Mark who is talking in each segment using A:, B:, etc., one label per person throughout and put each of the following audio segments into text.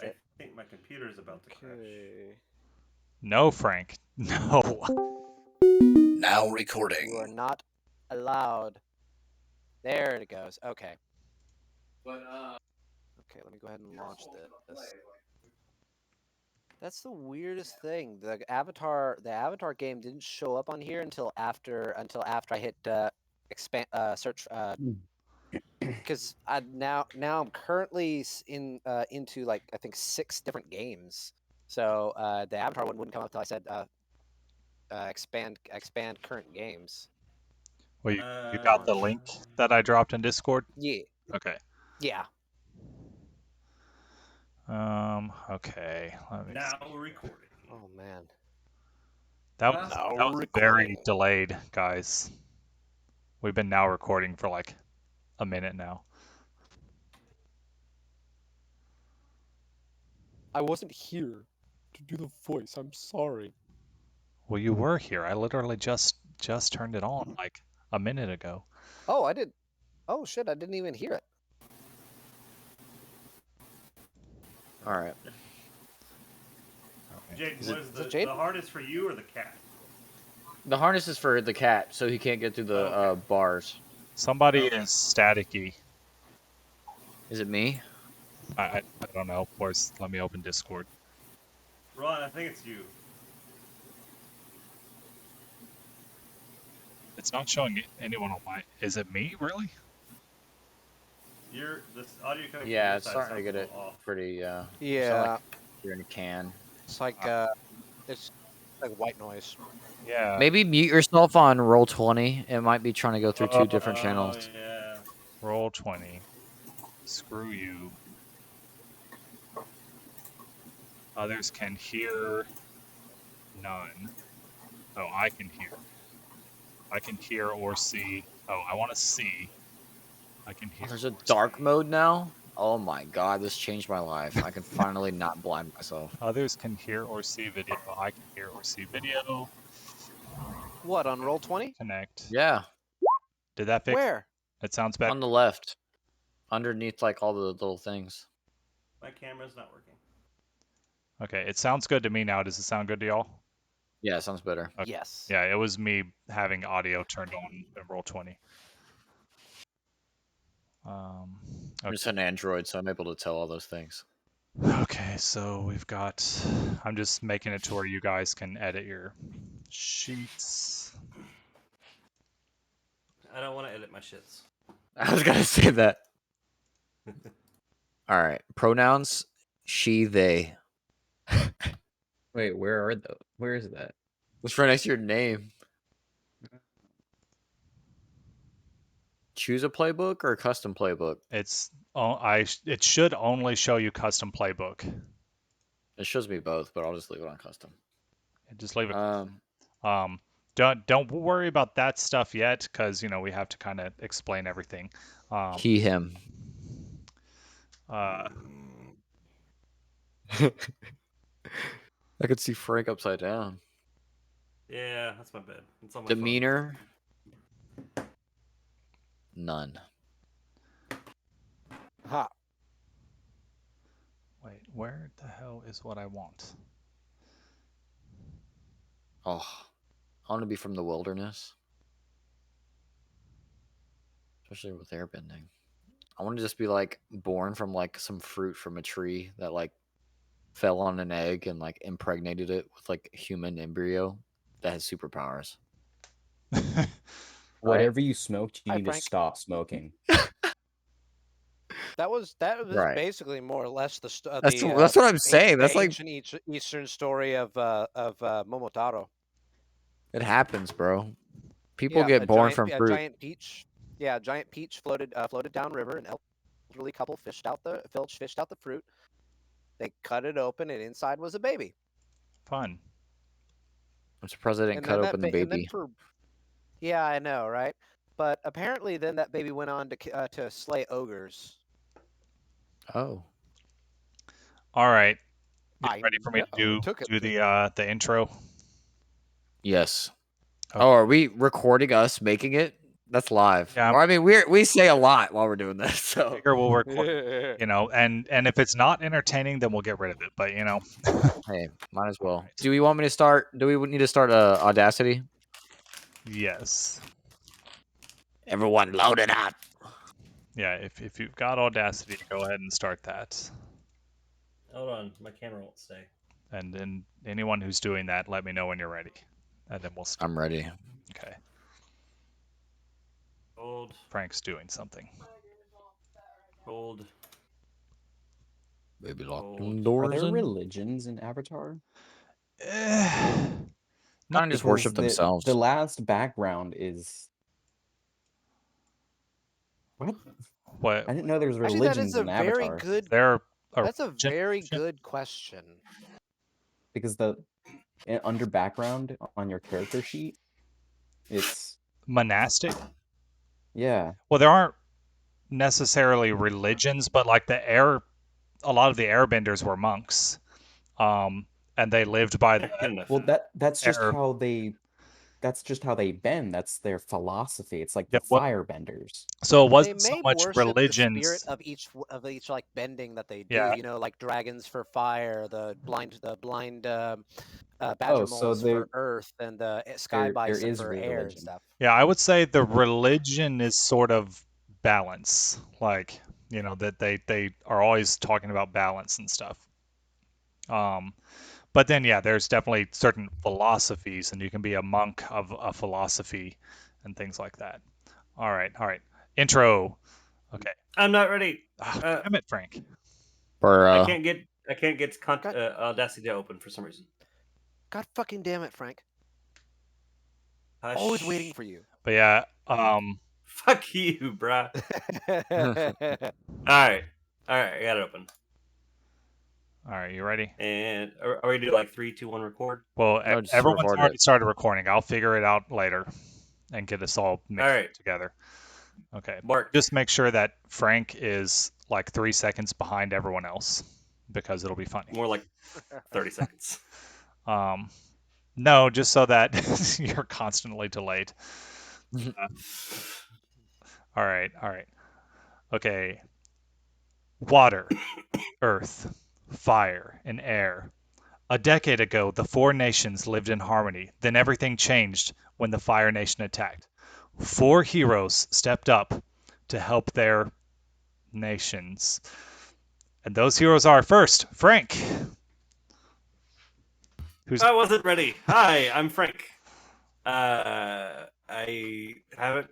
A: I think my computer is about to crash.
B: No, Frank. No.
C: Now recording.
D: You are not allowed. There it goes. Okay.
C: But
D: Okay, let me go ahead and launch this. That's the weirdest thing. The Avatar game didn't show up on here until after I hit expand search because now I'm currently into like I think 6 different games. So the Avatar one wouldn't come up until I said expand current games.
B: Well, you got the link that I dropped in Discord?
D: Yeah.
B: Okay.
D: Yeah.
B: Okay. Let me
A: Now
B: see.
A: we're recording.
D: Oh man.
B: That was very delayed, guys. We've been now recording for like a minute now.
D: I wasn't here to do the voice. I'm sorry.
B: Well, you were here. I literally just turned it on like a minute ago.
D: Oh, I did. Oh shit! I didn't even hear it.
E: All right.
A: Jake,
E: Is
A: what
E: it-
A: is
D: is it Jade?
A: the hardest for you or the cat?
E: The harness is for the cat, so he can't get through the
A: Okay.
E: bars.
B: Somebody is staticky.
E: Is it me?
B: I don't know. Let me open Discord.
A: Ron, I think it's you.
B: It's not showing anyone on my. Is it me? Really?
A: This audio coming from
E: Yeah,
A: your
E: it's
A: side
E: starting to
A: sounds
E: get
A: a
E: it
A: little off.
E: pretty.
D: Yeah.
E: sound like you're in a can.
D: It's like it's like white noise.
B: Yeah.
E: Maybe mute yourself on Roll20. It might be trying to go through 2 different channels.
A: Oh yeah.
B: Roll20. Screw you. Others can hear none. Oh, I can hear. I can hear or see. Oh, I want to see. I can hear.
E: There's a
B: or
E: dark
B: see.
E: mode now. Oh my god, this changed my life. I can finally not blind myself.
B: Others can hear or see video. I can hear or see video.
D: What on Roll20?
B: Connect.
E: Yeah,
B: Did that fix?
D: Where?
B: It sounds better.
E: on the left, underneath like all the little things.
A: My camera's not working.
B: Okay, it sounds good to me now. Does it sound good to y'all?
E: Yeah, it sounds better.
B: Okay.
D: Yes.
B: Yeah, it was me having audio turned on in Roll20.
E: I'm
B: Okay.
E: just an Android, so I'm able to tell all those things.
B: Okay, so we've got. I'm just making it to where you guys can edit your sheets.
A: I don't want to edit my shits.
E: I was gonna say that. All right, pronouns: she, they.
F: Wait, where is that?
E: It's right next to your name. Choose a playbook or a custom playbook.
B: It should only show you custom playbook.
E: It shows me both, but I'll just leave it on custom.
B: Just leave it. Don't worry about that stuff yet, because we have to kind of explain everything.
E: He, him.
B: Uh,
E: I could see Frank upside down.
A: Yeah, that's my bed. It's on my
E: Demeanor. None.
D: Ha.
B: wait, where the hell is what I want?
E: Oh, I want to be from the wilderness. Especially with airbending. I want to just be like born from like some fruit from a tree that like fell on an egg and like impregnated it with like human embryo that has superpowers.
F: Whatever you smoked, you
D: Hi,
F: need to
D: Frank.
F: stop smoking.
D: That was
E: Right.
D: basically more or less
E: That's what I'm saying. That's like
D: ancient Eastern story of Momotaro.
E: it happens, bro. People
D: Yeah,
E: get
D: a
E: born
D: giant,
E: from
D: a
E: fruit.
D: giant peach. Yeah, a giant peach floated downriver. An elderly couple fished out the fruit. They cut it open, and inside was a baby.
B: Fun.
E: I'm surprised I didn't
D: And
E: cut
D: then
E: open the
D: and then
E: baby.
D: yeah, I know, right? But apparently, then that baby went on to slay ogres.
E: Oh.
B: All right. You
D: I
B: ready for me to
D: know.
B: do the intro?
E: Yes.
B: Okay.
E: Oh, are we recording us making it? That's live.
B: Yeah.
E: Or I mean, we say a lot while we're doing this. So
B: Figure we'll record it, and if it's not entertaining, then we'll get rid of it. But
E: hey, might as well.
B: Alright.
E: Do we want me to start? Do we need to start Audacity?
B: yes,
E: Everyone, load it up.
B: yeah. If you've got Audacity, go ahead and start that.
A: Hold on, my camera won't stay.
B: And then anyone who's doing that, let me know when you're ready, and then we'll start.
E: I'm ready.
B: Okay.
A: Hold,
B: Frank's doing something.
A: hold.
E: Maybe lock
A: Hold.
E: them
F: Are
E: doors
F: there
E: in.
F: religions in Avatar?
B: Not
E: Kind of just
F: Because
E: worship themselves.
F: The last background is what?
B: what
F: I didn't know there was
D: Actually, that
F: religions
D: is a
F: in
D: very
F: Avatar.
D: good.
B: they're
D: That's a very good question.
F: Because under background on your character sheet, it's
B: monastic.
F: yeah.
B: Well, there aren't necessarily religions, but like a lot of the airbenders were monks, and they lived by the
A: Good enough.
F: Well, that's just
B: air.
F: how they. That's just how they bend. That's their philosophy. It's like
B: Yeah,
F: the firebenders.
B: So it
D: They
B: wasn't so
D: may
B: much
D: worship the spirit
B: religions.
D: of each like bending that they do.
B: Yeah.
D: You know, like dragons for fire, the blind badger
F: Oh, so
D: moles for earth, and the sky
F: there
D: bison
F: is
D: for air and
F: religion.
D: stuff.
B: Yeah, I would say the religion is sort of balance, like that they are always talking about balance and stuff. But then yeah, there's definitely certain philosophies, and you can be a monk of a philosophy and things like that. All right. Intro. Okay.
A: I'm not ready.
B: Damn it, Frank.
E: For
A: I can't get Audacity to open for some reason.
D: God fucking damn it, Frank!
A: Hush.
D: Always waiting for you.
B: But yeah,
A: Fuck you, bruh. All right, I got it open.
B: all right, you ready?
A: And are we do like 3, 2, 1, record?
B: Well,
E: No, just
B: everyone's
E: record
B: already
E: it.
B: started recording. I'll figure it out later and get us all mixed
A: right.
B: together. Okay.
A: Mark.
B: Just make sure that Frank is like 3 seconds behind everyone else because it'll be funny.
A: More like 30 seconds.
B: No, just so that you're constantly delayed. All right. Okay. Water, earth, fire, and air. A decade ago, the four nations lived in harmony. Then everything changed when the Fire Nation attacked. 4 heroes stepped up to help their nations. And those heroes are first, Frank.
A: I wasn't ready. Hi, I'm Frank. I haven't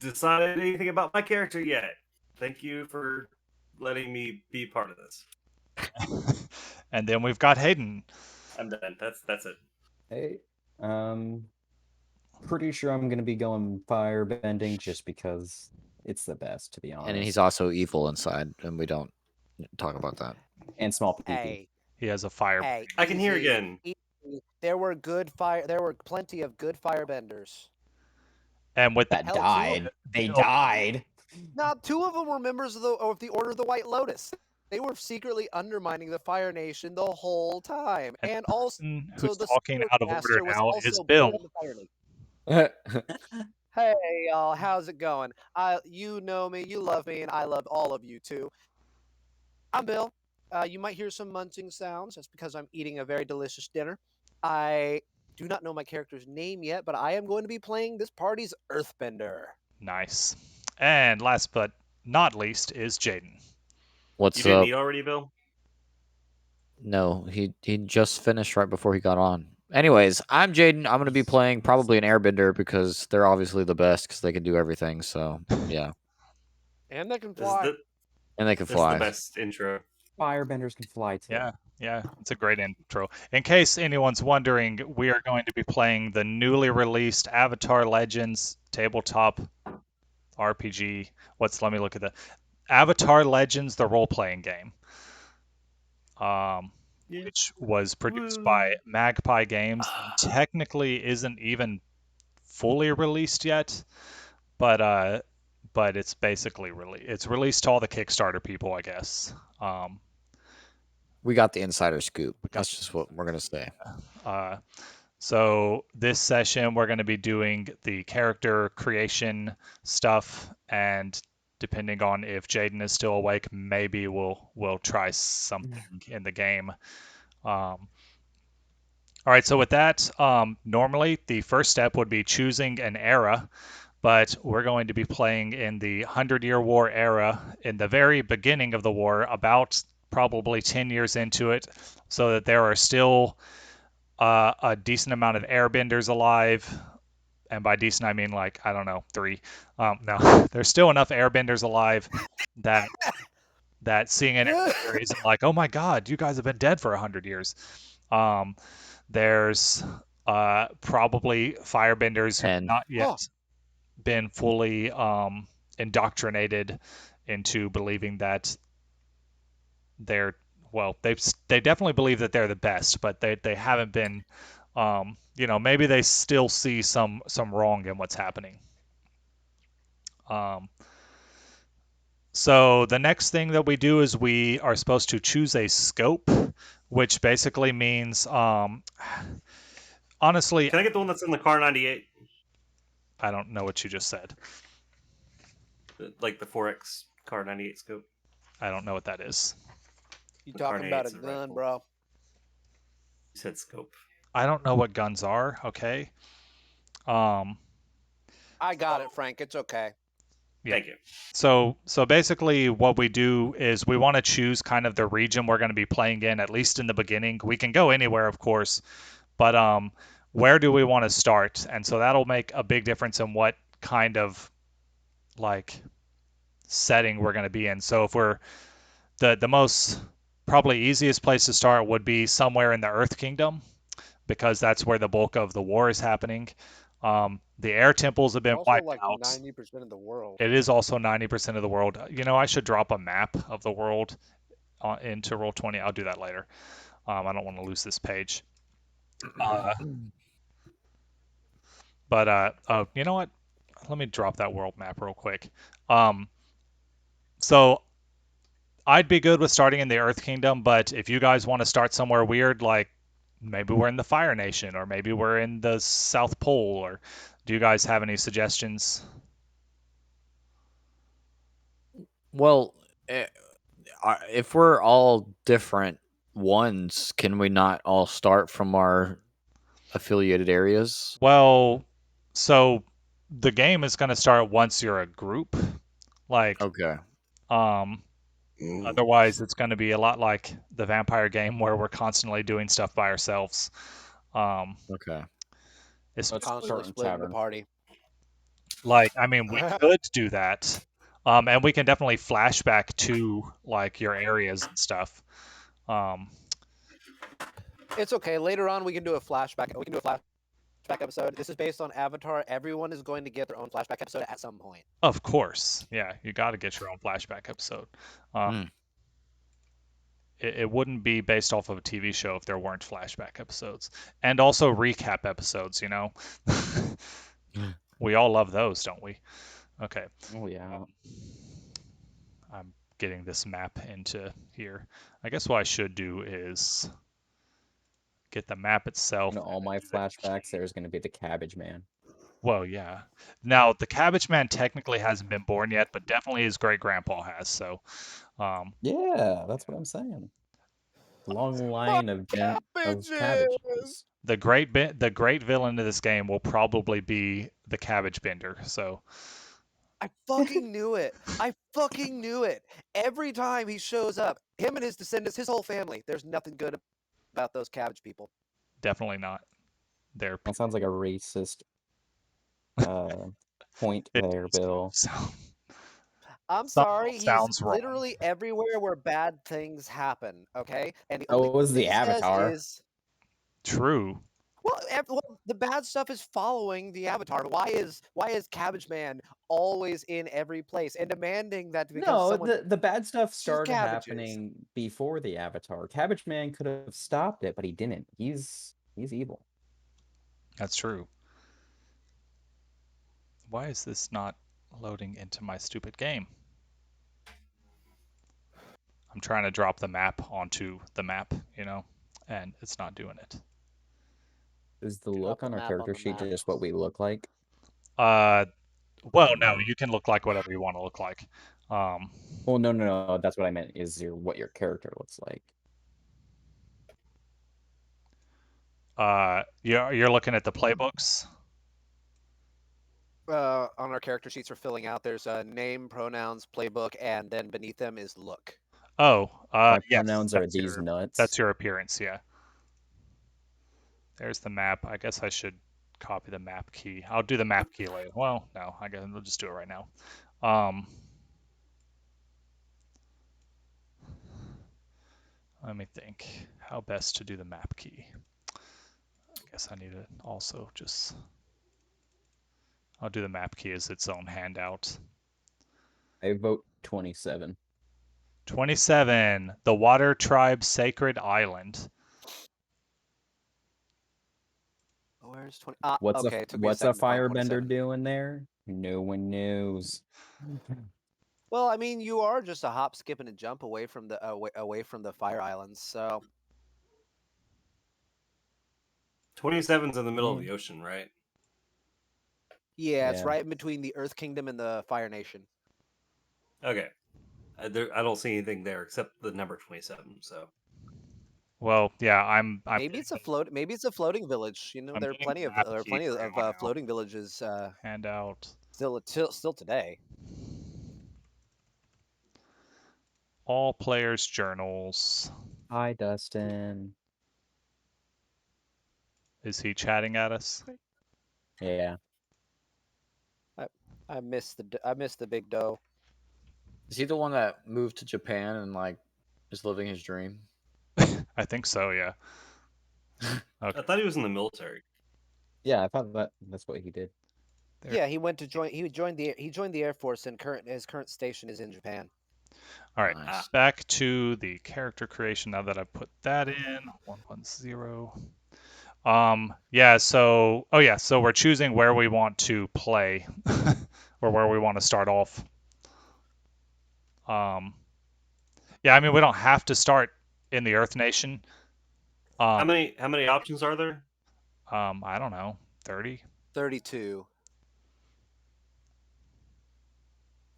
A: decided anything about my character yet. Thank you for letting me be part of this.
B: And then we've got Hayden.
A: I'm done. That's it.
F: Hey, pretty sure I'm gonna be going firebending just because it's the best, to be honest.
E: And he's also evil inside, and we don't talk about that.
F: And small PP.
D: Hey,
B: He has a fire.
D: hey,
A: I can hear
D: easy,
A: again.
D: easy. There were plenty of good firebenders.
B: And with
F: That
D: Hell, two of
F: died. They died.
D: Now, 2 of them were members of the Order of the White Lotus. They were secretly undermining the Fire Nation the whole time, and also
B: who's
D: the
B: talking
D: Spirit
B: out of order
D: Master was
B: now
D: also
B: is
D: born
B: Bill.
D: in the Fire Nation. Hey y'all, how's it going? You know me, you love me, and I love all of you too. I'm Bill. You might hear some munching sounds. That's because I'm eating a very delicious dinner. I do not know my character's name yet, but I am going to be playing this party's Earthbender.
B: Nice. And last but not least is Jaden.
E: What's
A: You didn't
E: up?
A: eat already, Bill?
E: No, he just finished right before he got on. Anyways, I'm Jaden. I'm gonna be playing probably an airbender because they're obviously the best because they can do everything. So yeah,
D: And they can
A: This is
D: fly.
E: and they can
A: this is
E: fly.
A: the best intro.
F: Firebenders can fly too.
B: Yeah, it's a great intro. In case anyone's wondering, we are going to be playing the newly released Avatar Legends tabletop RPG. Let me look at the Avatar Legends, the role-playing game.
A: Yeah.
B: Which was produced by Magpie Games. Technically isn't even fully released yet, but it's basically it's released to all the Kickstarter people, I guess.
E: We got the insider scoop. That's just what we're gonna say.
B: So this session we're going to be doing the character creation stuff, and depending on if Jaden is still awake, maybe we'll try something in the game. All right, so with that, normally the first step would be choosing an era, but we're going to be playing in the 100-Year War era in the very beginning of the war, about probably 10 years into it, so that there are still a decent amount of airbenders alive. And by decent, I mean like, I don't know, 3. No, there's still enough airbenders alive that seeing an airbender isn't like, oh my god, you guys have been dead for 100 years. There's probably firebenders who have
E: 10.
B: not yet been fully indoctrinated into believing that they're they definitely believe that they're the best, but they haven't been maybe they still see some wrong in what's happening. So the next thing that we do is we are supposed to choose a scope, which basically means honestly,
A: Can I get the one that's in the car 98?
B: I don't know what you just said.
A: Like the 4X car 98 scope.
B: I don't know what that is.
D: You
A: The
D: talking about a
A: 98's a
D: gun,
A: rifle.
D: bro?
A: You said scope.
B: I don't know what guns are, okay?
D: I got it, Frank. It's okay.
B: Yeah.
A: Thank you.
B: So basically what we do is we want to choose kind of the region we're going to be playing in, at least in the beginning. We can go anywhere, of course, but where do we want to start? And so that'll make a big difference in what kind of like setting we're going to be in. So if we're the most probably easiest place to start would be somewhere in the Earth Kingdom, because that's where the bulk of the war is happening. The air temples have been
D: Also,
B: wiped
D: like
B: out.
D: 90% of the world.
B: It is also 90% of the world. I should drop a map of the world into Roll20. I'll do that later. I don't want to lose this page. But you know what? Let me drop that world map real quick. So I'd be good with starting in the Earth Kingdom, but if you guys want to start somewhere weird, like maybe we're in the Fire Nation, or maybe we're in the South Pole, or do you guys have any suggestions?
E: Well, if we're all different ones, can we not all start from our affiliated areas?
B: Well, so the game is going to start once you're a group. Like,
E: Okay.
B: otherwise it's going to be a lot like the vampire game where we're constantly doing stuff by ourselves.
E: Okay.
B: It's
F: Let's
D: Constantly
F: start in
D: splitting the
F: tavern.
D: party.
B: like, I mean, we could do that. And we can definitely flashback to like your areas and stuff.
D: It's okay. Later on, we can do a flashback. We can do a flashback episode. This is based on Avatar. Everyone is going to get their own flashback episode at some point.
B: Of course, yeah, you got to get your own flashback episode. It wouldn't be based off of a TV show if there weren't flashback episodes, and also recap episodes. We all love those, don't we? Okay.
F: Oh yeah.
B: I'm getting this map into here. I guess what I should do is get the map itself.
F: In all my flashbacks, there's going to be the Cabbage Man.
B: Well, yeah. Now the Cabbage Man technically hasn't been born yet, but definitely his great grandpa has. So,
F: Yeah, that's what I'm saying. Long line of cabbages.
B: the great villain of this game will probably be the Cabbage Bender. So,
D: I fucking knew it. I fucking knew it. Every time he shows up, him and his descendants, his whole family, there's nothing good about those cabbage people.
B: definitely not. They're
F: That sounds like a racist point
B: it
F: there, Bill.
D: I'm
B: somehow
D: sorry, he's
B: sounds wrong.
D: literally everywhere where bad things happen, okay? And the
F: Oh,
D: only
F: it was
D: thing
F: the
D: he says
F: Avatar.
D: is,
B: True.
D: well, the bad stuff is following the Avatar. Why is Cabbage Man always in every place and demanding that because
F: No,
D: someone
F: the bad stuff started
D: cabbages.
F: happening before the Avatar. Cabbage Man could have stopped it, but he didn't. He's evil.
B: That's true. Why is this not loading into my stupid game? I'm trying to drop the map onto the map, and it's not doing it.
F: Is the
D: Drop
F: look
D: the
F: on our
D: map on
F: character
D: the
F: sheet
D: map.
F: just what we look like?
B: Well, no, you can look like whatever you want to look like.
F: Well, no. That's what I meant. Is what your character looks like?
B: You're looking at the playbooks.
D: On our character sheets we're filling out, there's a name, pronouns, playbook, and then beneath them is look.
B: Oh,
F: My
B: yes,
F: pronouns are these nuts.
B: that's your appearance. Yeah. There's the map. I guess I should copy the map key. I'll do the map key later. Well, no, I guess we'll just do it right now. Let me think how best to do the map key. I guess I need to also just. I'll do the map key as its own handout.
F: I vote 27.
B: 27. The Water Tribe Sacred Island.
D: Where's 20?
F: What's
D: okay.
F: a
D: It took me a
F: what's a
D: second to find
F: firebender
D: 27.
F: doing there? No one knows.
D: Well, I mean, you are just a hop, skip, and a jump away from the away from the fire islands. So
A: 27's in the middle of the ocean, right?
D: yeah, it's
F: Yeah.
D: right in between the Earth Kingdom and the Fire Nation.
A: Okay. I don't see anything there except the number 27. So
B: Well, yeah, I'm
D: Maybe it's a float. Maybe it's a floating village. You know,
B: I'm
D: there are
B: getting
D: plenty
B: the
D: of
B: map key for you now.
D: floating villages
B: Handout.
D: still today.
B: All players' journals.
F: Hi, Dustin.
B: Is he chatting at us?
F: Yeah.
D: I miss the big dough.
E: Is he the one that moved to Japan and like is living his dream?
B: I think so, yeah.
A: I thought he was in the military.
F: Yeah, I thought that's what he did.
B: There.
D: Yeah, he joined the Air Force and his current station is in Japan.
B: All right,
E: Nice.
B: back to the character creation now that I put that in. 110. Yeah, so so we're choosing where we want to play or where we want to start off. Yeah, I mean we don't have to start in the Earth Nation.
A: How many options are there?
B: I don't know, 30.
D: 32.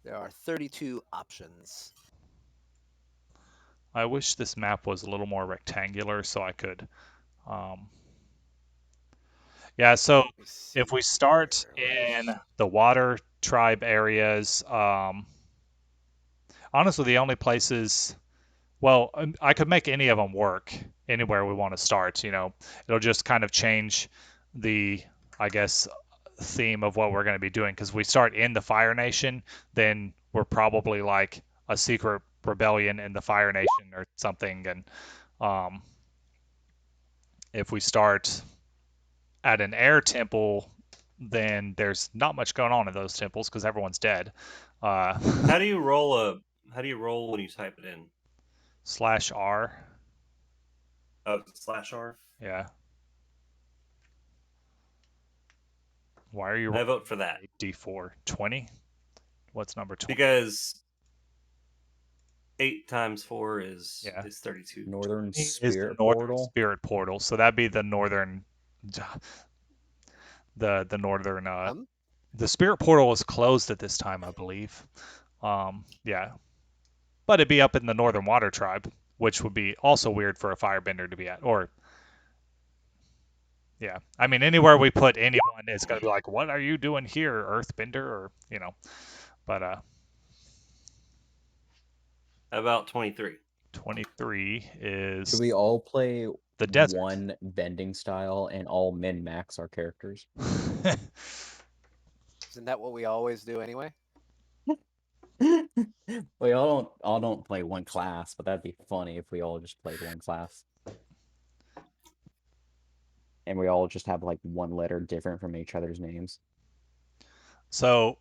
D: There are 32 options.
B: I wish this map was a little more rectangular so I could yeah, so if we start in the water tribe areas, honestly, the only places, well, I could make any of them work anywhere we want to start. You know, it'll just kind of change the, I guess, theme of what we're going to be doing. Because we start in the Fire Nation, then we're probably like a secret rebellion in the Fire Nation or something. And if we start at an air temple, then there's not much going on in those temples because everyone's dead.
A: How do you roll when you type it in?
B: /R.
A: /R.
B: Yeah. Why are you?
A: I vote for that.
B: D4 20. What's number 20?
A: Because 8 times 4 is 32.
F: Northern
B: Is
F: Spirit
B: the Northern
F: Portal.
B: Spirit Portal. So that'd be the northern. The northern. The Spirit Portal is closed at this time, I believe. Yeah, but it'd be up in the Northern Water Tribe, which would be also weird for a firebender to be at. Or yeah, I mean anywhere we put anyone, it's gonna be like, what are you doing here, Earthbender? Or you know, but
A: About 23.
B: 23 is.
F: Should we all play
B: the desert?
F: One bending style and all min max our characters?
D: Isn't that what we always do anyway?
F: We all don't play one class, but that'd be funny if we all just played one class. And we all just have like one letter different from each other's names.
B: So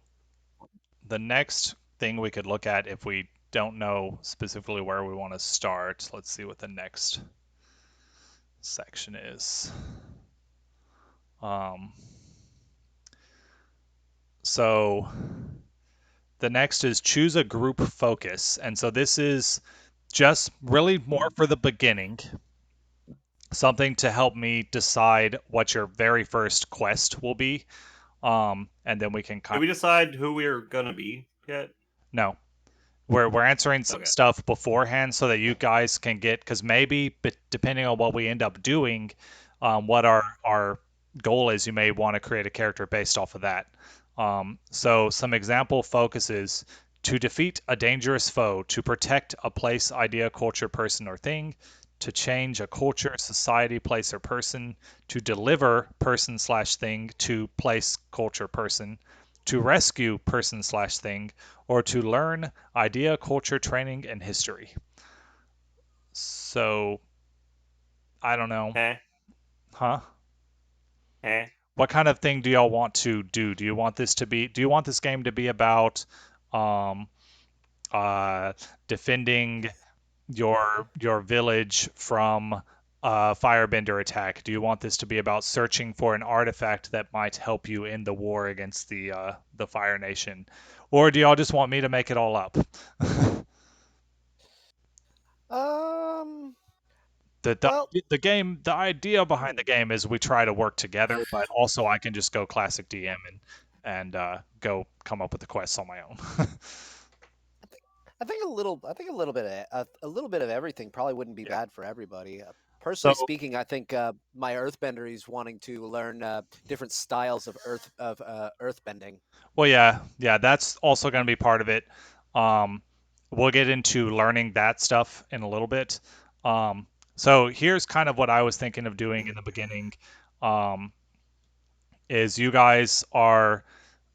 B: the next thing we could look at if we don't know specifically where we want to start, let's see what the next section is. So the next is choose a group focus. And so this is just really more for the beginning. something to help me decide what your very first quest will be. And then we can
A: Did we decide who we're gonna be yet?
B: No. We're answering some
A: Okay.
B: stuff beforehand so that you guys can get, because maybe, but depending on what we end up doing, what our goal is, you may want to create a character based off of that. So some example focuses: to defeat a dangerous foe, to protect a place, idea, culture, person, or thing, to change a culture, society, place, or person, to deliver person slash thing to place, culture, person, to rescue person slash thing, or to learn idea, culture, training, and history. So I don't know.
A: Eh?
B: Huh?
A: Eh?
B: What kind of thing do y'all want to do? Do you want this game to be about um defending your village from a firebender attack? Do you want this to be about searching for an artifact that might help you in the war against the Fire Nation? Or do y'all just want me to make it all up? the,
D: Well,
B: the game, the idea behind the game is we try to work together, but also I can just go classic DM and go come up with the quests on my own.
D: I think a little bit a little bit of everything probably wouldn't be
B: Yeah.
D: bad for everybody. Personally
B: So
D: speaking, I think my Earthbender is wanting to learn different styles of earthbending.
B: well, yeah, that's also going to be part of it. Um, we'll get into learning that stuff in a little bit. So here's kind of what I was thinking of doing in the beginning. Um, is you guys are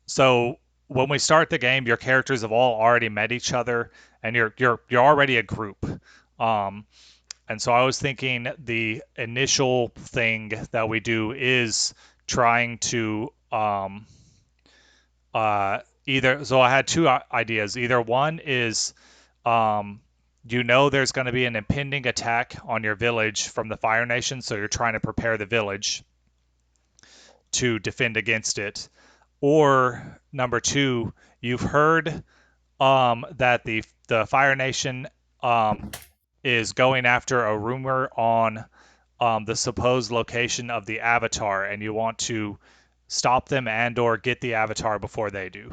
B: so when we start the game, your characters have all already met each other, and you're already a group. Um, and so I was thinking the initial thing that we do is trying to either. So I had two ideas. Either one is um, there's going to be an impending attack on your village from the Fire Nation, so you're trying to prepare the village to defend against it. Or number two, you've heard that the Fire Nation is going after a rumor on the supposed location of the Avatar, and you want to stop them and/or get the Avatar before they do.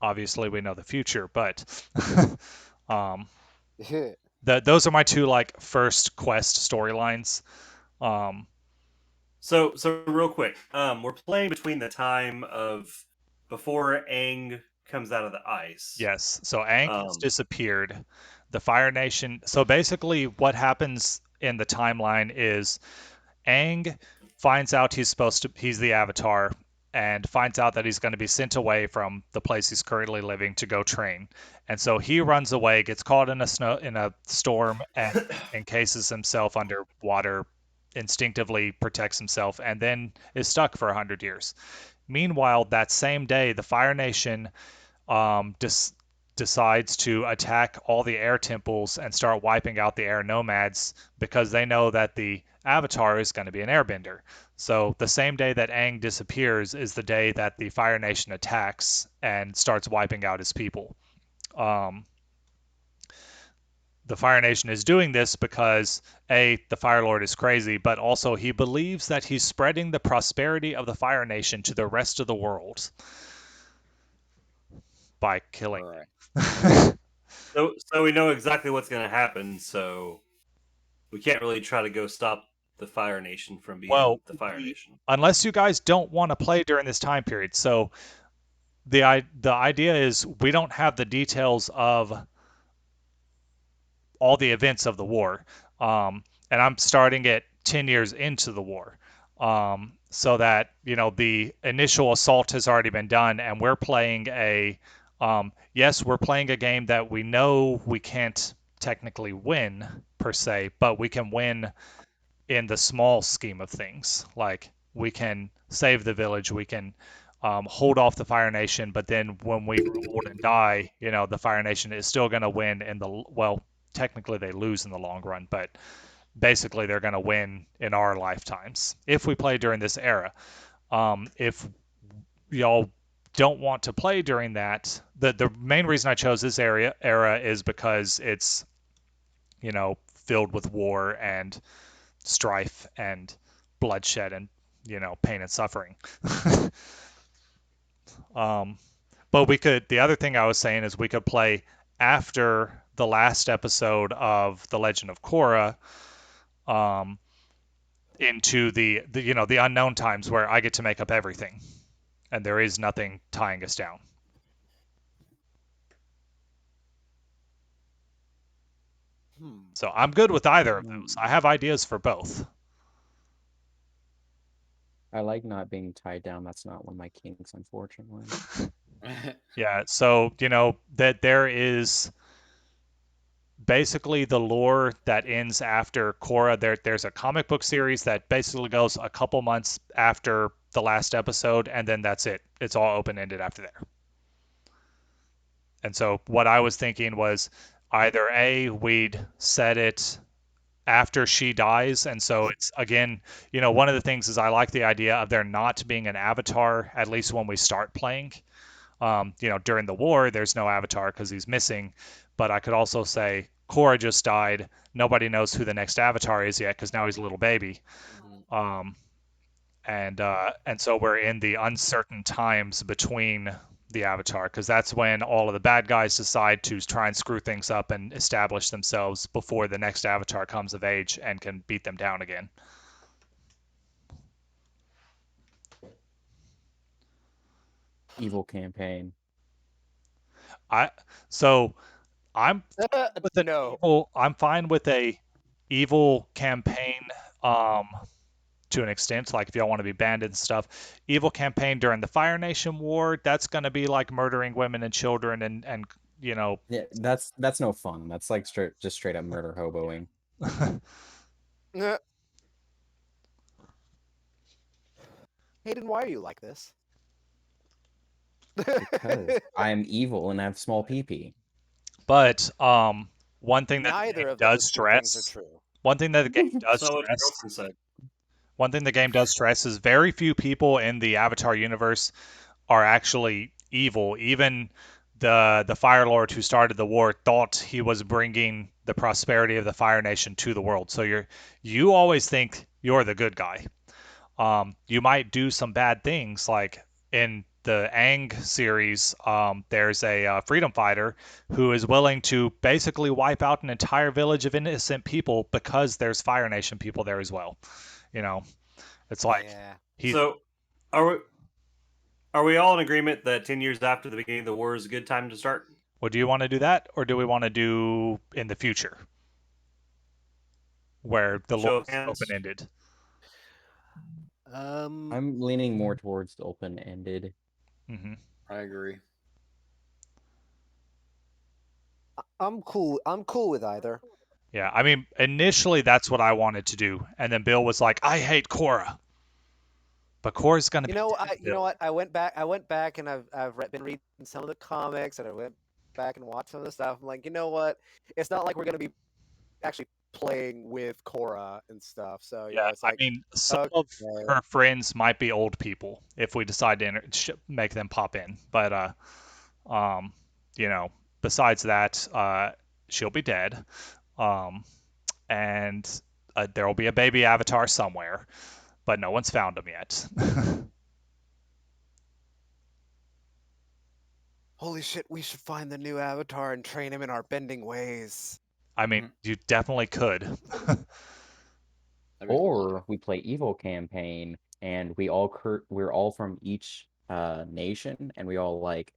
B: Obviously, we know the future, but um, those are my two like first quest storylines. Um,
A: So real quick, we're playing between the time of before Aang comes out of the ice.
B: Yes. So Aang has
A: Um,
B: disappeared. The Fire Nation. So basically, what happens in the timeline is Aang finds out he's the Avatar, and finds out that he's going to be sent away from the place he's currently living to go train. And so he runs away, gets caught in a storm, and encases himself under water, instinctively protects himself, and then is stuck for 100 years. Meanwhile, that same day, the Fire Nation um, decides to attack all the air temples and start wiping out the air nomads because they know that the Avatar is going to be an airbender. So the same day that Aang disappears is the day that the Fire Nation attacks and starts wiping out his people. Um, the Fire Nation is doing this because the Fire Lord is crazy, but also he believes that he's spreading the prosperity of the Fire Nation to the rest of the world by killing
E: Right.
B: them.
A: so we know exactly what's going to happen. So we can't really try to go stop the Fire Nation from being
B: Well,
A: the Fire Nation.
B: unless you guys don't want to play during this time period. So the idea is we don't have the details of all the events of the war, and I'm starting it 10 years into the war, so that the initial assault has already been done, and we're playing yes, we're playing a game that we know we can't technically win per se, but we can win in the small scheme of things. Like we can save the village, we can hold off the Fire Nation, but then when we grow old and die, the Fire Nation is still going to win in the well. Technically, they lose in the long run, but basically, they're going to win in our lifetimes if we play during this era. If y'all don't want to play during that, the main reason I chose this era is because it's filled with war and strife and bloodshed and pain and suffering. But we could. The other thing I was saying is we could play after the last episode of The Legend of Korra, into the unknown times where I get to make up everything, and there is nothing tying us down. So I'm good with either of those. I have ideas for both.
F: I like not being tied down. That's not one of my kinks, unfortunately.
B: Yeah, so that there is basically the lore that ends after Korra. There's a comic book series that basically goes a couple months after the last episode, and then that's it. It's all open ended after there. And so what I was thinking was either we'd set it after she dies, and so it's again, one of the things is I like the idea of there not being an avatar, at least when we start playing. During the war, there's no avatar because he's missing. But I could also say Korra just died. Nobody knows who the next avatar is yet because now he's a little baby. And so we're in the uncertain times between the avatar because that's when all of the bad guys decide to try and screw things up and establish themselves before the next avatar comes of age and can beat them down again.
F: Evil campaign.
B: I'm with an
D: No.
B: evil. I'm fine with a evil campaign to an extent. Like if y'all want to be banned and stuff, evil campaign during the Fire Nation War. That's gonna be like murdering women and children and
F: Yeah, that's no fun. That's like straight up murder hoboing.
D: Hayden, why are you like this?
F: Because I'm evil and have small pee.
B: But one thing that the
D: Neither
B: game
D: of
B: does
D: those two things are
B: stress.
D: true.
B: One thing that the game does
A: So what your
B: stress.
A: girlfriend said.
B: One thing the game does stress is very few people in the Avatar universe are actually evil. Even the Fire Lord who started the war thought he was bringing the prosperity of the Fire Nation to the world. So you always think you're the good guy. You might do some bad things, like in the Aang series. There's a freedom fighter who is willing to basically wipe out an entire village of innocent people because there's Fire Nation people there as well. It's like
D: Yeah.
B: he's.
A: So, are we all in agreement that 10 years after the beginning of the war is a good time to start?
B: Well, do you want to do that, or do we want to do in the future, where the
A: Show
B: lore
A: of
B: is
A: hands.
B: open ended?
F: I'm leaning more towards open-ended.
B: Mm-hmm.
E: I agree.
D: I'm cool. I'm cool with either.
B: Yeah, I mean, initially that's what I wanted to do, and then Bill was like, "I hate Korra," but Korra's gonna be dead,
D: You know
B: Bill.
D: what? I went back, and been reading some of the comics, and I went back and watched some of the stuff. I'm like, you know what? It's not like we're gonna be actually playing with Korra and stuff. So
B: Yeah,
D: it's
B: I
D: like,
B: mean, some of
D: okay.
B: her friends might be old people if we decide to make them pop in, but um, besides that, she'll be dead, and there will be a baby Avatar somewhere, but no one's found him yet.
D: Holy shit! We should find the new Avatar and train him in our bending ways.
B: I mean, you definitely could.
E: That'd be cool.
F: Or we play evil campaign and we're all from each nation and we all like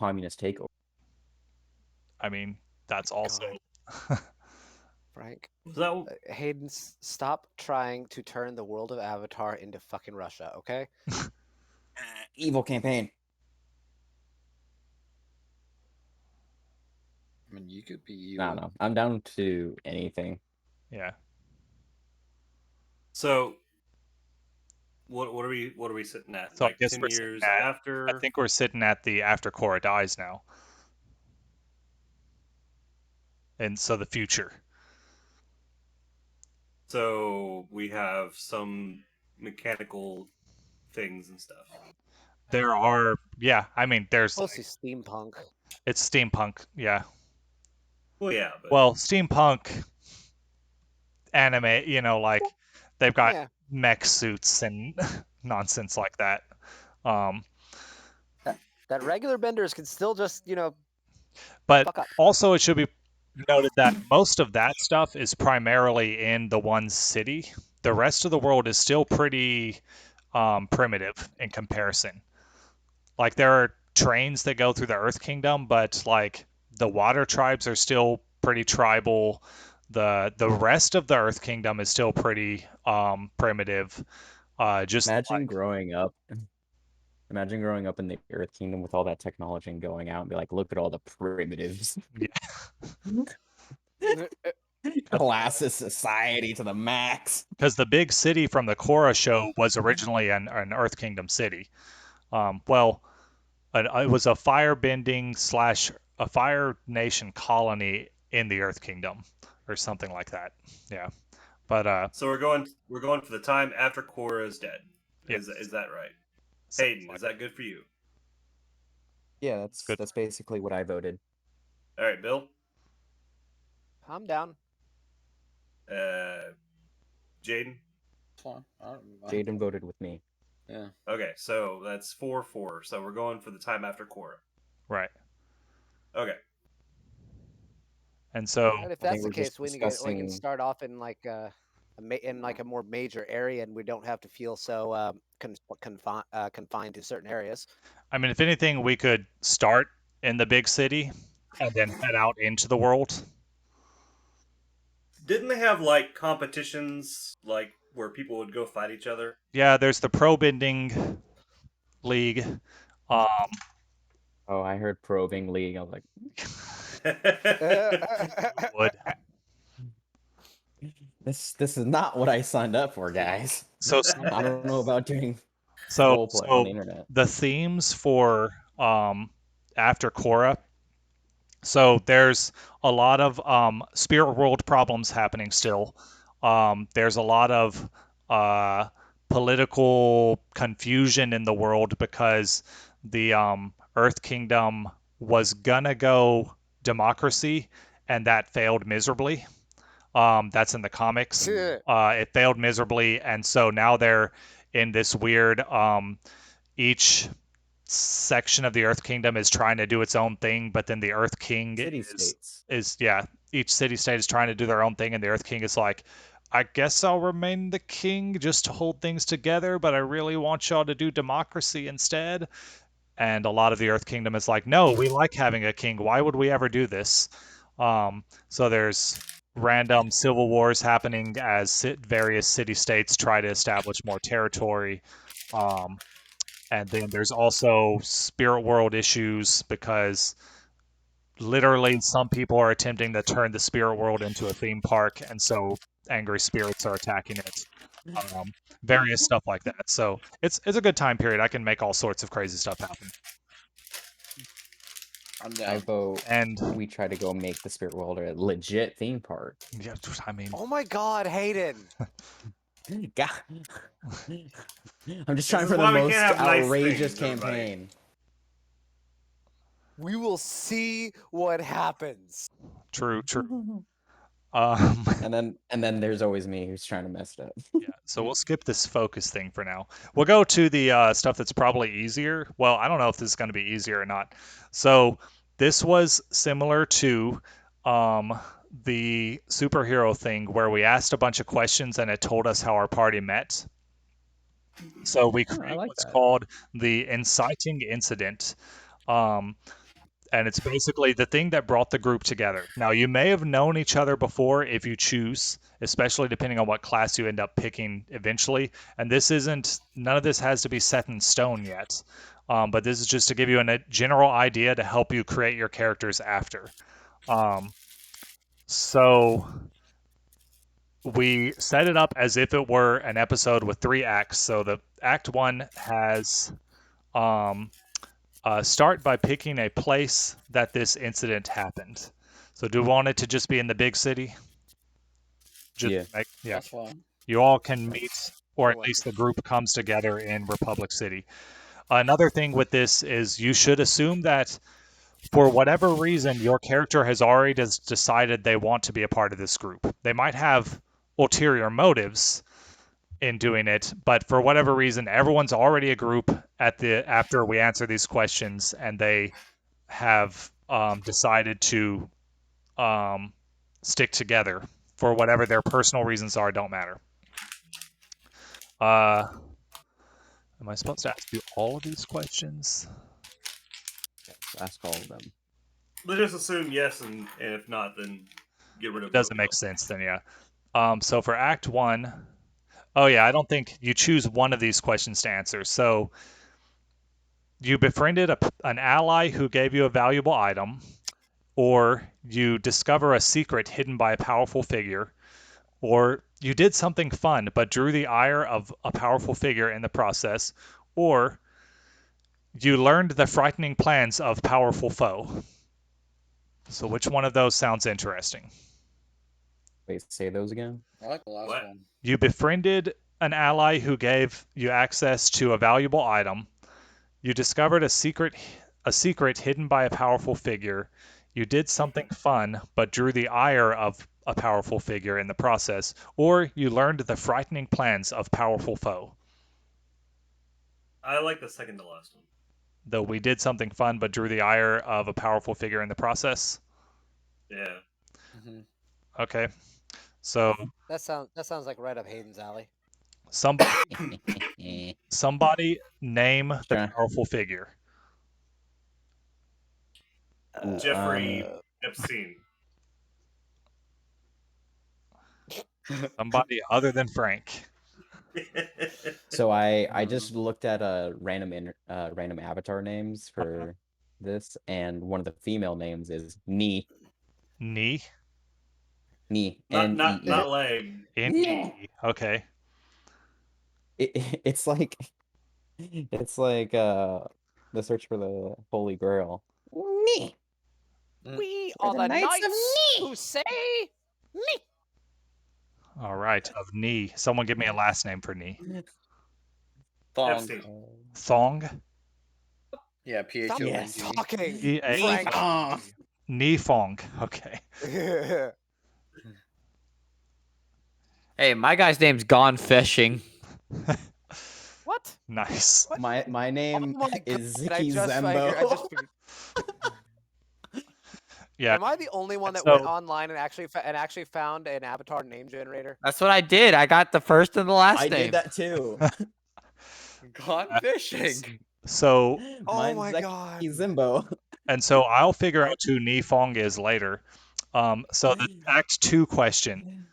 F: communist takeover.
B: I mean, that's also.
D: Frank,
A: Was that
D: Hayden, stop trying to turn the world of Avatar into fucking Russia, okay?
F: Evil campaign.
E: I mean, you could be
F: I
E: evil.
F: don't know. I'm down to anything.
B: Yeah.
A: so? What are we sitting at?
B: So I
A: Like
B: guess
A: 10
B: we're sitting
A: years
B: at.
A: after?
B: I think we're sitting at the after Korra dies now, and so the future.
A: So we have some mechanical things and stuff.
B: There are, yeah. I mean, there's
D: Mostly steampunk.
B: it's steampunk, yeah.
A: Well, yeah, but
B: Well, steampunk anime, you know, like they've got
D: Yeah.
B: mech suits and nonsense like that. Um,
D: That regular benders can still just,
B: but
D: fuck up.
B: also, it should be noted that most of that stuff is primarily in the one city. The rest of the world is still pretty primitive in comparison. Like there are trains that go through the Earth Kingdom, but like the water tribes are still pretty tribal. The rest of the Earth Kingdom is still pretty primitive. Just
F: Imagine
B: like
F: growing up. Imagine growing up in the Earth Kingdom with all that technology and going out and be like, look at all the primitives. Classes society to the max.
B: because the big city from the Korra show was originally an Earth Kingdom city. Well, it was a firebending slash a Fire Nation colony in the Earth Kingdom or something like that. Yeah, but
A: so we're going for the time after Korra is dead.
B: yes,
A: Is that right?
B: sounds
A: Hayden,
B: like
A: is that good for you?
F: Yeah,
B: good.
F: that's basically what I voted.
A: All right, Bill.
D: I'm down.
A: Jaden.
E: Fine.
F: Jaden voted with me.
E: Yeah.
A: Okay, so that's 4-4. So we're going for the time after Korra.
B: Right.
A: Okay.
B: And so
D: And if
F: I
D: that's
F: think
D: the
F: we're just
D: case, we can
F: discussing.
D: start off in like in like a more major area, and we don't have to feel so confined to certain areas.
B: I mean, if anything, we could start in the big city and then head out into the world.
A: Didn't they have like competitions like where people would go fight each other?
B: Yeah, there's the Pro Bending League. Um,
F: Oh, I heard probing league. I was like,
B: would
F: this is not what I signed up for, guys.
B: so
F: I don't know about doing
B: so
F: roleplay on the internet.
B: the themes for after Korra. So there's a lot of spirit world problems happening still. There's a lot of political confusion in the world because the Earth Kingdom was gonna go democracy, and that failed miserably. That's in the comics. It failed miserably, and so now they're in this weird. Each section of the Earth Kingdom is trying to do its own thing, but then the Earth King
F: City states.
B: is yeah, each city state is trying to do their own thing, and the Earth King is like, I guess I'll remain the king just to hold things together, but I really want y'all to do democracy instead. And a lot of the Earth Kingdom is like, no, we like having a king. Why would we ever do this? So there's random civil wars happening as various city states try to establish more territory. Um, and then there's also spirit world issues because literally some people are attempting to turn the spirit world into a theme park, and so angry spirits are attacking it. Various stuff like that. So it's a good time period. I can make all sorts of crazy stuff happen.
E: I'm
F: I
E: down.
F: vote
B: And
F: we try to go make the spirit world a legit theme park.
B: yeah, I mean,
D: Oh my God, Hayden!
F: God. I'm just trying
A: is
F: for the
A: why we
F: most
A: can't have nice
F: outrageous
A: things, everybody.
F: campaign.
D: We will see what happens.
B: true.
F: And then there's always me who's trying to mess it up.
B: Yeah, so we'll skip this focus thing for now. We'll go to the stuff that's probably easier. Well, I don't know if this is going to be easier or not. So this was similar to the superhero thing where we asked a bunch of questions and it told us how our party met. So we
F: Oh, I
B: create
F: like
B: what's
F: that.
B: called the inciting incident. Um, and it's basically the thing that brought the group together. Now, you may have known each other before if you choose, especially depending on what class you end up picking eventually. And none of this has to be set in stone yet. But this is just to give you a general idea to help you create your characters after. So we set it up as if it were an episode with 3 acts. So the act 1 has start by picking a place that this incident happened. So do you want it to just be in the big city?
F: Yeah.
E: That's fine.
B: You all can meet, or at
D: like
B: least
D: it.
B: the group comes together in Republic City. Another thing with this is you should assume that for whatever reason, your character has already decided they want to be a part of this group. They might have ulterior motives in doing it, but for whatever reason, everyone's already a group after we answer these questions, and they have decided to stick together for whatever their personal reasons are. Don't matter. Am I supposed to ask you all of these questions?
F: Yes, ask all of them.
A: Let's just assume yes, and if not, then get rid of
B: It doesn't make sense then, yeah. So for Act 1, oh yeah, I don't think you choose one of these questions to answer. So you befriended an ally who gave you a valuable item, or you discover a secret hidden by a powerful figure, or you did something fun but drew the ire of a powerful figure in the process, or you learned the frightening plans of powerful foe. So which one of those sounds interesting?
F: Wait, say those again.
E: I like the last
A: What?
E: one.
B: You befriended an ally who gave you access to a valuable item. You discovered a secret hidden by a powerful figure. You did something fun but drew the ire of a powerful figure in the process, or you learned the frightening plans of powerful foe.
A: I like the second to last one.
B: Though we did something fun but drew the ire of a powerful figure in the process.
A: Yeah.
E: Mm-hmm.
B: Okay. So
D: That sounds like right up Hayden's alley.
B: somebody name the
F: Sure.
B: powerful figure.
F: Ooh,
A: Jeffrey Epstein.
B: Somebody other than Frank.
F: So I just looked at random avatar names for this, and one of the female names is Ni.
B: Knee.
F: Ni.
A: Not leg.
B: N-E. Okay.
F: It's like the search for the Holy Grail. Ni.
D: We
F: We're
D: are
F: the
D: the
F: Knights of
D: knights
F: Ni.
D: who say me.
B: All right. Of knee. Someone give me a last name for knee.
E: Thong.
A: Epstein.
B: Thong.
E: Yeah,
D: Stop
E: PHONG.
D: talking,
B: E-A-
D: Frank.
B: Knee Fong. Okay.
E: Hey, my guy's name's Gone Fishing.
D: What?
B: Nice.
D: What?
F: My name
D: Oh my
F: is
D: God, I
F: Ziki
D: just
F: Zembo.
D: figured.
B: Yeah.
D: Am I the only one that
B: So-
D: went online and actually found an avatar name generator?
E: That's what I did. I got the first and the last
F: I
E: name.
F: did that too.
E: Gone Fishing.
B: So
D: Oh
F: Mine's
D: my
F: Zeki
D: God.
F: Zimbo.
B: and so I'll figure out who Knee Fong is later. So the Act 2 question.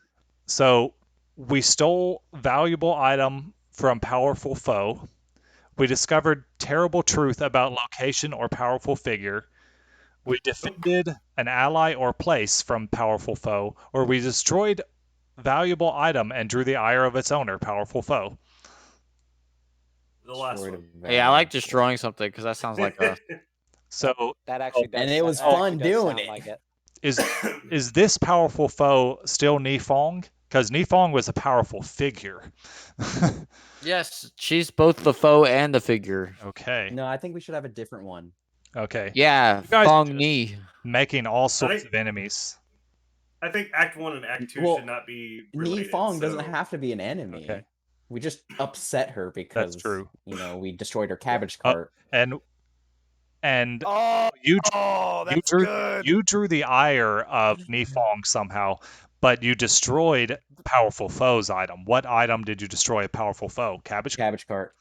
B: So we stole valuable item from powerful foe. We discovered terrible truth about location or powerful figure. We defended an ally or place from powerful foe, or we destroyed valuable item and drew the ire of its owner, powerful foe.
A: The last
F: Destroyed
A: one.
F: a
E: Hey, I like
F: value.
E: destroying something because that sounds like a.
B: So
D: That actually does.
F: And it was
D: that actually
F: fun
D: does
F: doing
D: sound
F: it.
D: Like it.
B: is this powerful foe still Nifong? Because Nifong was a powerful figure.
E: Yes, she's both the foe and the figure.
B: Okay.
F: No, I think we should have a different one.
B: Okay.
E: Yeah,
B: You guys
E: Thong
B: just-
E: Ni.
B: Making all sorts
A: think-
B: of enemies.
A: I think Act 1 and Act 2
F: Well,
A: should not be
F: Ni
A: related.
F: Fong doesn't
A: so-
F: have to be an enemy.
B: Okay.
F: We just upset her because
B: true.
F: we destroyed her cabbage cart.
B: And
D: Oh,
B: you
D: that's
B: drew
D: good.
B: you drew the ire of Nifong somehow, but you destroyed powerful foe's item. What item did you destroy a powerful foe? Cabbage
F: Cabbage cart.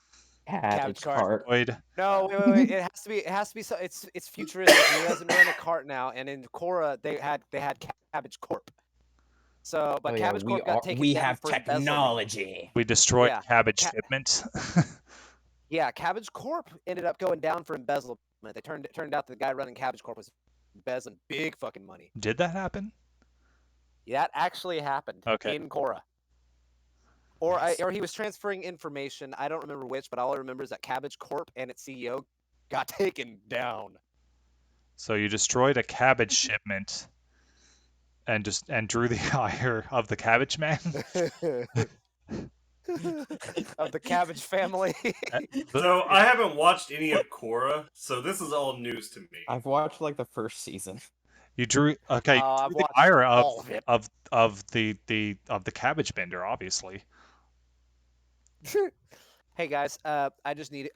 F: Cabbage cart.
B: destroyed.
D: No, wait. It has to be. So it's futuristic. He doesn't run a cart now. And in Korra, they had Cabbage Corp. So, but
F: Oh, yeah,
D: Cabbage Corp got taken
F: we
D: down
F: have
D: for embezzlement.
F: technology.
B: We destroyed
D: Yeah.
B: cabbage shipment.
D: Yeah, Cabbage Corp ended up going down for embezzlement. They turned out the guy running Cabbage Corp was embezzling big fucking money.
B: Did that happen?
D: Yeah, that actually happened
B: Okay.
D: in Korra. Or he was transferring information. I don't remember which, but all I remember is that Cabbage Corp and its CEO got taken down.
B: So you destroyed a cabbage shipment and drew the ire of the cabbage man.
D: of the Cabbage family.
A: So I haven't watched any of Korra, so this is all news to me.
F: I've watched like the first season.
B: You drew okay. You
D: I've
B: drew the
D: watched
B: ire
D: all of it.
B: of the cabbage bender, obviously.
D: Hey guys, I just need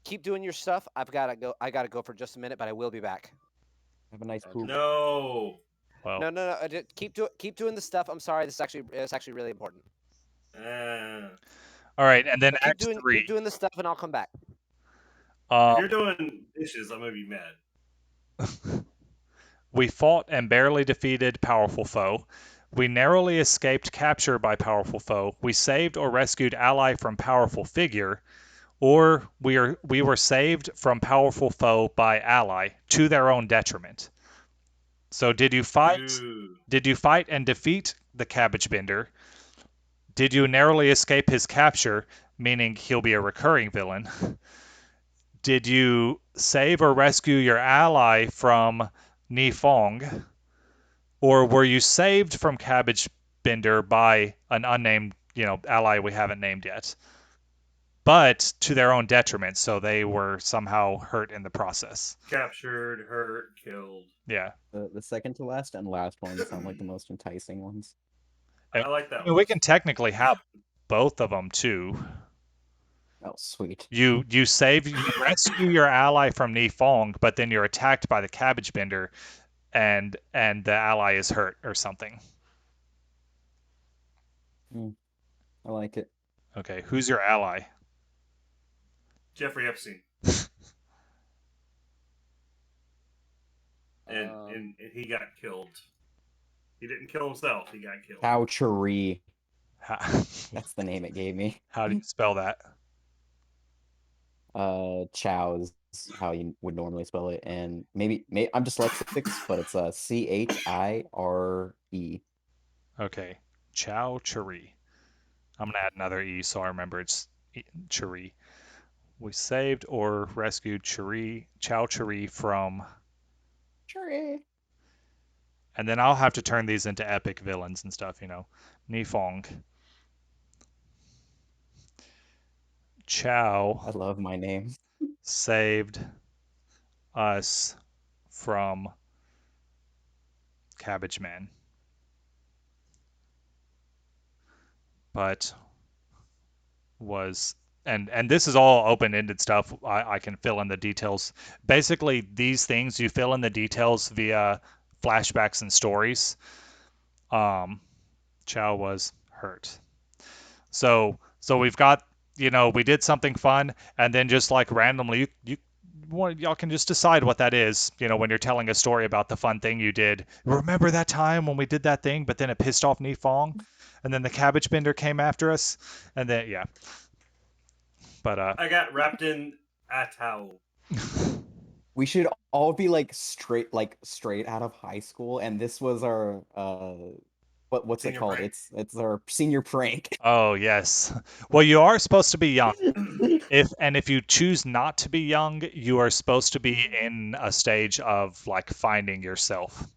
D: keep doing your stuff. I've gotta go. I gotta go for just a minute, but I will be back.
F: Have a nice
E: Okay.
F: poop.
A: No.
B: Well,
D: No. Keep doing the stuff. I'm sorry. It's actually really important.
B: all right, and then
D: But
B: Act 3.
D: keep doing the stuff, and I'll come back.
A: If you're doing dishes, I'm gonna be mad.
B: We fought and barely defeated powerful foe. We narrowly escaped capture by powerful foe. We saved or rescued ally from powerful figure, or we were saved from powerful foe by ally to their own detriment. So did you fight?
A: Ooh.
B: Did you fight and defeat the cabbage bender? Did you narrowly escape his capture, meaning he'll be a recurring villain? Did you save or rescue your ally from Nifong? Or were you saved from Cabbage Bender by an unnamed, ally we haven't named yet? But to their own detriment, so they were somehow hurt in the process.
A: Captured, hurt, killed.
B: Yeah.
F: The second to last and last ones sound like the most enticing ones.
A: I like that
B: I mean, we can technically have both of them too.
F: Oh, sweet.
B: You rescue your ally from Nifong, but then you're attacked by the Cabbage Bender, and the ally is hurt or something.
F: I like it.
B: Okay, who's your ally?
A: Jeffrey Epstein. And he got killed. He didn't kill himself. He got killed.
F: Pouchery.
B: How,
F: That's the name it gave me.
B: how do you spell that?
F: Chow is how you would normally spell it, and maybe I'm dyslexic, but it's Chire.
B: Okay, Chow Churi. I'm gonna add another E so I remember it's Churi. We saved or rescued Chow Churi from.
F: Churi.
B: And then I'll have to turn these into epic villains and stuff, Nifong. Chow.
F: I love my name.
B: Saved us from Cabbage Man. But was and this is all open-ended stuff. I can fill in the details. Basically, these things you fill in the details via flashbacks and stories. Chow was hurt. So we've got, we did something fun, and then just like randomly, y'all can just decide what that is. When you're telling a story about the fun thing you did. Remember that time when we did that thing, but then it pissed off Nifong, and then the cabbage bender came after us, and then yeah. But
A: I got wrapped in Atao.
F: We should all be like straight out of high school, and this was our what's
A: Senior
F: it called?
A: prank.
F: It's our senior prank.
B: Oh yes. Well, you are supposed to be young. If you choose not to be young, you are supposed to be in a stage of like finding yourself.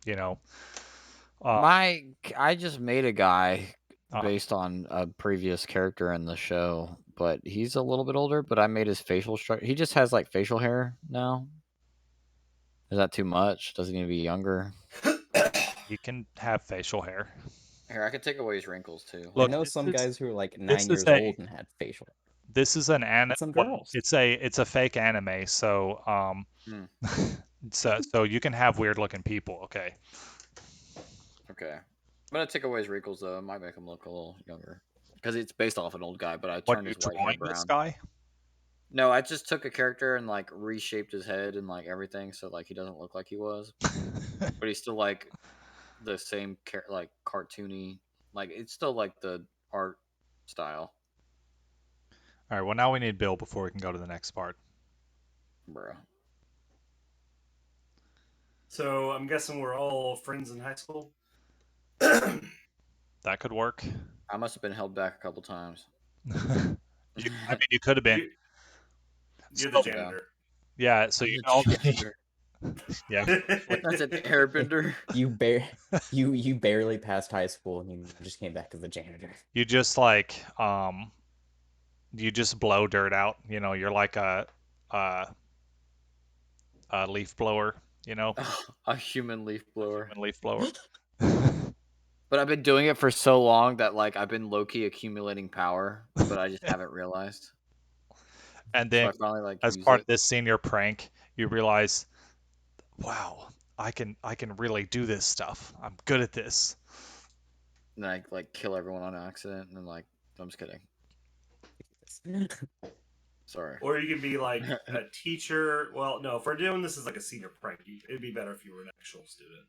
E: I just made a guy
B: Uh-huh.
E: based on a previous character in the show, but he's a little bit older. But I made his facial structure. He just has like facial hair now. Is that too much? Does he need to be younger?
B: You can have facial hair.
E: Here, I could take away his wrinkles too.
B: Look,
F: I know
B: this
F: some
B: is-
F: guys who are like
B: this
F: 9
B: is
F: years
B: a-
F: old and had facial.
B: This is an anime.
F: And some girls.
B: It's a fake anime, so so you can have weird looking people. Okay.
E: Okay. I'm gonna take away his wrinkles though. It might make him look a little younger because it's based off an old guy. But I
B: What,
E: turned
B: you
E: his white hair
B: drawing
E: brown.
B: this guy?
E: No, I just took a character and like reshaped his head and like everything, so like he doesn't look like he was, but he's still like the same like cartoony. Like it's still like the art style,
B: All right. Well, now we need Bill before we can go to the next part.
E: bro.
A: So I'm guessing we're all friends in high school.
B: That could work.
E: I must have been held back a couple times.
B: You could have been.
A: You're the
B: So-
A: janitor.
B: Yeah. So you can all be. Yeah.
E: That's an airbender.
F: You barely passed high school and you just came back as a janitor.
B: You just like you just blow dirt out. You know, you're like a, a leaf blower. You know,
E: A human leaf blower.
B: human leaf blower.
E: But I've been doing it for so long that like I've been low key accumulating power, but I just haven't realized.
B: And
E: So
B: then,
E: I finally like
B: as
E: use
B: part
E: it.
B: of this senior prank, you realize, wow, I can really do this stuff. I'm good at this.
E: And I like kill everyone on accident, and then like I'm just kidding. Sorry.
A: Or you could be like a teacher. Well, no, if we're doing this as like a senior prank, it'd be better if you were an actual student.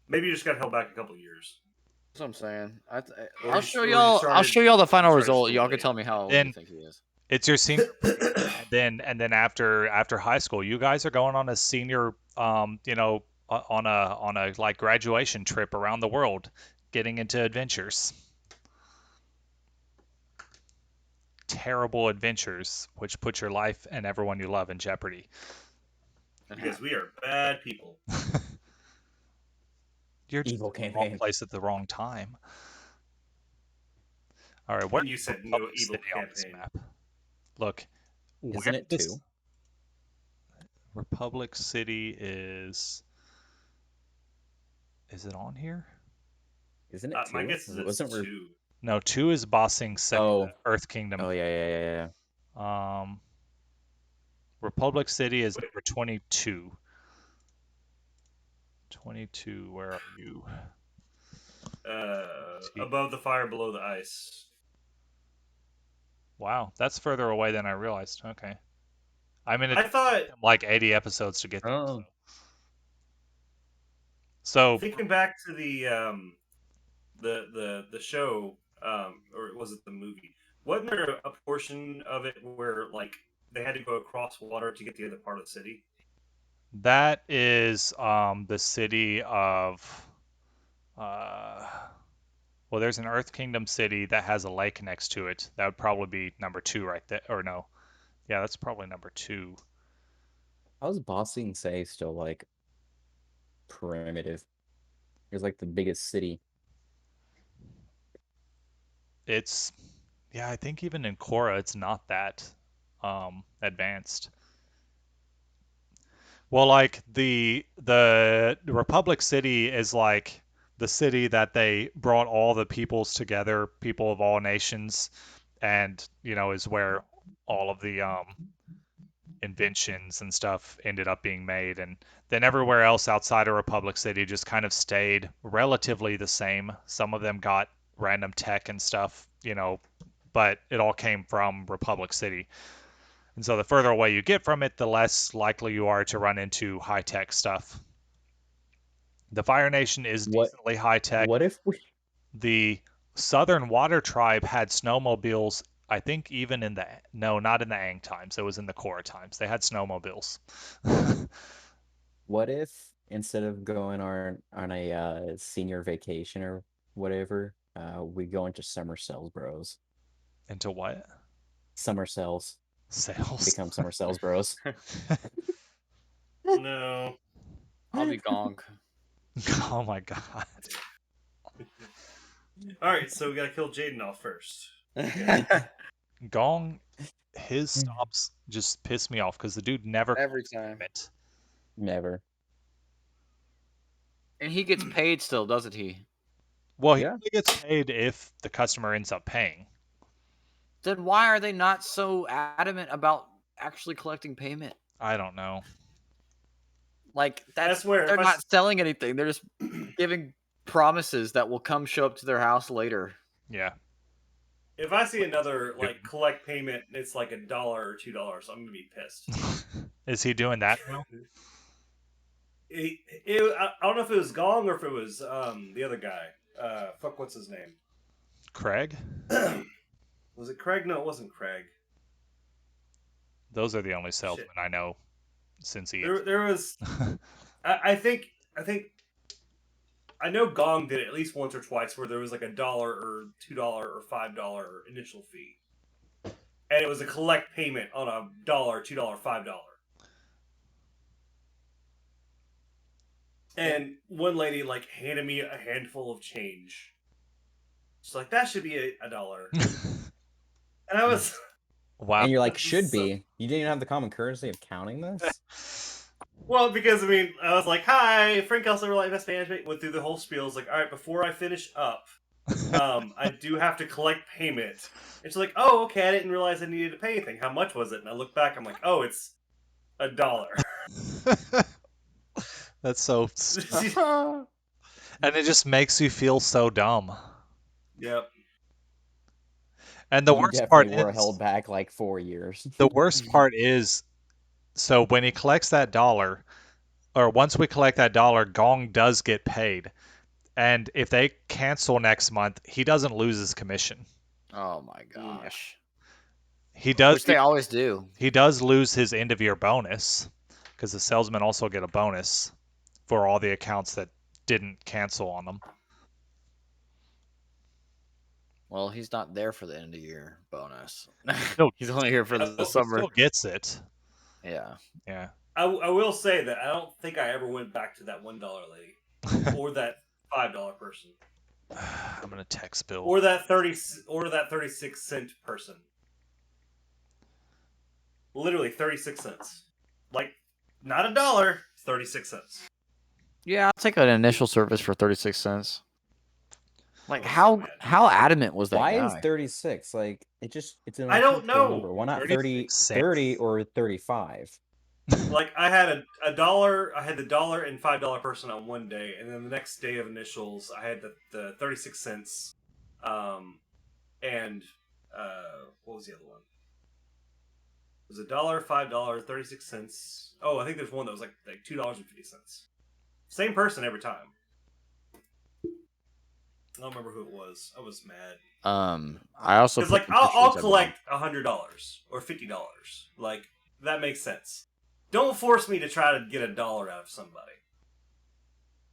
A: Maybe you just got held back a couple years.
E: That's what I'm saying.
A: Or
E: I'll
A: you-
E: show
A: or you
E: y'all. I'll
A: started-
E: show y'all the final
A: started
E: result.
A: school
E: Y'all can
A: late.
E: tell me how old
B: Then-
E: you think he is.
B: It's your senior and then after high school, you guys are going on a senior you know, on a like graduation trip around the world, getting into adventures. Terrible adventures which put your life and everyone you love in jeopardy.
A: Because we are bad people.
B: You're just
F: Evil
B: in the wrong
F: campaign.
B: place at the wrong time. All right, where's
A: And you said no
B: Republic
A: evil
B: City on this
A: campaign.
B: map? Look,
F: Isn't
B: where
F: it
B: this
F: 2?
B: Republic City is it on here?
F: Isn't it 2?
A: My guess is it's
F: Wasn't we
A: 2.
B: No, 2 is Bossing City,
F: Oh.
B: Earth Kingdom.
F: Oh yeah.
B: Republic City is number 22. 22, where are you?
A: Above the fire, below the ice.
B: Wow, that's further away than I realized. Okay. I mean,
A: I
B: it's
A: thought,
B: like 80 episodes to get there.
F: Oh.
B: So
A: thinking back to the show, or was it the movie? Wasn't there a portion of it where like they had to go across water to get to the other part of the city?
B: that is the city of uh, well, there's an Earth Kingdom city that has a lake next to it. That would probably be number 2 right there. Or no. Yeah, that's probably number 2.
F: How's Bossing Say still like primitive? It's like the biggest city.
B: It's yeah, I think even in Korra it's not that advanced. Well, like the Republic City is like the city that they brought all the peoples together, people of all nations, and you know is where all of the inventions and stuff ended up being made, and then everywhere else outside of Republic City just kind of stayed relatively the same. Some of them got random tech and stuff, you know, but it all came from Republic City. And so the further away you get from it, the less likely you are to run into high tech stuff. The Fire Nation is
F: What
B: decently high tech.
F: What if we
B: The Southern Water Tribe had snowmobiles, I think even in the no, not in the Aang times. It was in the Korra times. They had snowmobiles.
F: what if instead of going on a senior vacation or whatever, we go into summer cells, bros.
B: Into what?
F: Summer cells.
B: Sales.
F: Become summer cells, bros.
A: No.
E: I'll be Gong.
B: Oh my god.
A: All right, so we gotta kill Jaden off first.
B: Gong, his stops just piss me off because the dude never
E: Every
B: collects
E: time.
B: payment.
F: Never.
E: And he gets paid still, doesn't he?
B: Well, he
F: Yeah.
B: only gets paid if the customer ends up paying.
E: Then why are they not so adamant about actually collecting payment?
B: I don't know.
E: Like
A: That's where
E: they're
A: if I
E: not
A: s-
E: selling anything. They're just giving promises that will come show up to their house later.
B: Yeah.
A: If I see another like collect payment, and it's like $1 or $2, I'm gonna be pissed.
B: Is he doing that now?
A: I don't know if it was Gong or if it was the other guy. Fuck, what's his name?
B: Craig?
A: Was it Craig? No, it wasn't Craig.
B: Those are the only salesmen I know since he.
A: There was. I think I know Gong did it at least once or twice where there was like $1 or $2 or $5 initial fee, and it was a collect payment on $1, $2, $5. And one lady like handed me a handful of change. She's like, "That should be a dollar." And I was,
B: Wow.
F: And you're like,
A: This is
F: should
A: so-
F: be. You didn't even have the common courtesy of counting this?
A: well, because I mean, I was like, "Hi, Frank Elson, Reliant Invest Management." Went through the whole spiel. I was like, "All right, before I finish up, I do have to collect payment." And she's like, "Oh, okay. I didn't realize I needed to pay anything. How much was it?" And I look back. I'm like, "Oh, it's $1."
B: That's so and it just makes you feel so dumb.
A: Yep.
B: And the
F: You
B: worst part
F: definitely were
B: is
F: held back like 4 years.
B: the worst part is so when he collects that dollar, or once we collect that dollar, Gong does get paid. And if they cancel next month, he doesn't lose his commission.
E: Oh my gosh.
B: He does
E: Which they always do.
B: he does lose his end of year bonus because the salesmen also get a bonus for all the accounts that didn't cancel on them.
E: Well, he's not there for the end of year bonus.
B: No.
E: He's only here for the
B: He
E: summer.
B: still gets it.
E: Yeah.
B: Yeah.
A: I will say that I don't think I ever went back to that $1 lady or that $5 person
B: I'm gonna text Bill.
A: or that 36-cent person. Literally 36 cents. Like not $1, 36 cents.
E: Yeah, I'll take an initial service for 36 cents. Like
A: Oh,
E: how
A: man.
E: how adamant was that
F: Why
E: guy?
F: is 36? Like it's an
A: I don't
F: uncomfortable
A: know.
F: number. Why not
B: 36 cents.
F: 30 or 35?
A: Like I had a dollar. I had the $1 and $5 person on one day, and then the next day of initials, I had the 36 cents, and what was the other one? It was $1, $5, 36 cents. Oh, I think there's one that was like $2.50. Same person every time. I don't remember who it was. I was mad
E: I also
A: because
E: put
A: like I'll
E: initials
A: collect $100 or $50. Like that makes sense. Don't force me to try to get $1 out of somebody.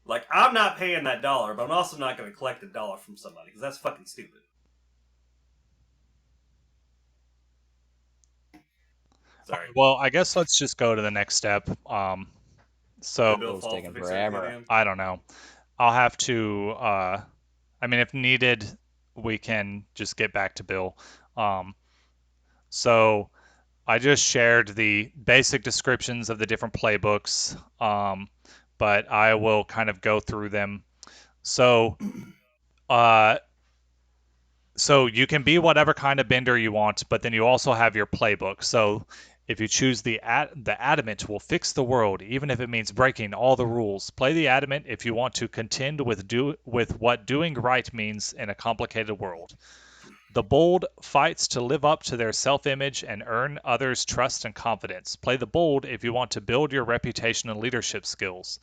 A: Like I'm not paying that $1, but I'm also not going to collect $1 from somebody because that's fucking stupid. Sorry.
B: Well, I guess let's just go to the next step. So
A: The bill
F: Bill's
A: fall
F: taking
A: fix everything
F: forever.
A: again?
B: I don't know. I'll have to. I mean, if needed, we can just get back to Bill. So I just shared the basic descriptions of the different playbooks, but I will kind of go through them. So, uh, so you can be whatever kind of bender you want, but then you also have your playbook. So if you choose the adamant will fix the world, even if it means breaking all the rules. Play the adamant if you want to contend with what doing right means in a complicated world. The bold fights to live up to their self-image and earn others' trust and confidence. Play the bold if you want to build your reputation and leadership skills.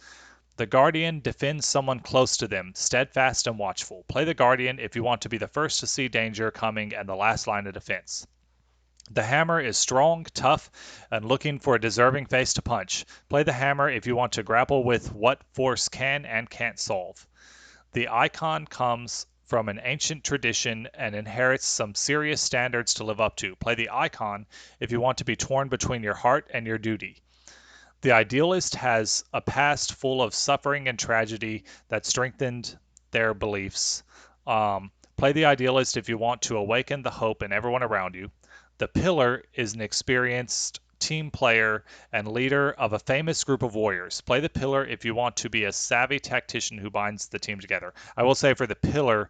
B: The guardian defends someone close to them, steadfast and watchful. Play the guardian if you want to be the first to see danger coming and the last line of defense. The hammer is strong, tough, and looking for a deserving face to punch. Play the hammer if you want to grapple with what force can and can't solve. The icon comes from an ancient tradition and inherits some serious standards to live up to. Play the icon if you want to be torn between your heart and your duty. The idealist has a past full of suffering and tragedy that strengthened their beliefs. Play the idealist if you want to awaken the hope in everyone around you. The pillar is an experienced team player and leader of a famous group of warriors. Play the pillar if you want to be a savvy tactician who binds the team together. I will say for the pillar,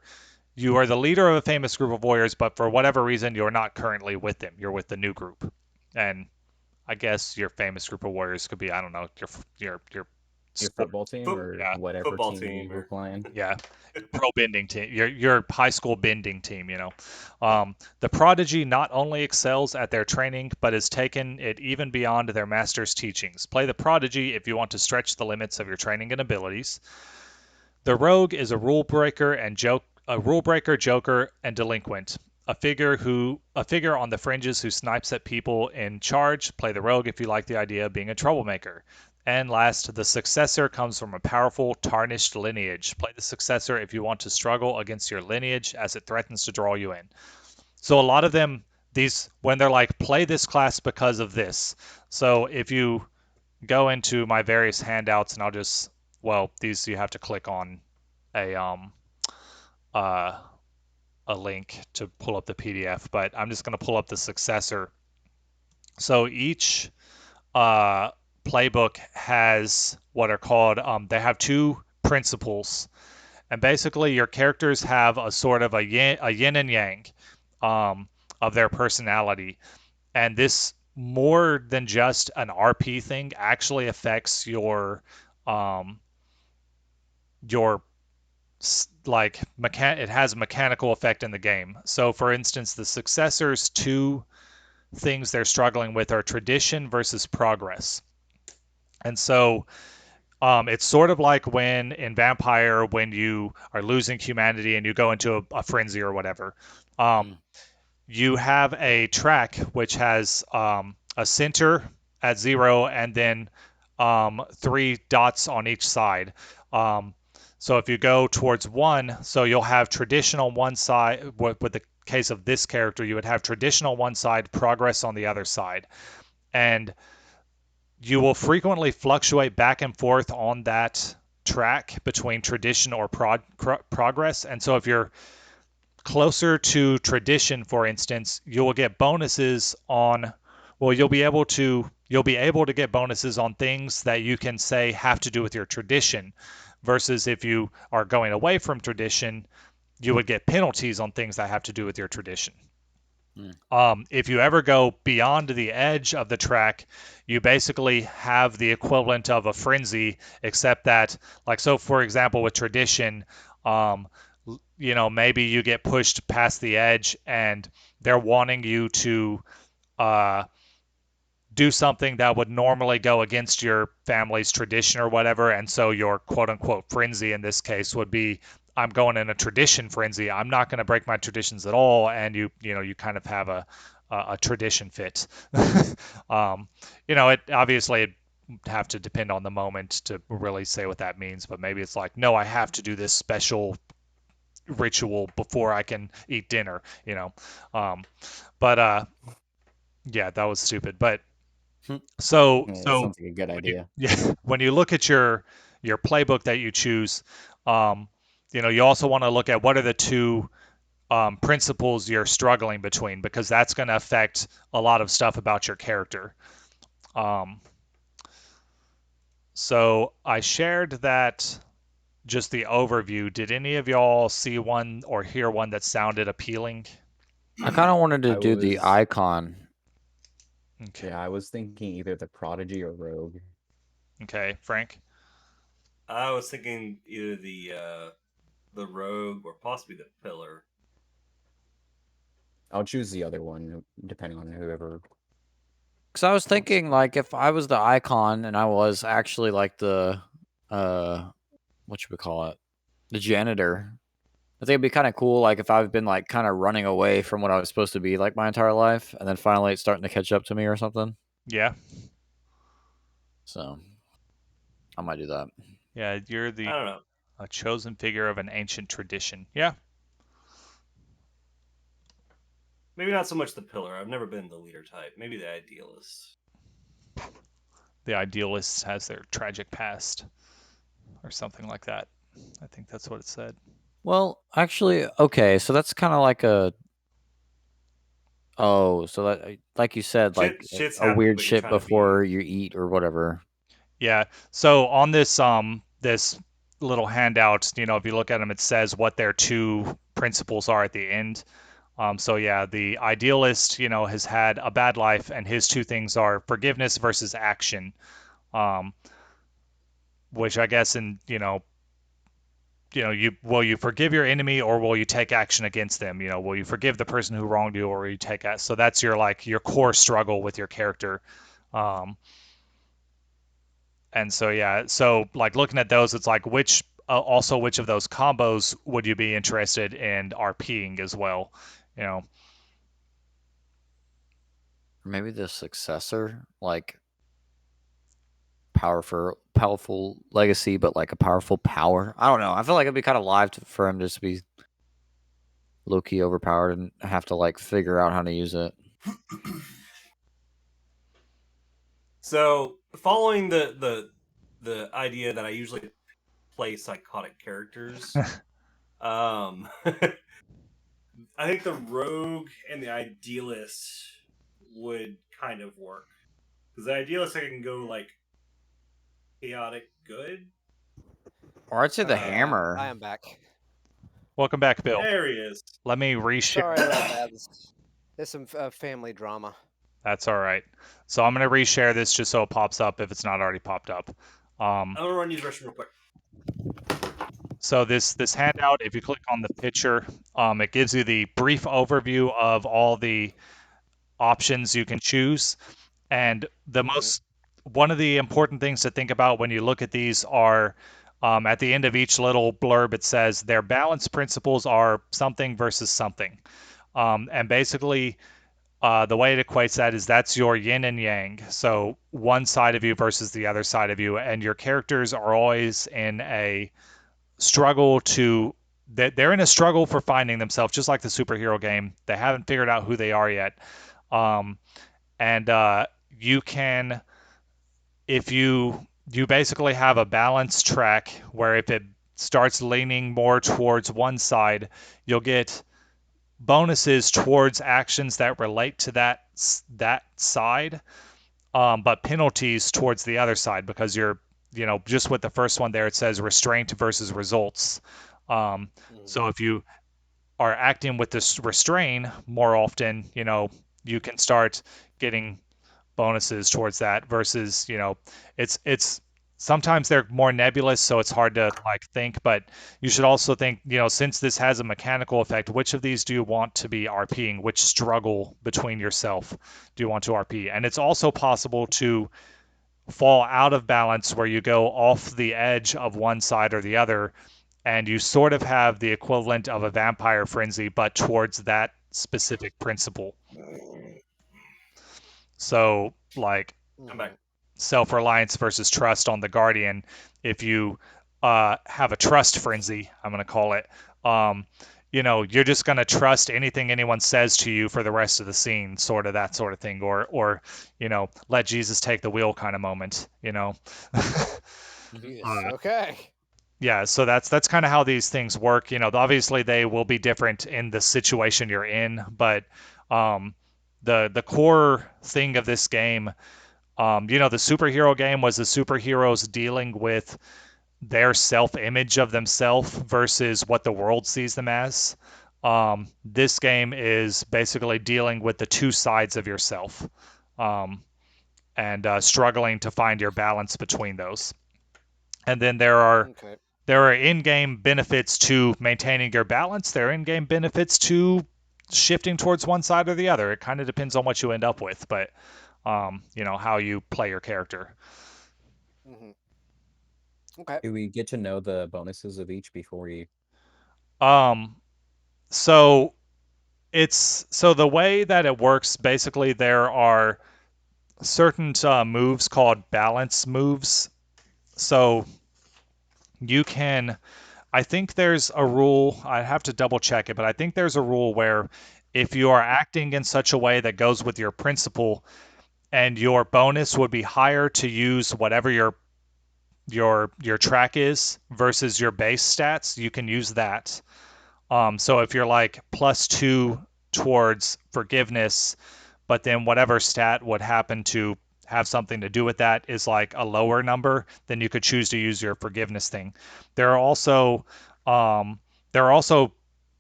B: you are the leader of a famous group of warriors, but for whatever reason, you're not currently with them. You're with the new group. And I guess your famous group of warriors could be, I don't know, your
F: Your football team or
B: yeah,
F: whatever
A: football
F: team
A: team
F: you were
A: or-
F: playing.
B: yeah, pro bending team, your high school bending team, you know. The prodigy not only excels at their training, but has taken it even beyond their master's teachings. Play the prodigy if you want to stretch the limits of your training and abilities. The rogue is a rule breaker, joker, and delinquent. A figure on the fringes who snipes at people in charge. Play the rogue if you like the idea of being a troublemaker. And last, the successor comes from a powerful, tarnished lineage. Play the successor if you want to struggle against your lineage as it threatens to draw you in. So a lot of them, when they're like, play this class because of this. So if you go into my various handouts, and well, these you have to click on uh, a link to pull up the PDF, but I'm just going to pull up the successor. So each playbook has what are called, they have two principles. And basically, your characters have a sort of a yin and yang of their personality. And this, more than just an RP thing, actually affects your like it has a mechanical effect in the game. So for instance, the successors, two things they're struggling with are tradition versus progress. And so it's sort of like when in Vampire, when you are losing humanity and you go into a frenzy or whatever. You have a track which has a center at 0 and then 3 dots on each side. So if you go towards 1, so you'll have traditional one side. With the case of this character, you would have traditional one side, progress on the other side. And you will frequently fluctuate back and forth on that track between tradition or progress. And so if you're closer to tradition, for instance, you will get bonuses on, well, you'll be able to get bonuses on things that you can say have to do with your tradition, versus if you are going away from tradition, you would get penalties on things that have to do with your tradition. If you ever go beyond the edge of the track, you basically have the equivalent of a frenzy, except that, like, so for example, with tradition, maybe you get pushed past the edge and they're wanting you to do something that would normally go against your family's tradition or whatever. And so your quote unquote frenzy in this case would be, I'm going in a tradition frenzy. I'm not going to break my traditions at all. And you kind of have a tradition fit. It obviously it have to depend on the moment to really say what that means, but maybe it's like, no, I have to do this special ritual before I can eat dinner, but yeah, that was stupid. But so
F: Yeah, that sounds like a good idea.
B: when you look at your playbook that you choose, you also want to look at what are the two principles you're struggling between, because that's going to affect a lot of stuff about your character. So I shared that, just the overview. Did any of y'all see one or hear one that sounded appealing?
E: I kind of wanted to
F: I
E: do the
F: was-
E: icon.
B: Okay.
F: Yeah, I was thinking either the Prodigy or Rogue.
B: Okay, Frank.
A: I was thinking either the Rogue or possibly the Pillar.
F: I'll choose the other one, depending on whoever.
E: Because I was thinking, like, if I was the icon and I was actually like the, what should we call it? The janitor. I think it'd be kind of cool, like, if I've been, like, kind of running away from what I was supposed to be, like, my entire life, and then finally it's starting to catch up to me or something.
B: Yeah.
E: So, I might do that.
B: Yeah, you're
A: I don't know.
B: a chosen figure of an ancient tradition. Yeah.
A: Maybe not so much the Pillar. I've never been the leader type. Maybe the Idealist.
B: The idealist has their tragic past or something like that. I think that's what it said.
E: Well, actually, okay, so that's kind of like a, so that, like you said, like
A: Shit's
E: a
A: happening,
E: weird
A: but you're
E: shit
A: trying to
E: before you eat or whatever.
B: Yeah. So on this this little handout, if you look at them, it says what their two principles are at the end. So yeah, the idealist, has had a bad life, and his two things are forgiveness versus action. Which I guess will you forgive your enemy, or will you take action against them? Will you forgive the person who wronged you, or will you take action? So that's your core struggle with your character. And so yeah, so like looking at those, it's like which of those combos would you be interested in RPing as well?
E: Or maybe the successor, like powerful legacy, but like a powerful power. I don't know. I feel like it'd be kind of live for him just to be low key overpowered and have to like figure out how to use it.
A: So, following the idea that I usually play psychotic characters. I think the rogue and the idealist would kind of work, because the idealist I can go like chaotic good.
E: Or I'd say the
A: Uh,
E: hammer.
D: I am back.
B: Welcome back, Bill.
A: There he is.
B: Let me reshare.
D: Sorry about that. There's some family drama.
B: That's all right. So I'm going to reshare this just so it pops up if it's not already popped up.
A: I'm gonna run use the restroom real quick.
B: So this handout, if you click on the picture, it gives you the brief overview of all the options you can choose. And the most one of the important things to think about when you look at these are at the end of each little blurb, it says their balance principles are something versus something. And basically, the way it equates that is that's your yin and yang. So one side of you versus the other side of you. And your characters are always in a struggle to they're in a struggle for finding themselves, just like the superhero game. They haven't figured out who they are yet. And you can, if you basically have a balance track where if it starts leaning more towards one side, you'll get bonuses towards actions that relate to that side, but penalties towards the other side, because you're, just with the first one there, it says restraint versus results. So if you are acting with this restrain more often, you can start getting bonuses towards that versus, it's sometimes they're more nebulous, so it's hard to think, but you should also think, since this has a mechanical effect, which of these do you want to be RPing? Which struggle between yourself do you want to RP? And it's also possible to fall out of balance where you go off the edge of one side or the other, and you sort of have the equivalent of a vampire frenzy, but towards that specific principle. So,
A: I'm back.
B: self-reliance versus trust on the Guardian. If you have a trust frenzy, I'm going to call it, you're just going to trust anything anyone says to you for the rest of the scene, sort of that sort of thing, or let Jesus take the wheel kind of moment,
D: Okay.
B: Yeah, so that's kind of how these things work. Obviously they will be different in the situation you're in, but the core thing of this game, the superhero game was the superheroes dealing with their self-image of themselves versus what the world sees them as. This game is basically dealing with the two sides of yourself, and struggling to find your balance between those. And then there are in-game benefits to maintaining your balance. There are in-game benefits to shifting towards one side or the other. It kind of depends on what you end up with, but how you play your character.
D: Okay.
F: Do we get to know the bonuses of each before we?
B: So the way that it works, basically, there are certain moves called balance moves. So you can, I think there's a rule, I have to double check it, but I think there's a rule where if you are acting in such a way that goes with your principle, and your bonus would be higher to use whatever your track is versus your base stats, you can use that. So if you're like +2 towards forgiveness, but then whatever stat would happen to have something to do with that is like a lower number, then you could choose to use your forgiveness thing. There are also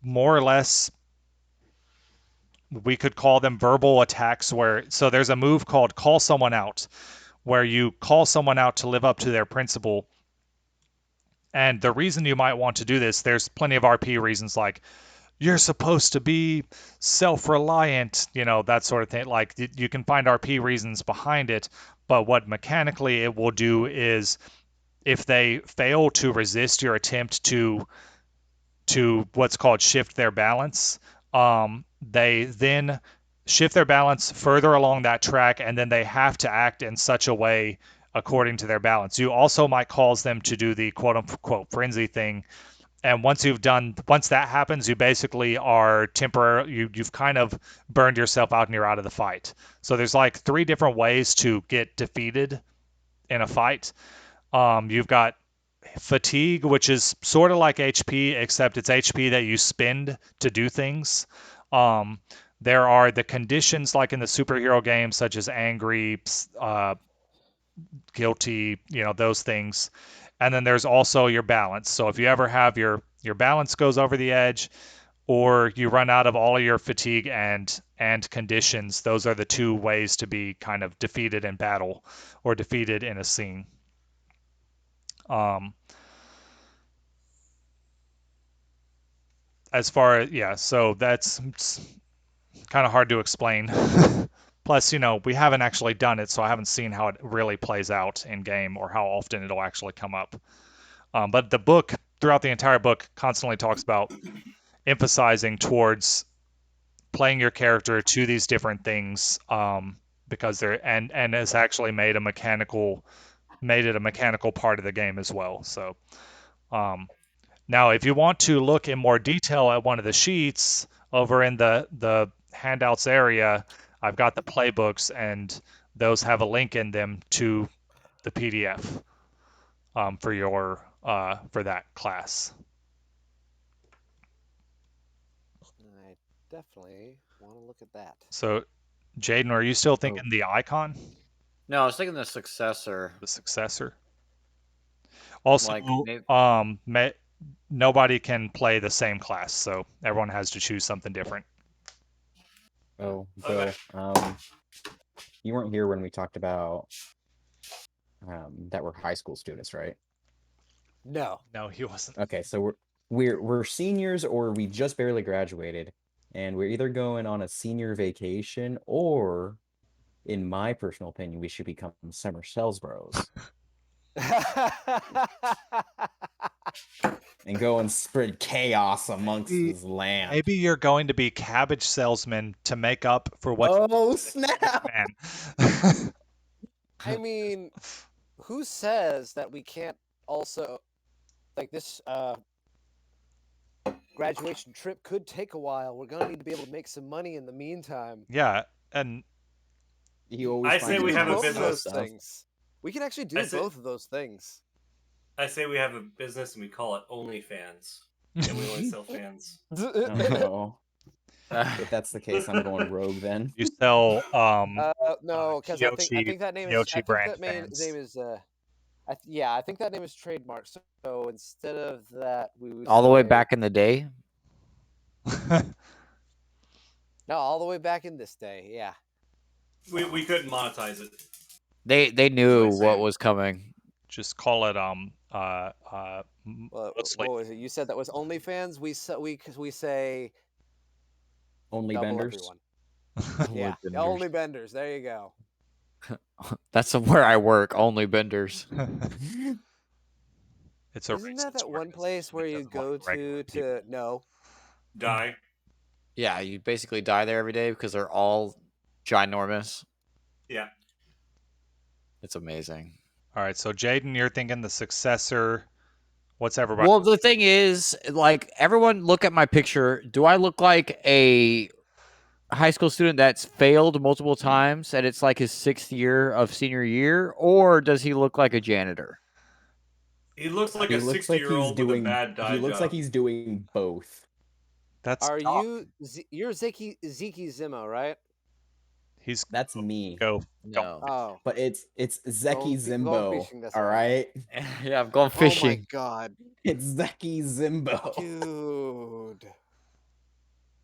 B: more or less, we could call them verbal attacks, so there's a move called call someone out, where you call someone out to live up to their principle. And the reason you might want to do this, there's plenty of RP reasons, like you're supposed to be self-reliant, that sort of thing. Like you can find RP reasons behind it, but what mechanically it will do is if they fail to resist your attempt to what's called shift their balance, they then shift their balance further along that track, and then they have to act in such a way according to their balance. You also might cause them to do the quote unquote frenzy thing, and once that happens, you basically are temporary. You've kind of burned yourself out and you're out of the fight. So there's like 3 different ways to get defeated in a fight. You've got fatigue, which is sort of like HP, except it's HP that you spend to do things. There are the conditions like in the superhero games, such as angry, guilty, those things. And then there's also your balance. So if you ever have your balance goes over the edge, or you run out of all of your fatigue and conditions, those are the two ways to be kind of defeated in battle or defeated in a scene. As far as so that's kind of hard to explain. Plus, we haven't actually done it, so I haven't seen how it really plays out in game or how often it'll actually come up. But the book, throughout the entire book, constantly talks about emphasizing towards playing your character to these different things, because they're and has actually made it a mechanical part of the game as well. So now if you want to look in more detail at one of the sheets over in the handouts area, I've got the playbooks, and those have a link in them to the PDF for your for that class.
D: I definitely want to look at that.
B: So, Jaden, are you still thinking the icon?
E: No, I was thinking the successor.
B: The successor. Also,
E: Like,
B: nobody can play the same class, so everyone has to choose something different.
F: Oh, Bill, you weren't here when we talked about that we're high school students, right?
D: No,
B: he wasn't.
F: Okay, so we're seniors, or we just barely graduated, and we're either going on a senior vacation, or, in my personal opinion, we should become summer Selsbros and go and spread chaos amongst this land.
B: Maybe you're going to be cabbage salesman to make up for what.
F: Oh snap!
B: Man.
D: I mean, who says that we can't also, like, this graduation trip could take a while. We're gonna need to be able to make some money in the meantime.
B: Yeah, and
F: You always
A: I
F: find
A: say we have a
D: both of
A: business.
D: those things. We can actually do both of those things.
A: I say we have a business and we call it OnlyFans, and we only sell fans.
F: Oh. If that's the case, I'm going rogue then.
B: you sell
D: No, because I think that name is. I think
B: brand
D: that
B: fans.
D: name is. I think that name is trademarked. So instead of that, we would
E: all the way
D: say-
E: back in the day.
D: No, all the way back in this day. Yeah.
A: We couldn't monetize it.
E: They knew
A: That's what I'm
E: what
A: saying.
E: was coming.
B: Just call it
D: What was it? You said that was OnlyFans. We say
F: Only
D: double
F: benders.
D: everyone. Yeah, only benders. There you go.
E: That's where I work. Only benders.
B: It's a
D: Isn't that one place where you go to no?
A: Die.
E: Yeah, you basically die there every day because they're all ginormous.
A: Yeah.
E: It's amazing.
B: All right, so Jaden, you're thinking the successor. What's everybody?
E: Well, the thing is, like, everyone look at my picture. Do I look like a high school student that's failed multiple times and it's like his 6th year of senior year, or does he look like a janitor?
A: He looks like
F: He
A: a
F: looks like
A: 60-year-old with a bad dye
F: He looks
A: job.
F: like he's doing both.
B: That's
D: Are
B: Doc.
D: you're Zeke Zimmo, right?
F: That's me.
B: Go.
E: No.
D: Oh,
F: But it's Zeki
D: Going
F: Zimbo.
D: fishing this
F: All
D: way.
F: right,
E: Yeah, I'm going
D: oh my
E: fishing.
D: god,
F: it's Zeki Zimbo.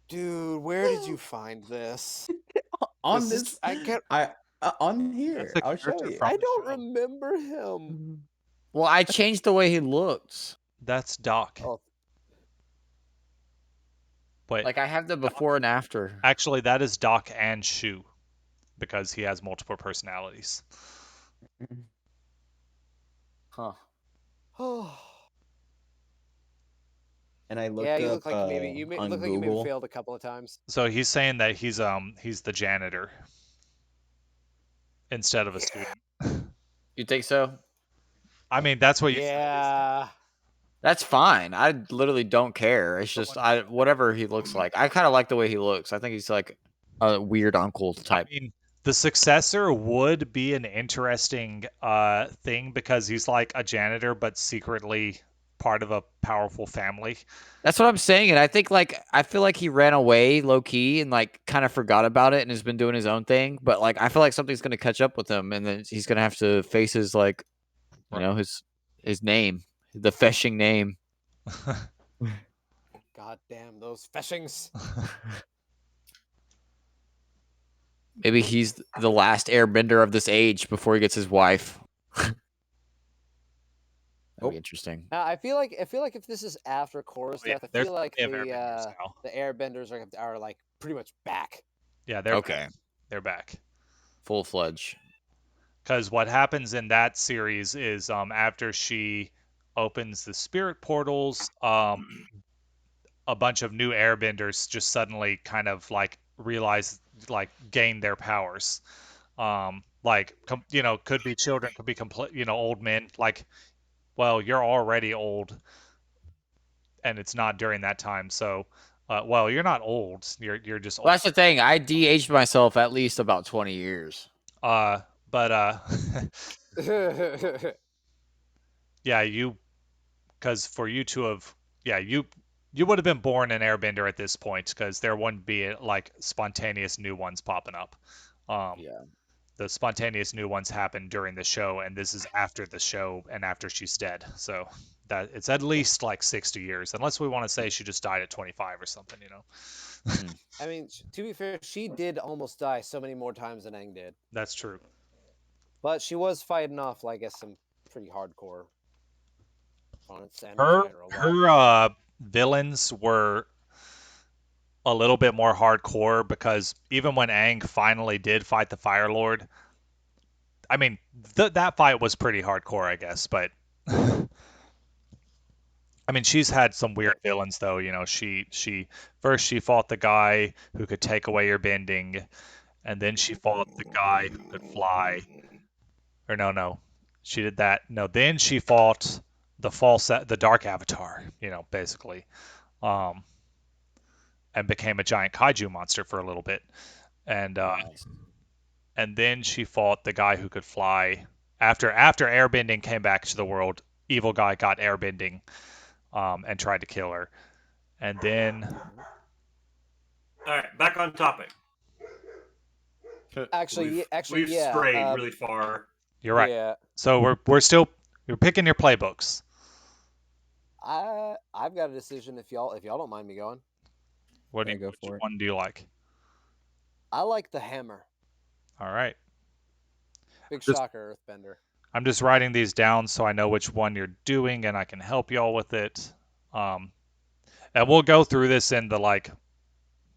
D: dude, where did you find this?
F: On
D: This is-
F: this,
D: I can't.
F: on here.
B: That's a
F: I'll show
B: character
F: you.
B: from-
D: I don't remember him.
E: Well, I changed the way he looks.
B: That's Doc.
D: Oh,
B: Wait,
E: Like, I have the before and after.
B: actually, that is Doc and Shu, because he has multiple personalities.
E: Huh.
D: oh.
F: And I looked
D: Yeah, you
F: up
D: look like maybe you
F: on
D: look like you maybe
F: Google.
D: failed a couple of times.
B: So he's saying that he's the janitor instead of a student.
E: You think so?
B: I mean, that's what you.
D: Yeah.
E: That's fine. I literally don't care. It's just whatever he looks like. I kind of like the way he looks. I think he's like a weird uncle
B: I
E: type.
B: mean, The successor would be an interesting thing because he's like a janitor, but secretly part of a powerful family.
E: That's what I'm saying, and I think like I feel like he ran away low key and like kind of forgot about it and has been doing his own thing. But like I feel like something's gonna catch up with him, and then he's gonna have to face his like, you know, his name, the feshing name.
D: God damn those feshings.
E: Maybe he's the last airbender of this age before he gets his wife. That'd be interesting.
D: Now I feel like if this is after Korra's
B: Yeah,
D: death, I
B: there's
D: feel like
B: plenty of airbenders now.
D: the airbenders are like pretty much back.
B: Yeah, they're
E: Okay.
B: back. They're back.
E: Full fledged.
B: Because what happens in that series is after she opens the spirit portals, a bunch of new airbenders just suddenly kind of like realize, like, gain their powers. Like, could be children, could be complete, old men. Like, well, you're already old, and it's not during that time. So, well, you're not old. You're just
E: Well,
B: old.
E: that's the thing. I de-aged myself at least about 20 years.
B: But yeah, because for you to have, yeah, you would have been born an airbender at this point because there wouldn't be like spontaneous new ones popping up.
E: Yeah.
B: The spontaneous new ones happen during the show, and this is after the show and after she's dead. So that it's at least like 60 years, unless we want to say she just died at 25 or something,
D: I mean, to be fair, she did almost die so many more times than Aang did,
B: That's true.
D: but she was fighting off, like, I guess, some pretty hardcore opponents and
B: Her
D: fighter a lot.
B: her villains were a little bit more hardcore because even when Aang finally did fight the Fire Lord, I mean, that fight was pretty hardcore, I guess, but I mean, she's had some weird villains though. She first she fought the guy who could take away your bending, and then she fought the guy who could fly. Or no, she did that. No, then she fought the Dark Avatar. Basically, um, and became a giant kaiju monster for a little bit, and
E: Nice.
B: and then she fought the guy who could fly. After airbending came back to the world, evil guy got airbending, and tried to kill her. And then
A: All right, back on topic.
D: Actually,
A: we've
D: yeah.
A: strayed really far.
B: you're right.
D: Yeah,
B: So you're picking your playbooks.
D: I've got a decision. If y'all don't mind me going,
B: What
F: Yeah, go
B: which
F: for it.
B: one do you like?
D: I like the hammer.
B: All right.
D: Big
B: Just-
D: shocker, Earthbender.
B: I'm just writing these down so I know which one you're doing and I can help y'all with it. And we'll go through this in the like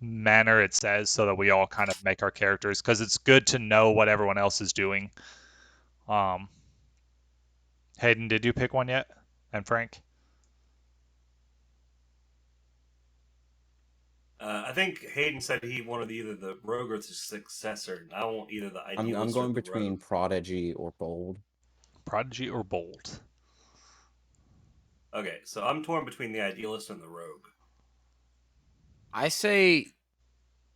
B: manner it says so that we all kind of make our characters because it's good to know what everyone else is doing. Hayden, did you pick one yet? And Frank?
A: I think Hayden said he wanted either the rogue or the successor. I want either the
F: I'm
A: idealist
F: going
A: or the
F: between
A: rogue.
F: Prodigy or Bold.
B: Prodigy or Bold?
A: Okay, so I'm torn between the idealist and the rogue.
E: I say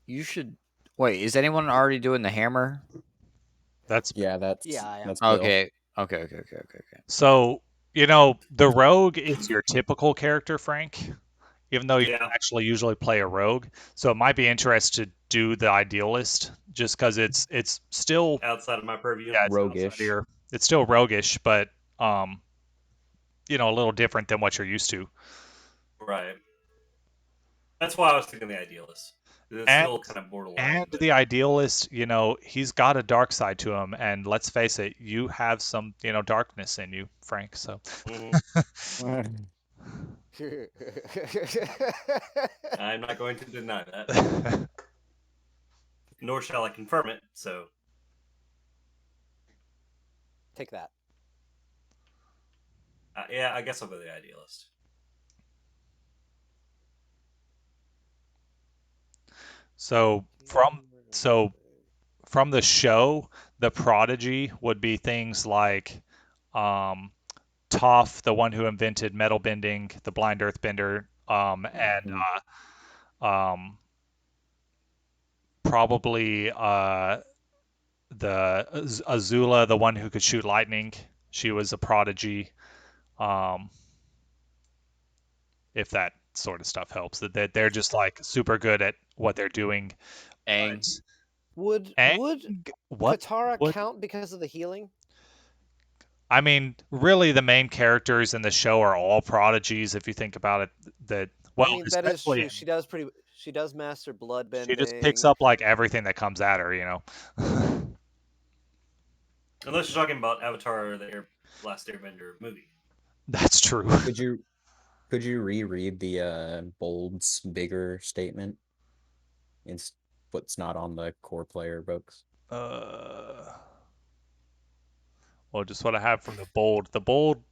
E: you should wait. Is anyone already doing the hammer?
B: That's
F: Yeah, that's
D: Yeah, I am.
F: that's Bill.
E: Okay. Okay.
B: so the rogue is your typical character, Frank, even though you
A: Yeah.
B: actually usually play a rogue. So it might be interesting to do the idealist just because it's still
A: Outside of my purview.
B: yeah, it's
F: Roguish.
B: outside of it's still roguish, but a little different than what you're used to.
A: Right. That's why I was thinking the idealist. It's
B: And-
A: still kind of borderline.
B: And
A: but-
B: the idealist, he's got a dark side to him, and let's face it, you have some, darkness in you, Frank. So
A: Mhm. I'm not going to deny that, nor shall I confirm it. So
D: Take that.
A: yeah, I guess I'll go the idealist.
B: so from the show, the prodigy would be things like Toph, the one who invented metal bending, the blind earthbender, and probably Azula, the one who could shoot lightning, she was a prodigy. If that sort of stuff helps, that they're just like super good at what they're doing.
E: Aang.
D: Would
B: What?
D: Katara
B: What?
D: count because of the healing?
B: I mean, really, the main characters in the show are all prodigies. If you think about it,
D: I mean, that is
B: especially
D: true. She does master blood
B: she just picks
D: bending.
B: up like everything that comes at her,
A: Unless you're talking about Avatar: The Last Airbender movie.
B: That's true.
F: Could you reread the bold's bigger statement? It's what's not on the core player books.
B: Well, just what I have from the bold. The bold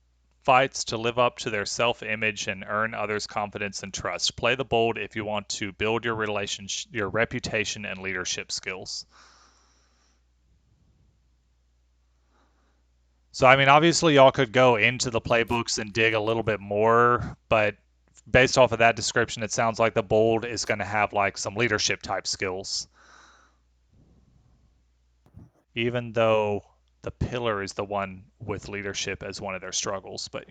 B: fights to live up to their self-image and earn others' confidence and trust. Play the bold if you want to build your relationship, your reputation, and leadership skills. So, I mean, obviously, y'all could go into the playbooks and dig a little bit more, but based off of that description, it sounds like the bold is going to have like some leadership type skills. Even though the pillar is the one with leadership as one of their struggles, but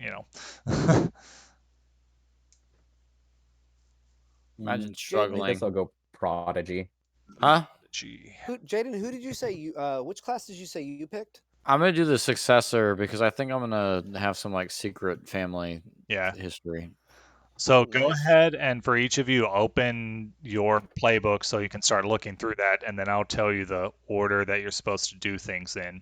E: Imagine
F: I
E: struggling.
F: guess I'll go prodigy.
E: Huh?
B: Gee.
D: Jaden, who did you say you? Which class did you say you picked?
E: I'm gonna do the successor because I think I'm gonna have some like secret family
B: Yeah.
E: history.
B: So
D: Ooh,
B: go
D: nice.
B: ahead and for each of you, open your playbook so you can start looking through that, and then I'll tell you the order that you're supposed to do things in.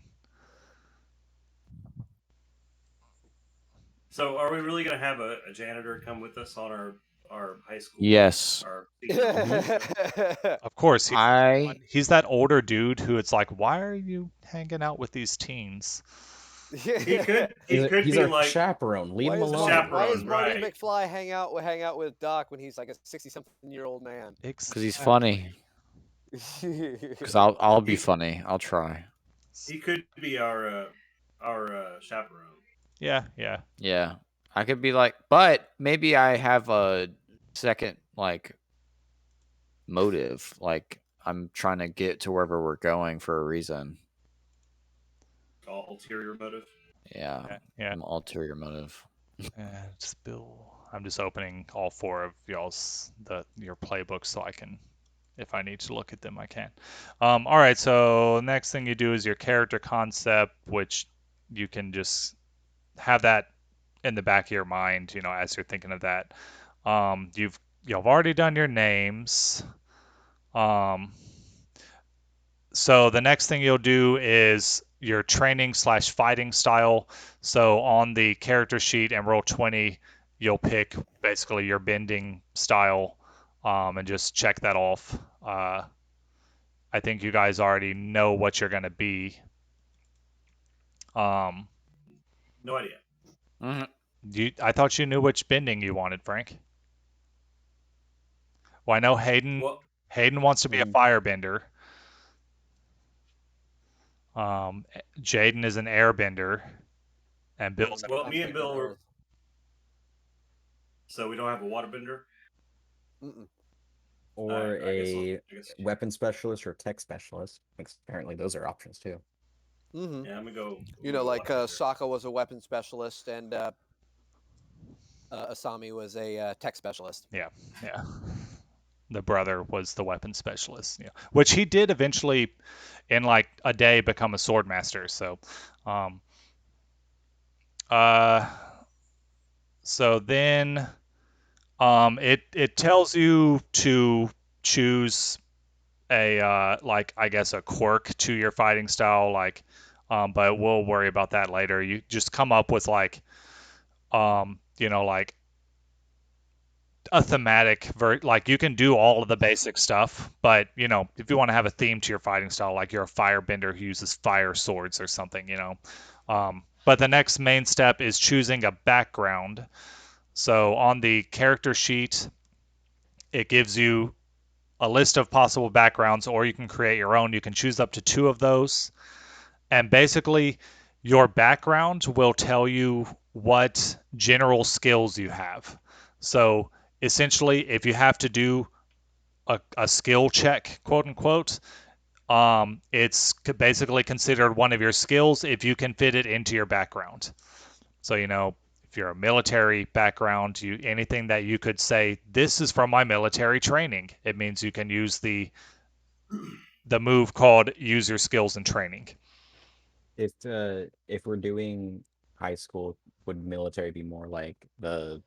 A: So, are we really going to have a janitor come with us on our high school?
E: Yes.
A: Our
B: Of course,
E: I
B: he's that older dude who it's like, why are you hanging out with these teens?
A: he could
F: He's
A: be
F: our
A: like
F: chaperone. Leave him
A: the
F: alone.
A: chaperone.
D: Why is Marty
A: right.
D: McFly hang out with Doc when he's like a 60-something-year-old man?
E: because he's funny. Because I'll be funny. I'll try.
A: He could be our chaperone.
B: Yeah.
E: Yeah, I could be like, but maybe I have a second like motive. Like I'm trying to get to wherever we're going for a reason.
A: Ulterior motive.
E: Yeah.
B: Yeah.
E: Ulterior motive.
B: I'm just opening all four of your playbooks so I can, if I need to look at them, I can. All right. So next thing you do is your character concept, which you can just have that in the back of your mind, as you're thinking of that. You've already done your names. So the next thing you'll do is your training/fighting style. So on the character sheet and roll 20, you'll pick basically your bending style, and just check that off. I think you guys already know what you're going to be.
A: No idea.
B: I thought you knew which bending you wanted, Frank. Well, I know Hayden wants to be a firebender. Jaden is an airbender, and Bill's
A: me and Bill were. So we don't have a waterbender.
F: Or a weapon specialist or tech specialist. Apparently, those are options too.
D: Mm-hmm.
A: Yeah, I'm gonna go.
D: Like Sokka was a weapon specialist, and Asami was a tech specialist.
B: Yeah. The brother was the weapon specialist, which he did eventually, in like a day, become a sword master. So, so then, it tells you to choose a like I guess a quirk to your fighting style, like, but we'll worry about that later. You just come up with like, like a thematic like you can do all of the basic stuff, but if you want to have a theme to your fighting style, like you're a firebender who uses fire swords or something, but the next main step is choosing a background. So on the character sheet, it gives you a list of possible backgrounds, or you can create your own. You can choose up to 2 of those, and basically your background will tell you what general skills you have. So essentially, if you have to do a skill check, quote unquote, it's basically considered one of your skills if you can fit it into your background. So, if you're a military background, anything that you could say, this is from my military training, it means you can use the move called use your skills and training.
F: If we're doing high school, would military be more like the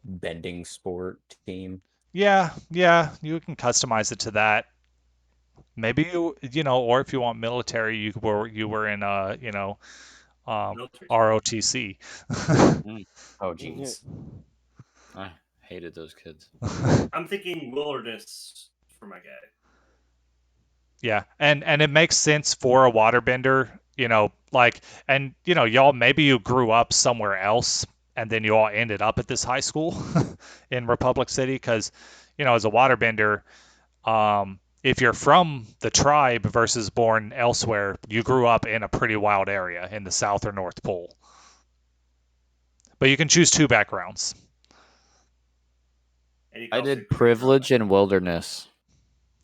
F: bending sport team?
B: Yeah, you can customize it to that. Maybe or if you want military, you were in
A: Military.
B: ROTC.
F: Oh, jeez.
E: I hated those kids.
A: I'm thinking wilderness for my guy.
B: Yeah, and it makes sense for a waterbender, y'all maybe you grew up somewhere else and then you all ended up at this high school in Republic City because, as a waterbender, if you're from the tribe versus born elsewhere, you grew up in a pretty wild area in the South or North Pole. But you can choose 2 backgrounds.
A: And you can
E: I
A: also
E: did
A: create your own
E: privilege and wilderness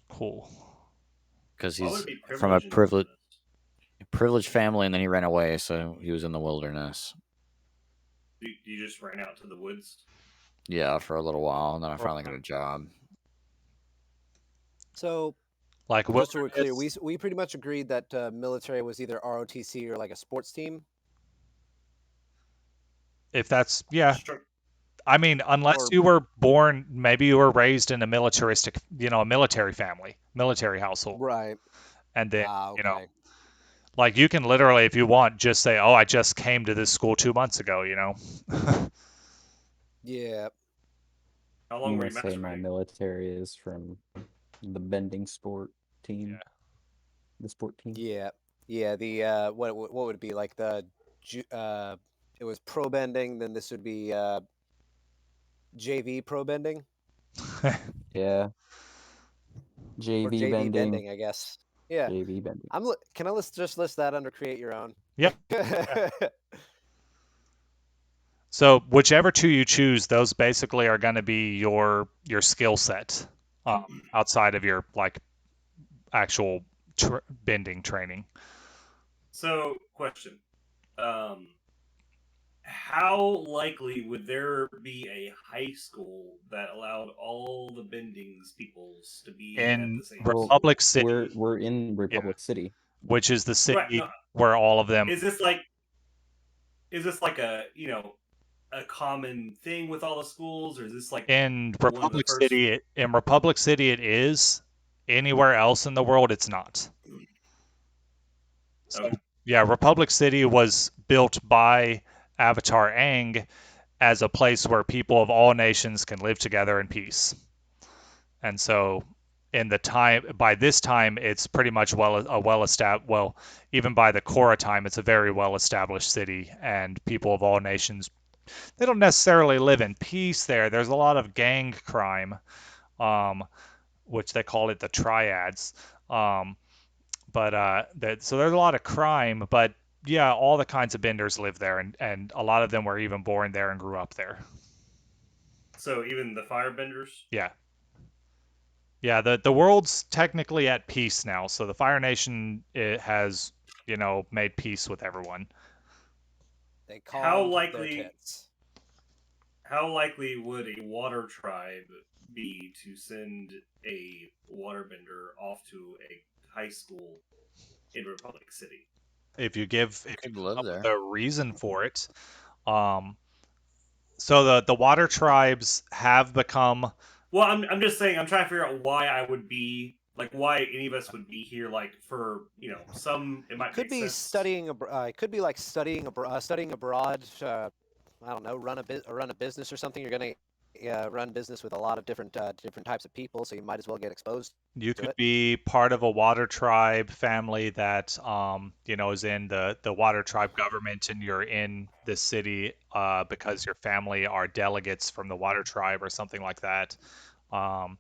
B: Cool.
E: because
A: Why would
E: he's
A: it be
E: from a
A: privilege and
E: privileged family, and then he ran away, so he was in the wilderness.
A: you just ran out to the woods?
E: Yeah, for a little while, and then I finally got a job.
D: So
B: Like
D: just so we're clear,
B: wilderness,
D: we pretty much agreed that military was either ROTC or like a sports team.
B: if that's yeah.
A: Sure.
B: I mean, unless
D: Or-
B: you were born, maybe you were raised in a militaristic, a military family, military household,
D: Right.
B: and then,
D: Okay.
B: like you can literally, if you want, just say, "Oh, I just came to this school 2 months ago,"
D: Yeah.
A: How
F: I'm
A: long were
F: gonna
A: you
F: say my
A: masturbating?
F: military is from the bending sport team.
B: Yeah.
F: The sport team.
D: Yeah. Yeah. The what would it be like it was pro bending, then this would be JV pro bending
F: Yeah.
D: or
F: JV
D: JV
F: bending.
D: bending, I guess. Yeah.
F: JV bending.
D: Can I just list that under create your own?
B: Yep. So whichever 2 you choose, those basically are going to be your skill set outside of your like actual bending training.
A: So, question. How likely would there be a high school that allowed all the bendings peoples to be at
B: In
A: the same
F: Well,
A: school?
B: Republic City,
F: we're in Republic City.
B: which is the
A: Right.
B: city
A: No.
B: where all of them
A: Is this like a a common thing with all the schools, or is this like
B: in
A: one of the
B: Republic
A: first?
B: City. In Republic City, it is. Anywhere else in the world, it's not. So,
A: Okay.
B: yeah, Republic City was built by Avatar Aang as a place where people of all nations can live together in peace. And so, by this time, it's pretty much well established. Well, even by the Korra time, it's a very well established city, and people of all nations. They don't necessarily live in peace there. There's a lot of gang crime, which they call it the triads. So there's a lot of crime, but yeah, all the kinds of benders live there, and a lot of them were even born there and grew up there.
A: So even the firebenders.
B: Yeah. Yeah, the world's technically at peace now, so the Fire Nation has, made peace with everyone.
D: They
A: How
D: calmed their
A: likely?
D: tits.
A: How likely would a water tribe be to send a waterbender off to a high school in Republic City?
B: If you give
E: Could live
B: up with
E: there.
B: a reason for it, so the water tribes have become.
A: Well, I'm just saying, I'm trying to figure out why I would be like, why any of us would be here. Like, for some it might
D: Could
A: make
D: be
A: sense.
D: studying. It could be like studying abroad. I don't know, run a business or something. You're gonna run business with a lot of different types of people, so you might as well get exposed.
B: You
D: to
B: could
D: it.
B: be part of a water tribe family that is in the water tribe government, and you're in this city because your family are delegates from the water tribe or something like that. Um,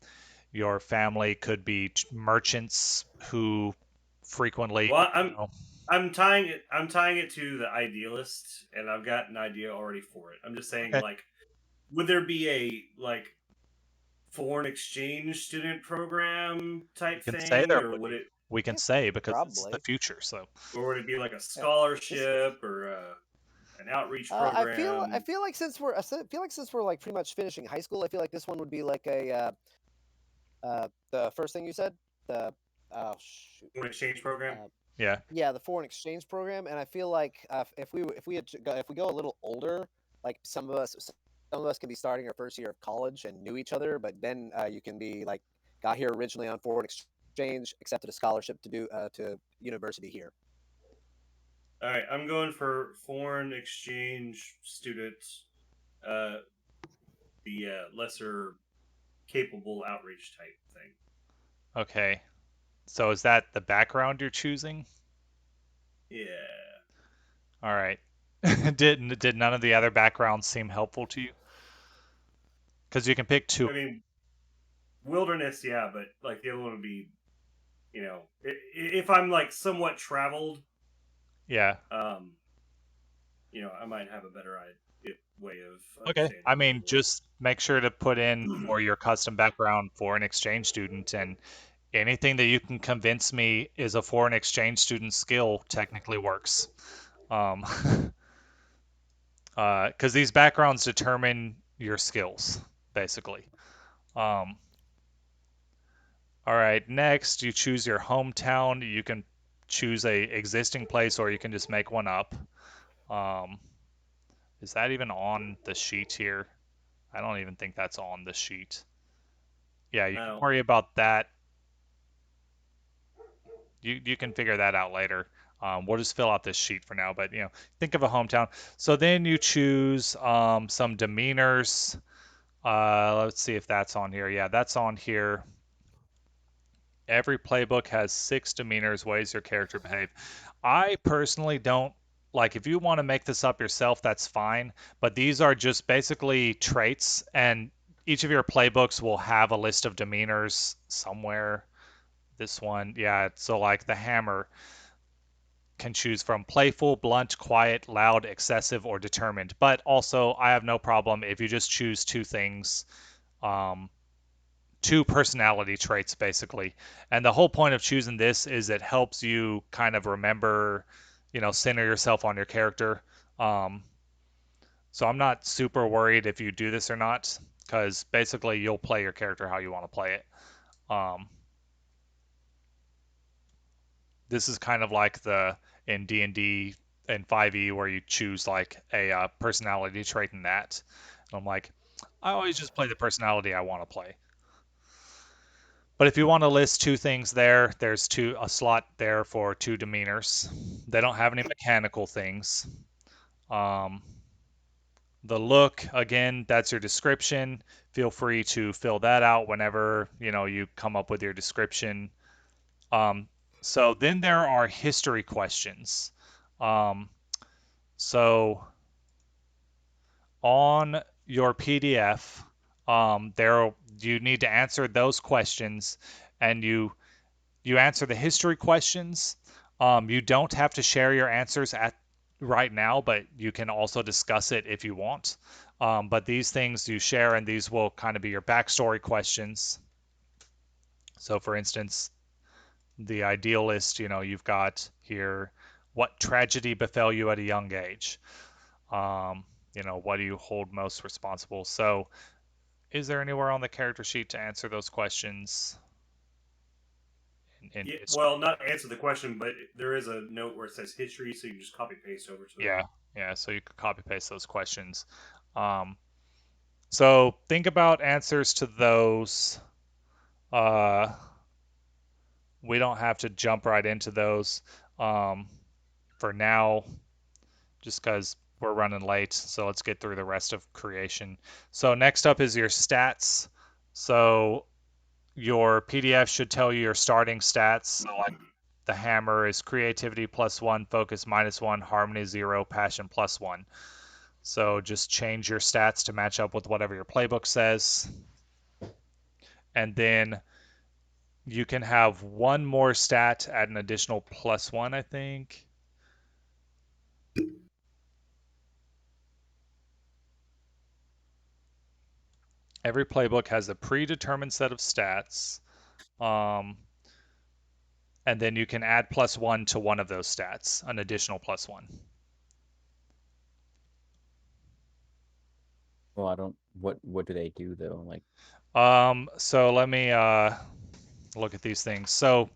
B: your family could be merchants who frequently,
A: Well, I'm tying it to the idealist, and I've got an idea already for it. I'm just saying,
B: okay.
A: like, would there be a like foreign exchange student program type
B: We can say
A: thing,
B: there
A: or
B: would
A: would
B: be.
A: it,
B: We can say because it's the
D: Probably.
B: future. So
A: or would it be like a
D: Just
A: scholarship or an outreach program?
D: I feel like since we're like pretty much finishing high school, I feel like this one would be like the first thing you said, the oh shoot,
A: Foreign exchange program.
B: yeah.
D: yeah, the foreign exchange program. And I feel like if we go a little older, like some of us can be starting our first year of college and knew each other, but then you can be like got here originally on foreign exchange, accepted a scholarship to do to university here.
A: All right, I'm going for foreign exchange students, uh, the lesser capable outreach type thing.
B: Okay. So is that the background you're choosing?
A: Yeah.
B: All right. Did none of the other backgrounds seem helpful to you? Because you can pick two.
A: I mean, wilderness, yeah, but like the other one would be, if I'm like somewhat traveled,
B: Yeah.
A: um, I might have a better way of
B: Okay.
A: understanding
B: I
A: the
B: mean,
A: world.
B: just make sure to put in for your custom background foreign exchange student, and anything that you can convince me is a foreign exchange student skill technically works. Um, because these backgrounds determine your skills, basically. Um, all right, next you choose your hometown. You can choose a existing place or you can just make one up. Um, is that even on the sheet here? I don't even think that's on the sheet. Yeah, you can
A: No.
B: worry about that. You can figure that out later. We'll just fill out this sheet for now, but think of a hometown. So then you choose some demeanors. Let's see if that's on here. Yeah, that's on here. Every playbook has 6 demeanors, ways your character behave. I personally don't like, if you want to make this up yourself, that's fine. But these are just basically traits, and each of your playbooks will have a list of demeanors somewhere. This one, yeah. So like the hammer can choose from playful, blunt, quiet, loud, excessive, or determined. But also, I have no problem if you just choose 2 things. Um, 2 personality traits basically. And the whole point of choosing this is it helps you kind of remember, center yourself on your character. Um, so I'm not super worried if you do this or not, because basically you'll play your character how you want to play it. This is kind of like the in D&D and 5e where you choose like a personality trait in that. And I'm like, I always just play the personality I want to play. But if you want to list 2 things there, there's a slot there for 2 demeanors. They don't have any mechanical things. Um, the look, again, that's your description. Feel free to fill that out whenever you come up with your description. So then there are history questions. So on your PDF, there you need to answer those questions, and you answer the history questions. You don't have to share your answers at right now, but you can also discuss it if you want. But these things you share, and these will kind of be your backstory questions. So, for instance, the idealist, you've got here, what tragedy befell you at a young age? Um, what do you hold most responsible? So, is there anywhere on the character sheet to answer those questions in
A: Yeah,
B: history?
A: well, not answer the question, but there is a note where it says history, so you can just copy paste over to it.
B: Yeah. So you could copy paste those questions. Um, so think about answers to those. Uh, we don't have to jump right into those for now, just because we're running late. So let's get through the rest of creation. So next up is your stats. So your PDF should tell you your starting stats. So like the hammer is creativity +1, focus -1, harmony 0, passion +1. So just change your stats to match up with whatever your playbook says. And then you can have one more stat at an additional +1, I think. Every playbook has a predetermined set of stats. And then you can add +1 to one of those stats, an additional +1.
F: Well, I don't. What do they do though? Like,
B: So let me look at these things. So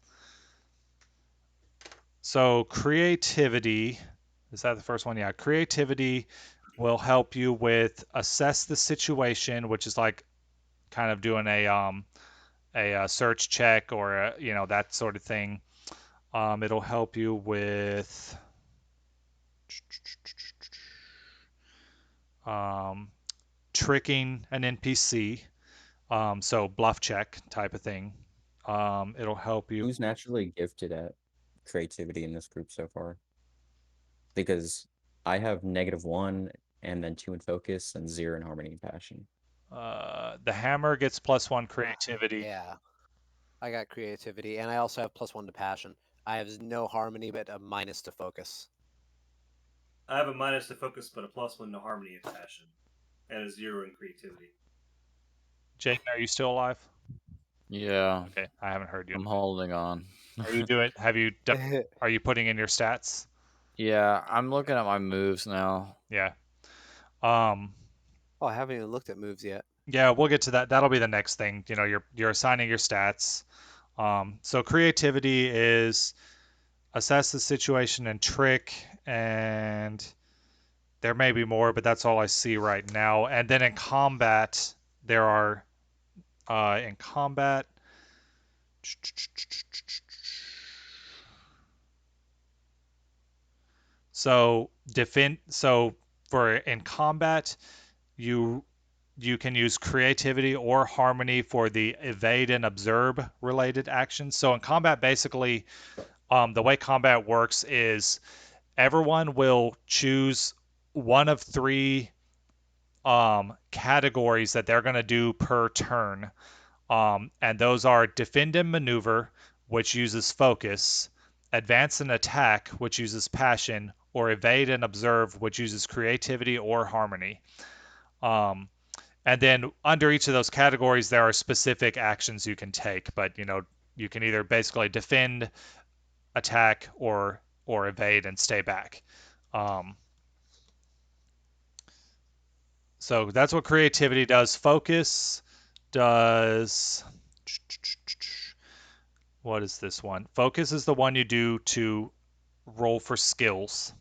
B: creativity, is that the first one? Yeah, creativity will help you with assess the situation, which is like kind of doing a search check or that sort of thing. It'll help you with tricking an NPC, so bluff check type of thing. It'll help you.
F: who's naturally gifted at creativity in this group so far? Because I have -1 and then 2 in focus and 0 in harmony and passion.
B: The hammer gets +1 creativity.
D: Yeah, I got creativity, and I also have +1 to passion. I have no harmony, but a minus to focus.
A: I have a minus to focus, but a +1 to harmony and passion, and a 0 in creativity.
B: Jaden, are you still alive?
E: Yeah,
B: Okay, I haven't heard you.
E: I'm holding on.
B: Are you doing? Are you putting in your stats?
E: Yeah, I'm looking at my moves now.
B: Yeah.
D: Oh, I haven't even looked at moves yet.
B: Yeah, we'll get to that. That'll be the next thing. You're assigning your stats. So creativity is assess the situation and trick, and there may be more, but that's all I see right now. And then in combat, there are in combat. So defend. So for in combat, you can use creativity or harmony for the evade and observe related actions. So in combat, basically, the way combat works is everyone will choose one of 3 categories that they're going to do per turn. And those are defend and maneuver, which uses focus, advance and attack, which uses passion, or evade and observe, which uses creativity or harmony. And then under each of those categories, there are specific actions you can take. But you can either basically defend, attack, or evade and stay back. So that's what creativity does. Focus does. What is this one? Focus is the one you do to roll for skills.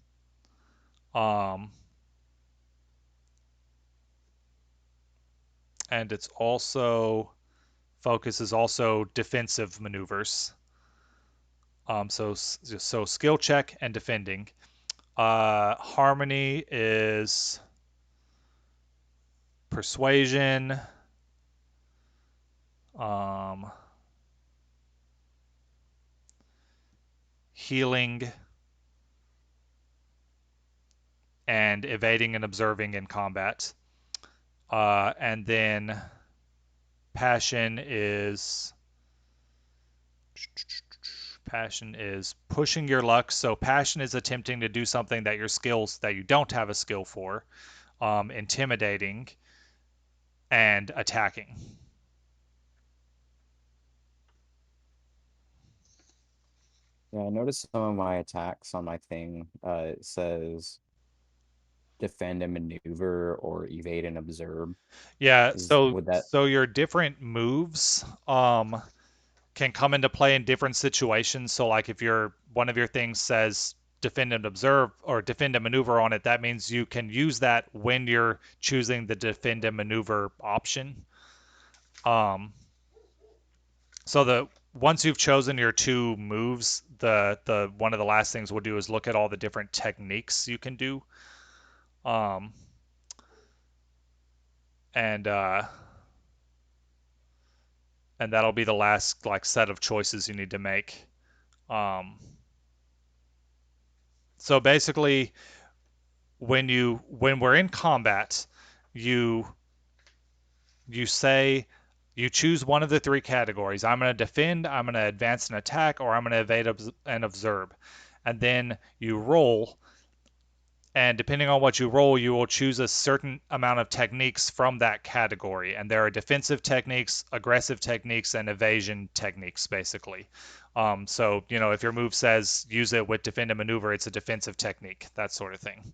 B: And it's also focus is also defensive maneuvers. So skill check and defending. Harmony is persuasion. Healing, and evading and observing in combat. And then passion is pushing your luck. So passion is attempting to do something that your skills that you don't have a skill for, intimidating, and attacking.
F: Yeah, I noticed some of my attacks on my thing. It says defend and maneuver or evade and observe.
B: Yeah,
F: Would that
B: so your different moves can come into play in different situations. So like if one of your things says defend and observe or defend and maneuver on it, that means you can use that when you're choosing the defend and maneuver option. So once you've chosen your 2 moves, the one of the last things we'll do is look at all the different techniques you can do. And that'll be the last set of choices you need to make. So basically, when we're in combat, you say you choose one of the 3 categories. I'm going to defend, I'm going to advance and attack, or I'm going to evade and observe. And then you roll, and depending on what you roll, you will choose a certain amount of techniques from that category. And there are defensive techniques, aggressive techniques, and evasion techniques, basically. So, if your move says use it with defend and maneuver, it's a defensive technique, that sort of thing.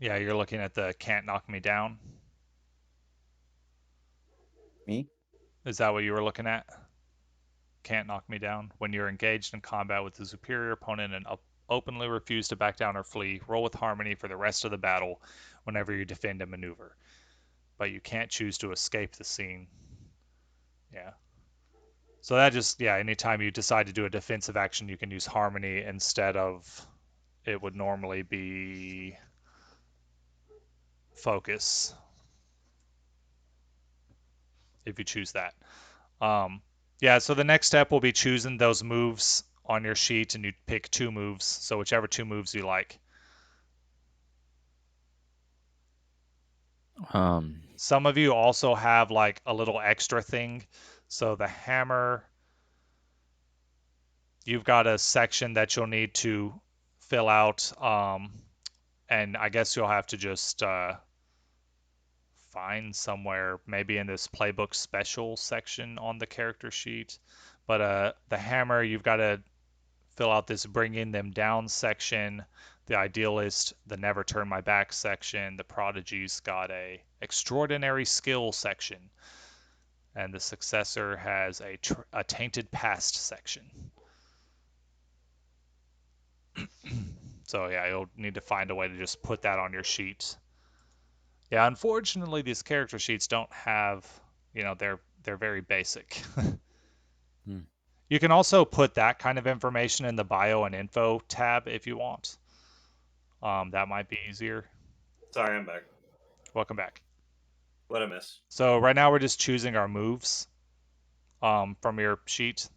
B: Yeah, you're looking at the can't knock me down.
F: Me?
B: Is that what you were looking at? Can't knock me down. When you're engaged in combat with a superior opponent and openly refuse to back down or flee, roll with harmony for the rest of the battle whenever you defend and maneuver. But you can't choose to escape the scene. Yeah. So that just, anytime you decide to do a defensive action, you can use harmony instead of, it would normally be focus if you choose that. Yeah, so the next step will be choosing those moves on your sheet, and you pick 2 moves, so whichever 2 moves you like. Some of you also have like a little extra thing. So the hammer, you've got a section that you'll need to fill out, and I guess you'll have to just find somewhere, maybe in this playbook special section on the character sheet. But the hammer, you've got to fill out this bringing them down section. The idealist, the never turn my back section. The prodigy's got a extraordinary skill section, and the successor has a tainted past section. So yeah, you'll need to find a way to just put that on your sheet. Yeah, unfortunately, these character sheets don't have, they're very basic. You can also put that kind of information in the bio and info tab if you want. That might be easier.
A: Sorry, I'm back.
B: Welcome back.
A: What'd I miss?
B: So right now we're just choosing our moves from your sheet.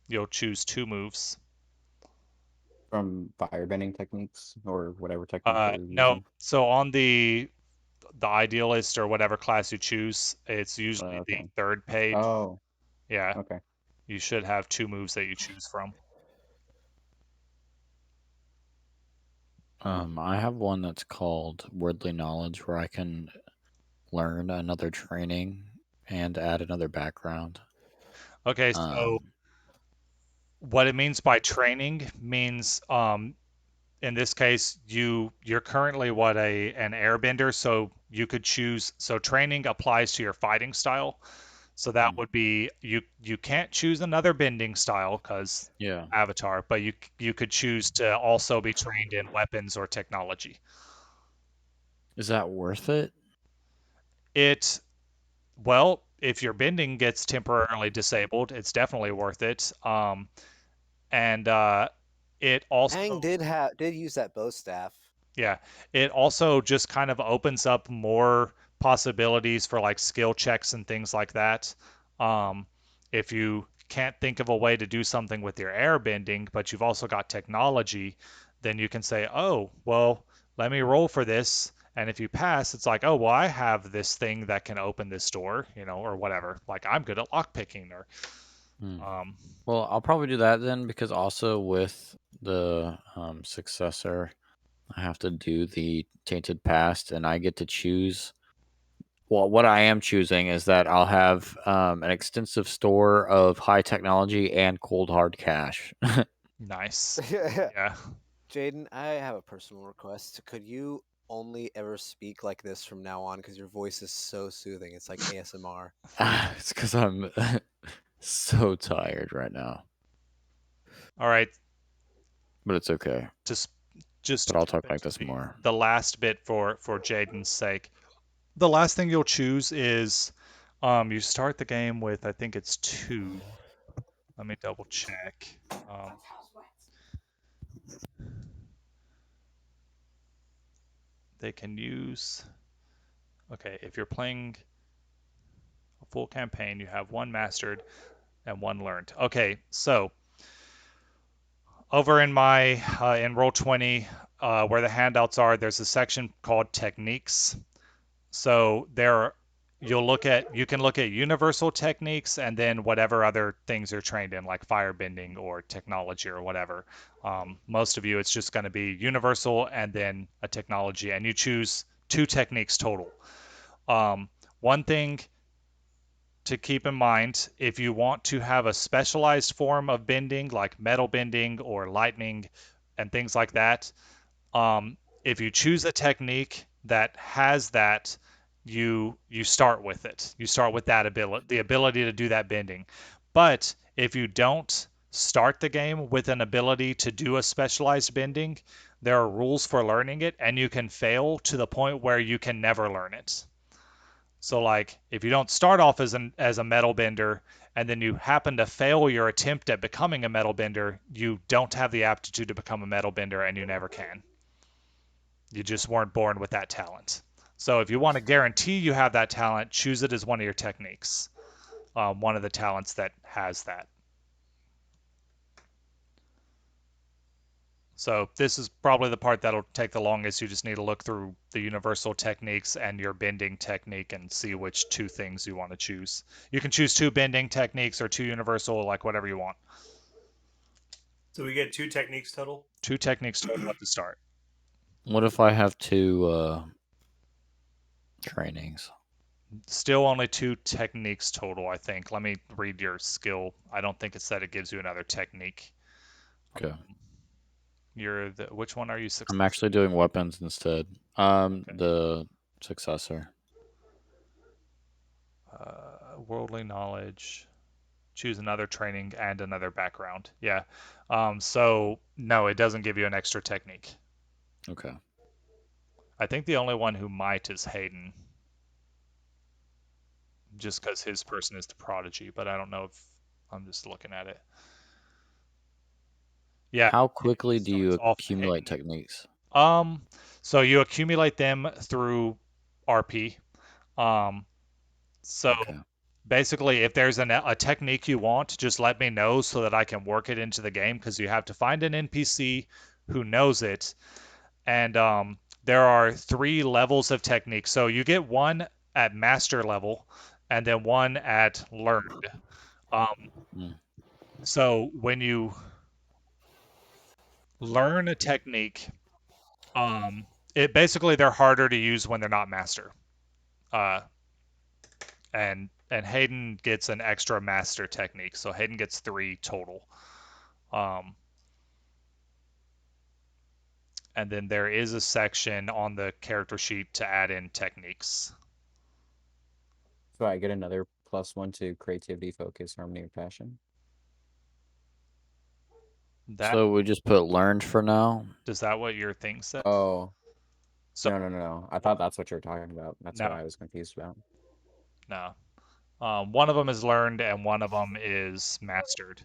B: You'll choose 2 moves.
F: From firebending techniques or whatever technique we're
B: No.
F: using?
B: So on the idealist or whatever class you choose, it's usually the
F: Okay.
B: 3rd page.
F: Oh,
B: Yeah.
F: okay.
B: You should have 2 moves that you choose from.
E: I have one that's called Wordly Knowledge, where I can learn another training and add another background.
B: Okay, so what it means by training means, in this case, you're currently an airbender, so you could choose. So training applies to your fighting style. So that would be you can't choose another bending style because
E: Yeah.
B: Avatar, but you could choose to also be trained in weapons or technology.
E: Is that worth it?
B: Well, if your bending gets temporarily disabled, it's definitely worth it. And it also
D: Hang did use that bow staff.
B: Yeah, it also just kind of opens up more possibilities for like skill checks and things like that. If you can't think of a way to do something with your air bending, but you've also got technology, then you can say, oh, well, let me roll for this. And if you pass, it's like, oh, well, I have this thing that can open this door, or whatever. Like I'm good at lockpicking or.
E: Well, I'll probably do that then, because also with the successor, I have to do the tainted past, and I get to choose. Well, what I am choosing is that I'll have an extensive store of high technology and cold hard cash.
B: Nice. Yeah.
D: Jaden, I have a personal request. Could you only ever speak like this from now on? Because your voice is so soothing. It's like ASMR.
E: It's because I'm so tired right now.
B: All right.
E: But it's okay.
B: Just
E: But I'll talk like this more.
B: The last bit for Jaden's sake. The last thing you'll choose is you start the game with, I think it's 2. Let me double check. They can use. Okay, if you're playing a full campaign, you have 1 mastered and 1 learned. Okay, so over in my in Roll20, where the handouts are, there's a section called Techniques. So you can look at universal techniques and then whatever other things you're trained in, like firebending or technology or whatever. Most of you, it's just going to be universal and then a technology, and you choose 2 techniques total. One thing to keep in mind, if you want to have a specialized form of bending, like metal bending or lightning and things like that, if you choose a technique that has that, you start with it. You start with that ability, the ability to do that bending. But if you don't start the game with an ability to do a specialized bending, there are rules for learning it, and you can fail to the point where you can never learn it. So like if you don't start off as a metal bender and then you happen to fail your attempt at becoming a metal bender, you don't have the aptitude to become a metal bender and you never can. You just weren't born with that talent. So if you want to guarantee you have that talent, choose it as one of your techniques. One of the talents that has that. So this is probably the part that'll take the longest. You just need to look through the universal techniques and your bending technique and see which 2 things you want to choose. You can choose 2 bending techniques or 2 universal, like whatever you want.
A: So we get 2 techniques total.
B: 2 techniques total at the start.
E: What if I have 2 trainings?
B: Still only 2 techniques total, I think. Let me read your skill. I don't think it said it gives you another technique.
E: Okay.
B: Which one are you?
E: I'm actually doing weapons instead.
B: Okay.
E: The successor.
B: Worldly knowledge. Choose another training and another background. Yeah. So no, it doesn't give you an extra technique.
E: Okay.
B: I think the only one who might is Hayden, just because his person is the prodigy. But I don't know if I'm just looking at it. Yeah.
E: How quickly do you
B: starts off
E: accumulate
B: Hayden.
E: techniques?
B: So you accumulate them through RP. So
E: Okay.
B: basically, if there's a technique you want, just let me know so that I can work it into the game, because you have to find an NPC who knows it. And there are 3 levels of technique. So you get one at master level and then one at learned.
E: Mm.
B: So when you learn a technique, it basically they're harder to use when they're not master. Uh, and Hayden gets an extra master technique, so Hayden gets 3 total. And then there is a section on the character sheet to add in techniques.
F: So I get another +1 to creativity, focus, harmony, or passion.
E: So we just put learned for now.
B: Does that what your thing says?
F: Oh.
B: So
F: No. I thought that's what you were talking about. That's
B: no,
F: what I was confused about.
B: no. One of them is learned and one of them is mastered.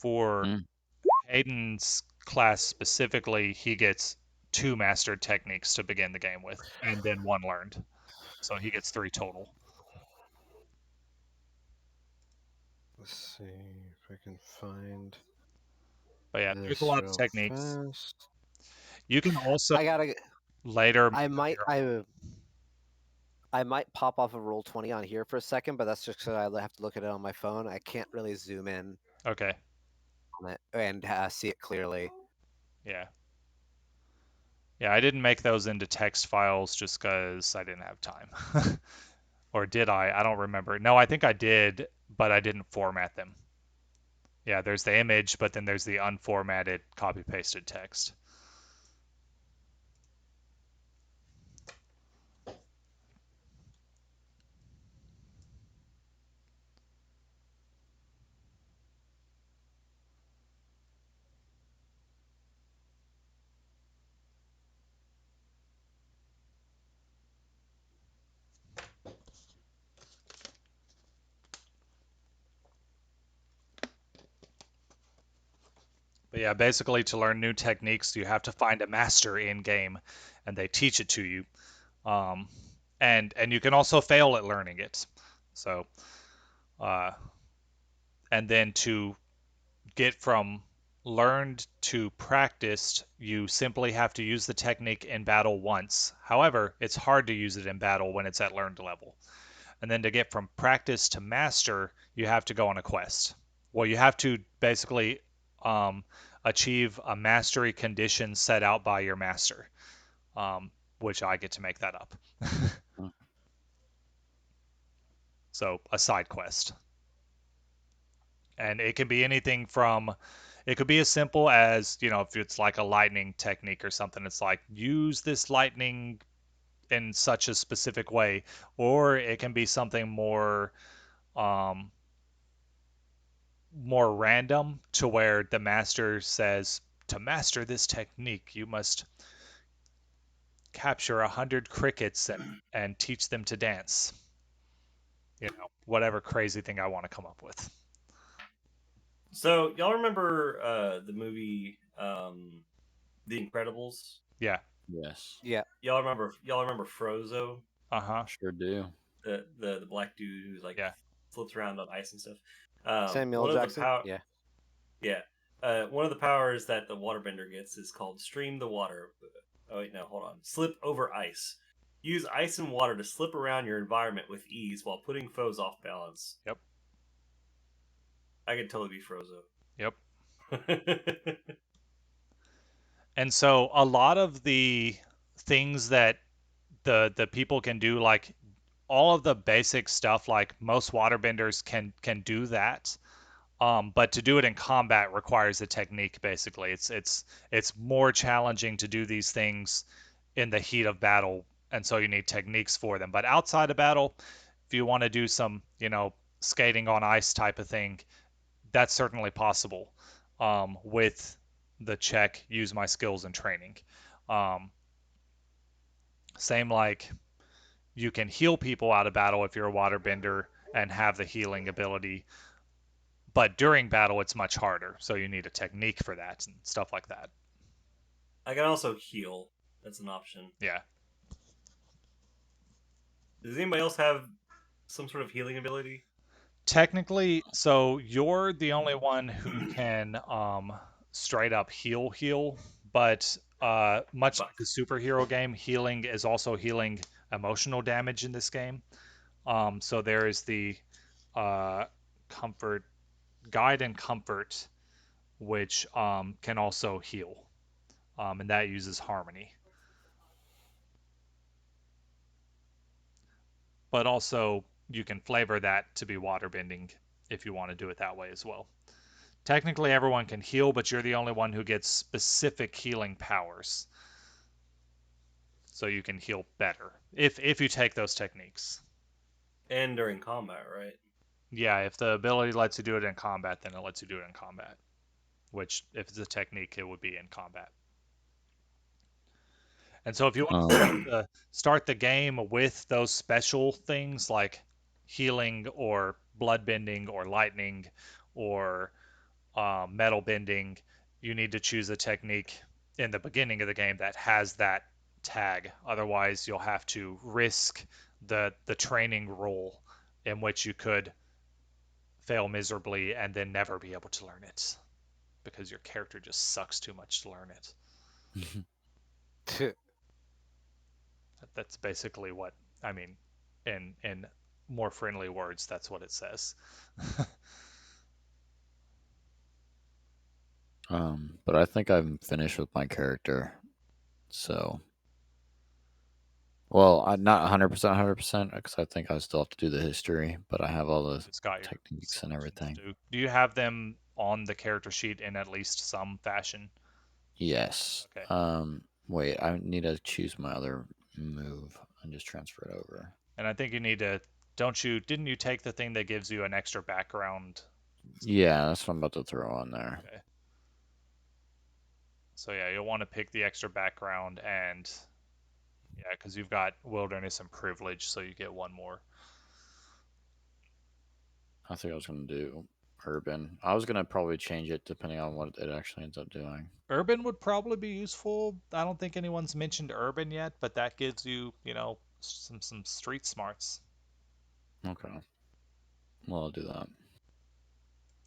B: For
E: Mm.
B: Hayden's class specifically, he gets 2 mastered techniques to begin the game with, and then 1 learned. So he gets 3 total.
G: Let's see if I can find.
B: But yeah, there's a lot of techniques.
G: Fast.
B: You can also
D: I gotta.
B: later.
D: I might. I might pop off of Roll20 on here for a second, but that's just because I have to look at it on my phone. I can't really zoom in
B: Okay.
D: on it and see it clearly.
B: Yeah. Yeah, I didn't make those into text files just because I didn't have time. Or did I? I don't remember. No, I think I did, but I didn't format them. Yeah, there's the image, but then there's the unformatted copy-pasted text. But yeah, basically to learn new techniques, you have to find a master in game, and they teach it to you. And you can also fail at learning it. So, and then to get from learned to practice, you simply have to use the technique in battle once. However, it's hard to use it in battle when it's at learned level. And then to get from practice to master, you have to go on a quest. Well, you have to basically um, achieve a mastery condition set out by your master, which I get to make that up. So a side quest. And it can be anything from, it could be as simple as, if it's like a lightning technique or something, it's like use this lightning in such a specific way, or it can be something um, more random to where the master says, to master this technique, you must capture 100 crickets and teach them to dance. Whatever crazy thing I want to come up with.
A: So y'all remember the movie The Incredibles?
B: Yeah.
E: Yes.
D: Yeah.
A: Y'all remember Frozo,
B: Uh-huh.
E: Sure do.
A: the black dude who's like
B: Yeah.
A: flips around on ice and stuff.
D: Samuel
A: One of the
D: Jackson. Yeah.
A: yeah, one of the powers that the waterbender gets is called Stream the Water. Oh wait, no, hold on. Slip over ice. Use ice and water to slip around your environment with ease while putting foes off balance.
B: Yep.
A: I could totally be Frozo.
B: Yep. And so a lot of the things that the people can do, like all of the basic stuff, like most waterbenders can do that. But to do it in combat requires a technique. Basically, it's more challenging to do these things in the heat of battle, and so you need techniques for them. But outside of battle, if you want to do some, skating on ice type of thing, that's certainly possible with the check, use my skills and training. Um, Same like you can heal people out of battle if you're a waterbender and have the healing ability, but during battle it's much harder, so you need a technique for that and stuff like that.
A: I can also heal. That's an option.
B: Yeah.
A: Does anybody else have some sort of healing ability?
B: Technically, so you're the only one who can straight up heal, but much like
A: Fuck.
B: a superhero game, healing is also healing emotional damage in this game. So there is the uh, comfort guide and comfort, which can also heal, and that uses harmony. But also you can flavor that to be waterbending if you want to do it that way as well. Technically, everyone can heal, but you're the only one who gets specific healing powers. So you can heal better if you take those techniques.
A: And during combat, right?
B: Yeah, if the ability lets you do it in combat, then it lets you do it in combat. Which, if it's a technique, it would be in combat. And so if you want to start the game with those special things like healing or blood bending or lightning or metal bending, you need to choose a technique in the beginning of the game that has that tag. Otherwise, you'll have to risk the training role in which you could fail miserably and then never be able to learn it because your character just sucks too much to learn it. That's basically what I mean. In more friendly words, that's what it says.
E: But I think I'm finished with my character. So, well, I'm not 100%, 100% because I think I still have to do the history, but I have all the
B: It's got your
E: techniques and
B: selections
E: everything.
B: do you have them on the character sheet in at least some fashion?
E: Yes.
B: Okay.
E: Wait, I need to choose my other move and just transfer it over.
B: And I think you need to, didn't you take the thing that gives you an extra background?
E: Yeah, that's what I'm about to throw on there.
B: Okay. So yeah, you'll want to pick the extra background, and yeah, because you've got wilderness and privilege, so you get one more.
E: I think I was going to do urban. I was going to probably change it depending on what it actually ends up doing.
B: Urban would probably be useful. I don't think anyone's mentioned urban yet, but that gives you, some street smarts.
E: Okay. Well, I'll do that.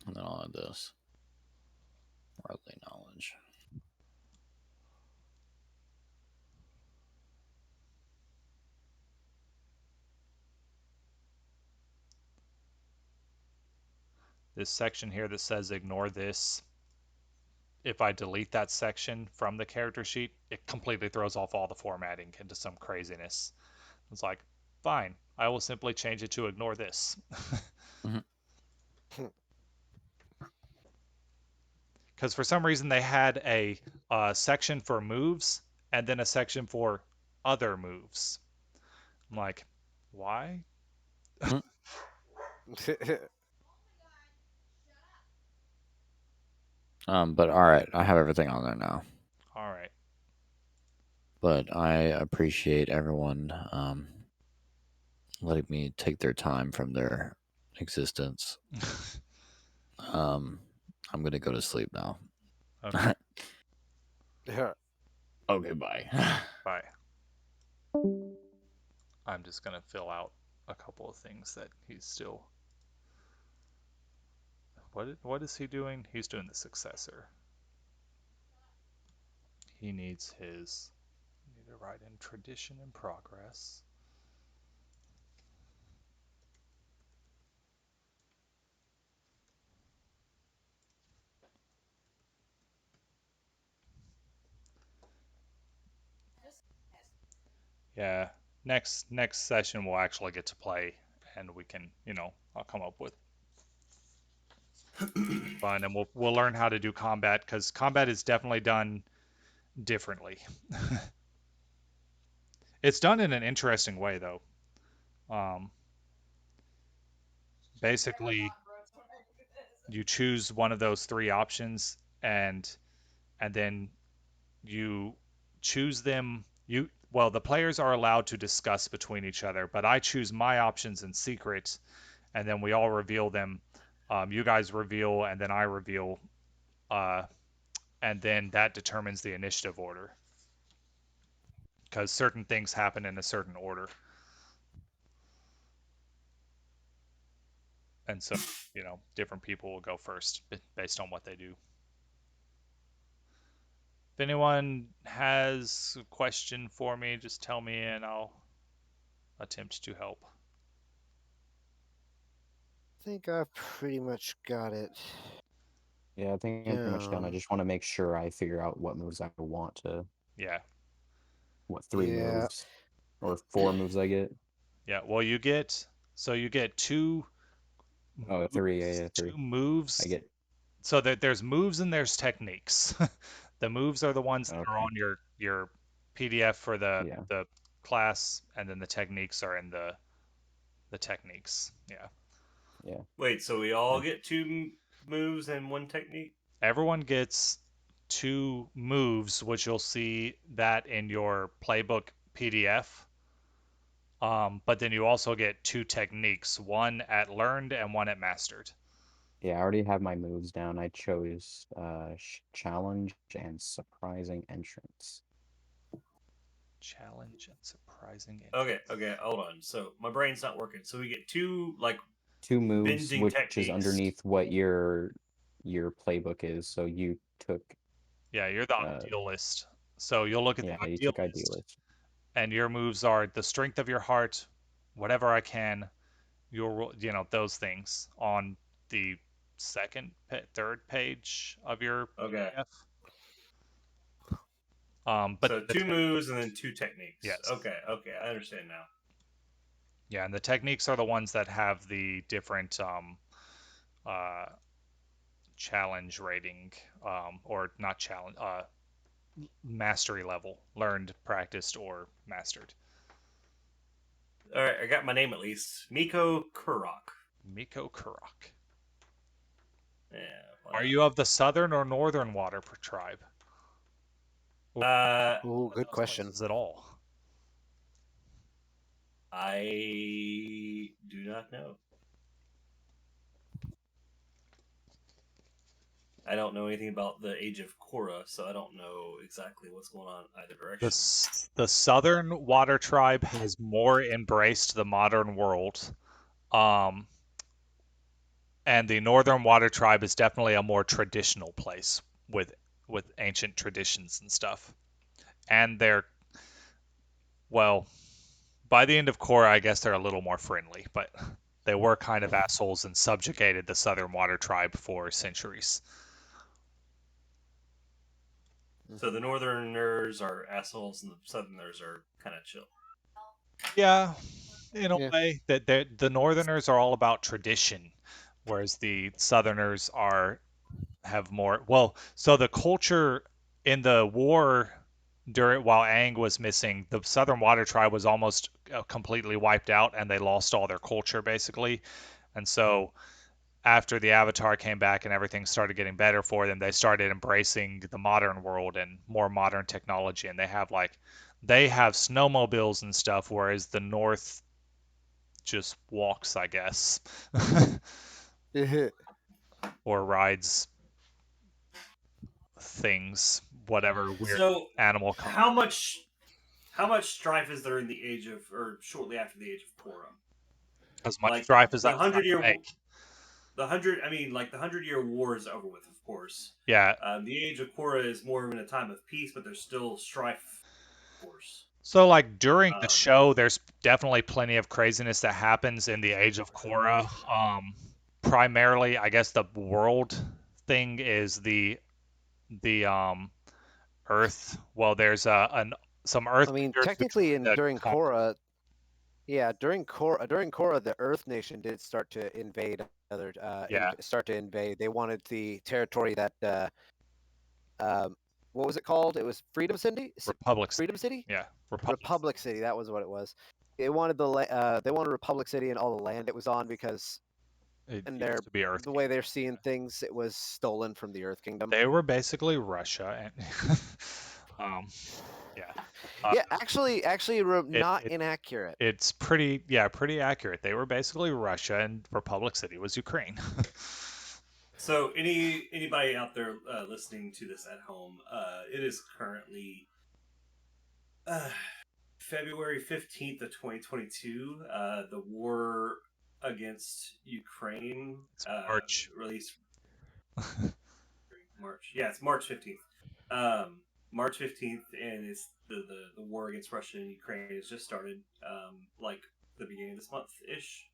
E: And then I'll add this. Worldly knowledge.
B: This section here that says ignore this, if I delete that section from the character sheet, it completely throws off all the formatting into some craziness. It's like, fine, I will simply change it to ignore this. Because for some reason they had a section for moves and then a section for other moves. I'm like, why?
E: But all right, I have everything on there now.
B: All right.
E: But I appreciate everyone letting me take their time from their existence. I'm gonna go to sleep now.
B: Okay.
E: Okay, bye.
B: Bye. I'm just gonna fill out a couple of things that he's still. What is he doing? He's doing the successor. He needs his. Need to write in tradition in progress. Yeah. Next session we'll actually get to play, and we can, I'll come up with fun, and we'll learn how to do combat, because combat is definitely done differently. It's done in an interesting way, though. Basically, you choose one of those three options, and then you choose them. The players are allowed to discuss between each other, but I choose my options in secret, and then we all reveal them. You guys reveal, and then I reveal, and then that determines the initiative order, because certain things happen in a certain order. And so, different people will go first based on what they do. If anyone has a question for me, just tell me and I'll attempt to help.
G: I think I've pretty much got it.
F: Yeah, I think I'm pretty much done. I just want to make sure I figure out what moves I want to.
B: Yeah.
F: What, 3
G: Yeah.
F: moves or 4 moves I get?
B: Yeah. Well, you get two.
F: Oh, 3. Yeah, 3.
B: Two moves.
F: I get.
B: So there's moves and there's techniques. The moves are the ones that are
F: Okay.
B: on your PDF for the
F: Yeah.
B: class, and then the techniques are in the techniques. Yeah.
F: Yeah.
A: Wait, so we all get 2 moves and 1 technique?
B: Everyone gets 2 moves, which you'll see that in your playbook PDF. But then you also get 2 techniques, one at learned and one at mastered.
F: Yeah, I already have my moves down. I chose challenge and surprising entrance.
B: Challenge and surprising
A: entrance. Okay, hold on. So my brain's not working. So we get 2
F: 2 moves,
A: bending
F: which
A: techniques.
F: is underneath what your playbook is. So you took.
B: Yeah, you're the idealist. So you'll look at the
F: you took idealist.
B: And your moves are the strength of your heart, whatever I can, those things on the third page of your PDF. But
A: so 2 moves and then 2 techniques.
B: Yes.
A: Okay, I understand now.
B: Yeah, and the techniques are the ones that have the different challenge rating, or not challenge, mastery level, learned, practiced, or mastered.
A: All right, I got my name at least. Miko Kurok.
B: Miko Kurok.
A: Yeah.
B: Are you of the southern or northern water tribe?
G: Good question.
B: At all?
A: I do not know. I don't know anything about the age of Korra, so I don't know exactly what's going on in either direction.
B: The southern water tribe has more embraced the modern world, and the northern water tribe is definitely a more traditional place. with ancient traditions and stuff. And they're, well, by the end of Korra, I guess they're a little more friendly, but they were kind of assholes and subjugated the Southern Water Tribe for centuries.
A: So the Northerners are assholes and the Southerners are kind of chill.
B: Yeah, in a
D: Yeah.
B: way. That the Northerners are all about tradition, whereas the Southerners have more. Well, so the culture in the war while Aang was missing, the Southern Water Tribe was almost completely wiped out, and they lost all their culture basically. And so after the Avatar came back and everything started getting better for them, they started embracing the modern world and more modern technology. And they have snowmobiles and stuff, whereas the North just walks, I guess, or rides things, whatever weird
A: So
B: animal.
A: how much strife is there in the age of, or shortly after the age of Korra?
B: As much
A: Like
B: strife as
A: the
B: I was trying to
A: 100-year,
B: make.
A: like the 100-year war is over with, of course.
B: Yeah.
A: The age of Korra is more of in a time of peace, but there's still strife, of course.
B: So, like, during the show, there's definitely plenty of craziness that happens in the Age of Korra. Primarily, I guess the world thing is the Earth. Well, there's some Earth.
D: I mean,
B: leaders who
D: technically,
B: try to
D: during
B: conquer-
D: Korra, during Korra, the Earth Nation did start to invade other,
B: Yeah.
D: start to invade. They wanted the territory that, what was it called? It was Freedom City.
B: Republic City.
D: Freedom City.
B: Yeah,
D: Republic City. That was what it was. They wanted they wanted Republic City and all the land it was on because
B: It
D: in
B: used to be Earth.
D: the way they're seeing things, it was stolen from the Earth Kingdom.
B: They were basically Russia, and yeah.
D: Yeah, actually, not inaccurate.
B: It's pretty accurate. They were basically Russia, and Republic City was Ukraine.
A: So anybody out there listening to this at home, it is currently February 15th of 2022. The war against Ukraine
B: March.
A: released March. Yeah, it's March 15th. March 15th, and it's the war against Russia and Ukraine has just started, like the beginning of this month ish.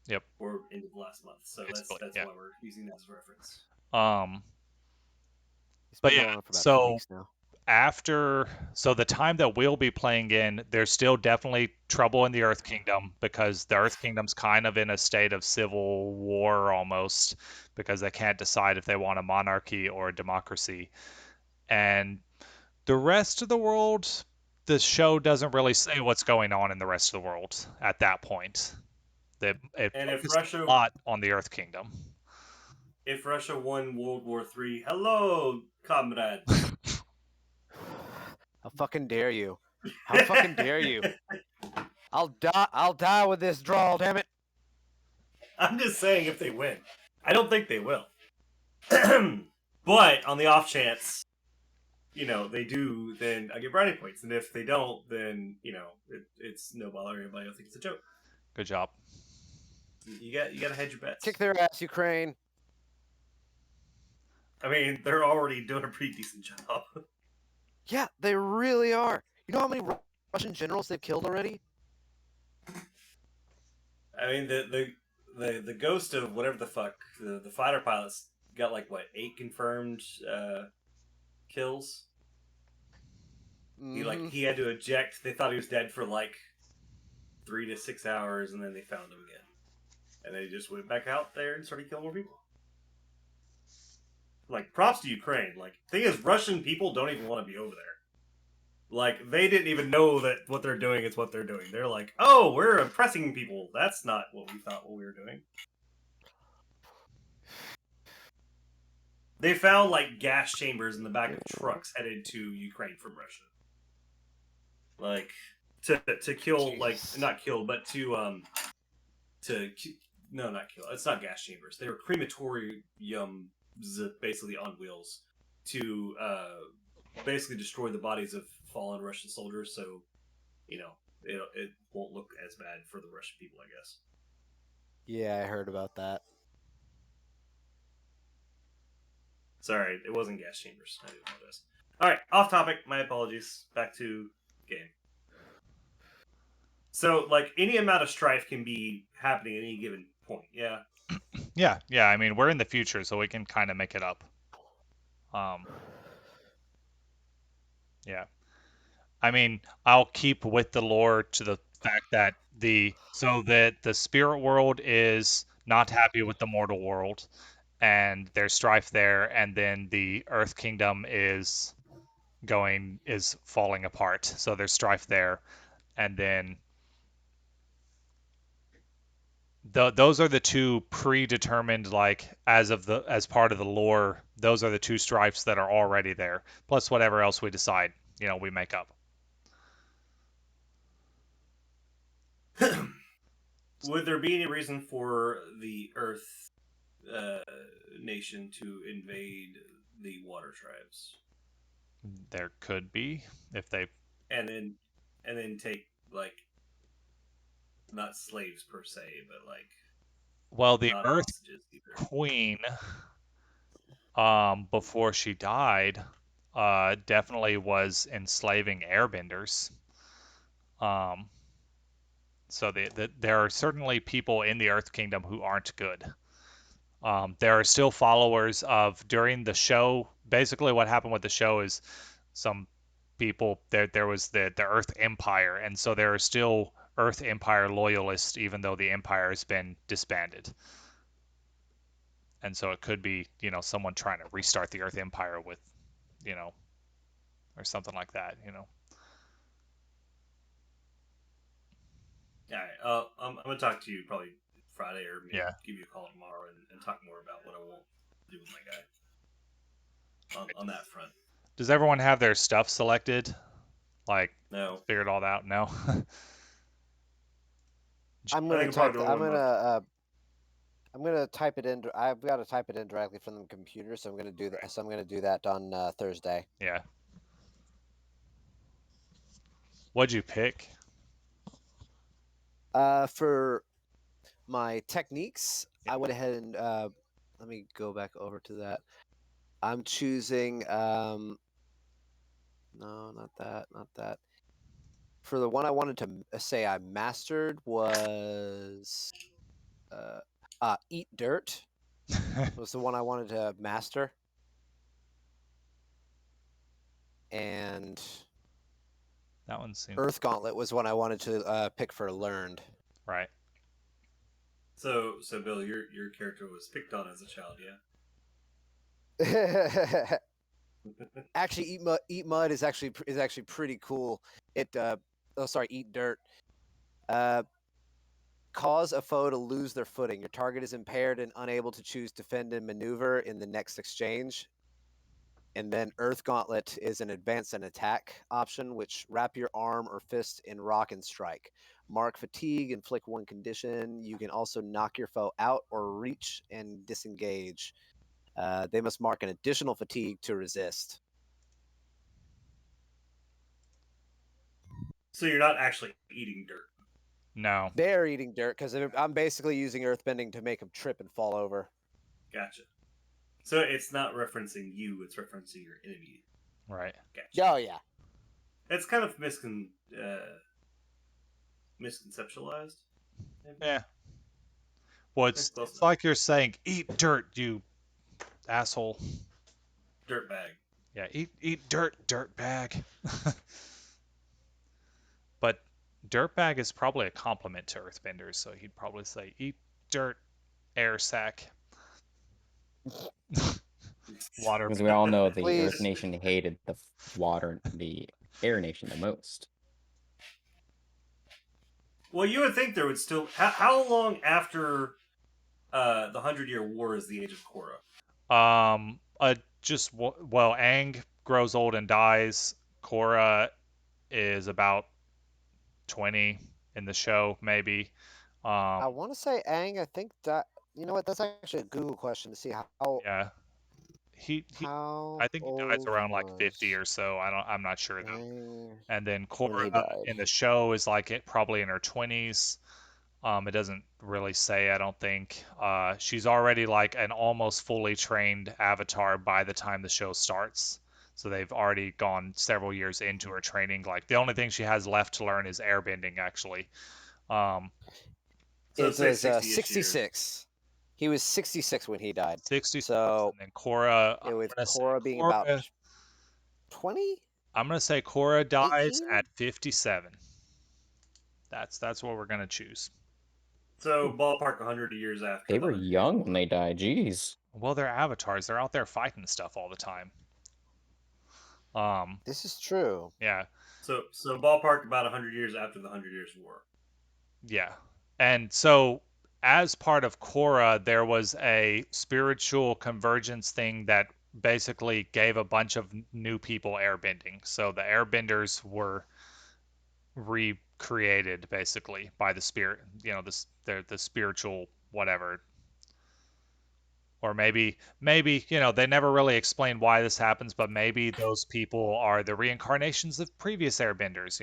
B: Yep.
A: Or end of last month. So that's
B: yeah.
A: why we're using that as a reference.
D: It's
B: But
D: been
B: yeah,
D: going on for about 2
B: so
D: weeks now.
B: so the time that we'll be playing in, there's still definitely trouble in the Earth Kingdom because the Earth Kingdom's kind of in a state of civil war almost because they can't decide if they want a monarchy or a democracy. And the rest of the world, the show doesn't really say what's going on in the rest of the world at that point. It
A: And if
B: focuses
A: Russia
B: a lot on the Earth Kingdom.
A: If Russia won World War III, hello, comrades.
D: How fucking dare you? How fucking dare you? I'll die with this drawl, damn it.
A: I'm just saying if they win. I don't think they will. But on the off chance, they do, then I get brownie points. And if they don't, then, it's no bother anybody. I think it's a joke.
B: Good job.
A: You got to hedge your bets.
D: Kick their ass, Ukraine.
A: I mean, they're already doing a pretty decent job.
D: Yeah, they really are. You know how many Russian generals they've killed already?
A: I mean, the ghost of whatever the fuck, the fighter pilots got 8 confirmed kills.
D: Mm-hmm.
A: He had to eject. They thought he was dead for 3 to 6 hours, and then they found him again. And they just went back out there and started killing more people. Props to Ukraine. Thing is, Russian people don't even want to be over there. They didn't even know that what they're doing is what they're doing. They're like, oh, we're oppressing people. That's not what we thought we were doing. They found gas chambers in the back of trucks headed to Ukraine from Russia. To kill,
D: Jeez.
A: not kill, but no, not kill. It's not gas chambers. They were crematoriums, basically on wheels, to basically destroy the bodies of fallen Russian soldiers. So, it won't look as bad for the Russian people, I guess.
D: Yeah, I heard about that.
A: Sorry, it wasn't gas chambers. I do apologize. All right, off topic. My apologies. Back to game. So, like, any amount of strife can be happening at any given point. Yeah.
B: Yeah. I mean, we're in the future, so we can kind of make it up. Yeah. I mean, I'll keep with the lore to the fact that the spirit world is not happy with the mortal world, and there's strife there, and then the Earth Kingdom is falling apart. So there's strife there, and then those are the two predetermined, like as part of the lore. Those are the two strifes that are already there, plus whatever else we decide, we make up.
A: Would there be any reason for the Earth nation to invade the Water tribes,
B: There could be, if they
A: and then take, like, not slaves per se, but like
B: well, the
A: not
B: Earth
A: hostages either.
B: Queen, before she died, definitely was enslaving airbenders. So there are certainly people in the Earth Kingdom who aren't good. There are still followers of during the show. Basically, what happened with the show is some people there was the Earth Empire, and so there are still Earth Empire loyalists, even though the Empire has been disbanded. And so it could be, someone trying to restart the Earth Empire with, or something like that.
A: All right, I'm gonna talk to you probably Friday, or maybe
B: Yeah.
A: give you a call tomorrow and talk more about what I won't do with my guy on that front.
B: Does everyone have their stuff selected? Like,
A: No,
B: figured all out? No.
D: I'm
A: I
D: gonna
A: think
D: type.
A: probably
D: I'm gonna type it in. I've got to type it in directly from the computer, so I'm gonna do that. So I'm gonna do that on Thursday.
B: Yeah. What'd you pick?
D: For my techniques, I went ahead and let me go back over to that. I'm choosing. No, not that. Not that. For the one I wanted to say I mastered was Eat Dirt was the one I wanted to master. And
B: That one seems
D: Earth Gauntlet was one I wanted to pick for learned.
B: right.
A: So Bill, your character was picked on as a child, yeah?
D: Actually, Eat Mud is actually pretty cool. Eat Dirt. Cause a foe to lose their footing. Your target is impaired and unable to choose defend and maneuver in the next exchange. And then Earth Gauntlet is an advance and attack option, which wrap your arm or fist in rock and strike. Mark fatigue, inflict one condition. You can also knock your foe out or reach and disengage. They must mark an additional fatigue to resist.
A: So you're not actually eating dirt.
B: No.
D: They're eating dirt because I'm basically using earthbending to make them trip and fall over.
A: Gotcha. So it's not referencing you; it's referencing your enemy.
B: Right.
A: Gotcha.
D: Oh yeah.
A: It's kind of misconceptualized. Maybe?
B: Yeah. Well, it's
A: Close enough.
B: like you're saying, eat dirt, you asshole.
A: Dirt bag.
B: Yeah, eat dirt, dirt bag. But dirtbag is probably a compliment to earthbenders, so he'd probably say, eat dirt, air sack. Water.
F: Because we all know the
D: Please.
F: Earth Nation hated the Air Nation the most.
A: Well, you would think there would still. How long after the 100-Year War is the Age of Korra?
B: Aang grows old and dies. Korra is about 20 in the show, maybe.
D: I want to say Aang. I think that you know what? That's actually a Google question to see how.
B: Yeah. He
D: How
B: I think he dies
D: old
B: around like 50
D: was
B: or so. I'm not sure though.
D: Aang
B: And then
D: when he
B: Korra
D: died?
B: in the show is like probably in her 20s. It doesn't really say, I don't think. She's already like an almost fully trained avatar by the time the show starts. So they've already gone several years into her training. Like the only thing she has left to learn is airbending, actually. Um,
A: So
D: It
A: let's say
D: was
A: 60-ish years.
D: 66. He was 66 when he died.
B: 66,
D: So
B: and then Korra,
D: with Korra being about 20,
B: I'm gonna say Korra dies
D: 18.
B: at 57. That's what we're gonna choose.
A: So ballpark 100 years after.
F: They
A: the
F: were
A: 100 years
F: young
A: war.
F: when they died. Jeez.
B: Well, they're avatars. They're out there fighting stuff all the time.
D: This is true.
B: Yeah,
A: So ballpark about 100 years after the 100 Years War.
B: yeah. And so, as part of Korra, there was a spiritual convergence thing that basically gave a bunch of new people airbending. So the airbenders were recreated basically by the spirit, the spiritual whatever. Or maybe they never really explain why this happens, but maybe those people are the reincarnations of previous airbenders.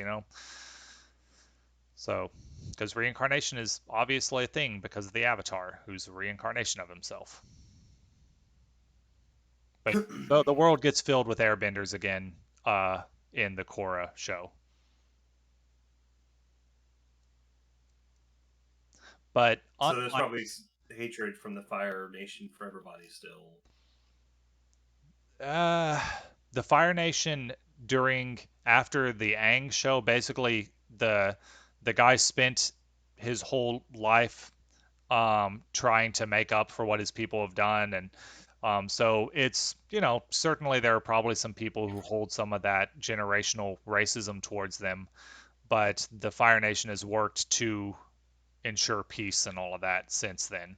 B: So, because reincarnation is obviously a thing because of the Avatar, who's a reincarnation of himself. But the world gets filled with airbenders again in the Korra show. But
A: So there's
B: unlike
A: probably hatred from the Fire Nation for everybody still.
B: uh, the Fire Nation after the Aang show, basically the guy spent his whole life trying to make up for what his people have done. And so it's, certainly there are probably some people who hold some of that generational racism towards them, but the Fire Nation has worked to ensure peace and all of that since then.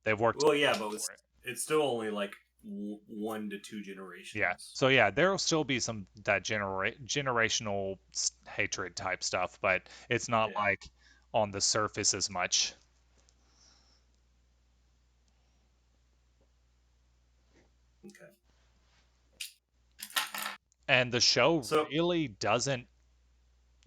B: They've worked
A: Well, yeah,
B: hard
A: but
B: for it.
A: it's still only like 1 to 2
B: Yeah.
A: generations.
B: So yeah, there will still be some that generational hatred type stuff, but it's not
A: Yeah.
B: like on the surface as much.
A: Okay.
B: And the show
A: So
B: really doesn't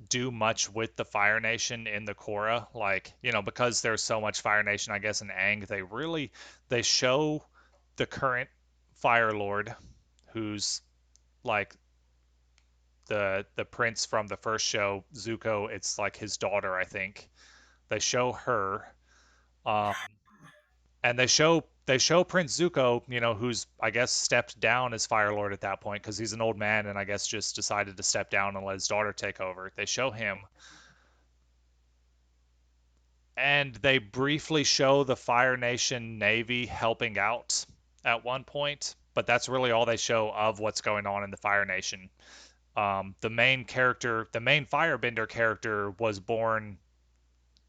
B: do much with the Fire Nation in the Korra, like, because there's so much Fire Nation, I guess, in Aang, they show the current Fire Lord, who's like the prince from the first show, Zuko. It's like his daughter, I think. They show her, um, and they show Prince Zuko, who's, I guess, stepped down as Fire Lord at that point because he's an old man and I guess just decided to step down and let his daughter take over. They show him, and they briefly show the Fire Nation Navy helping out at one point, but that's really all they show of what's going on in the Fire Nation. The main Firebender character, was born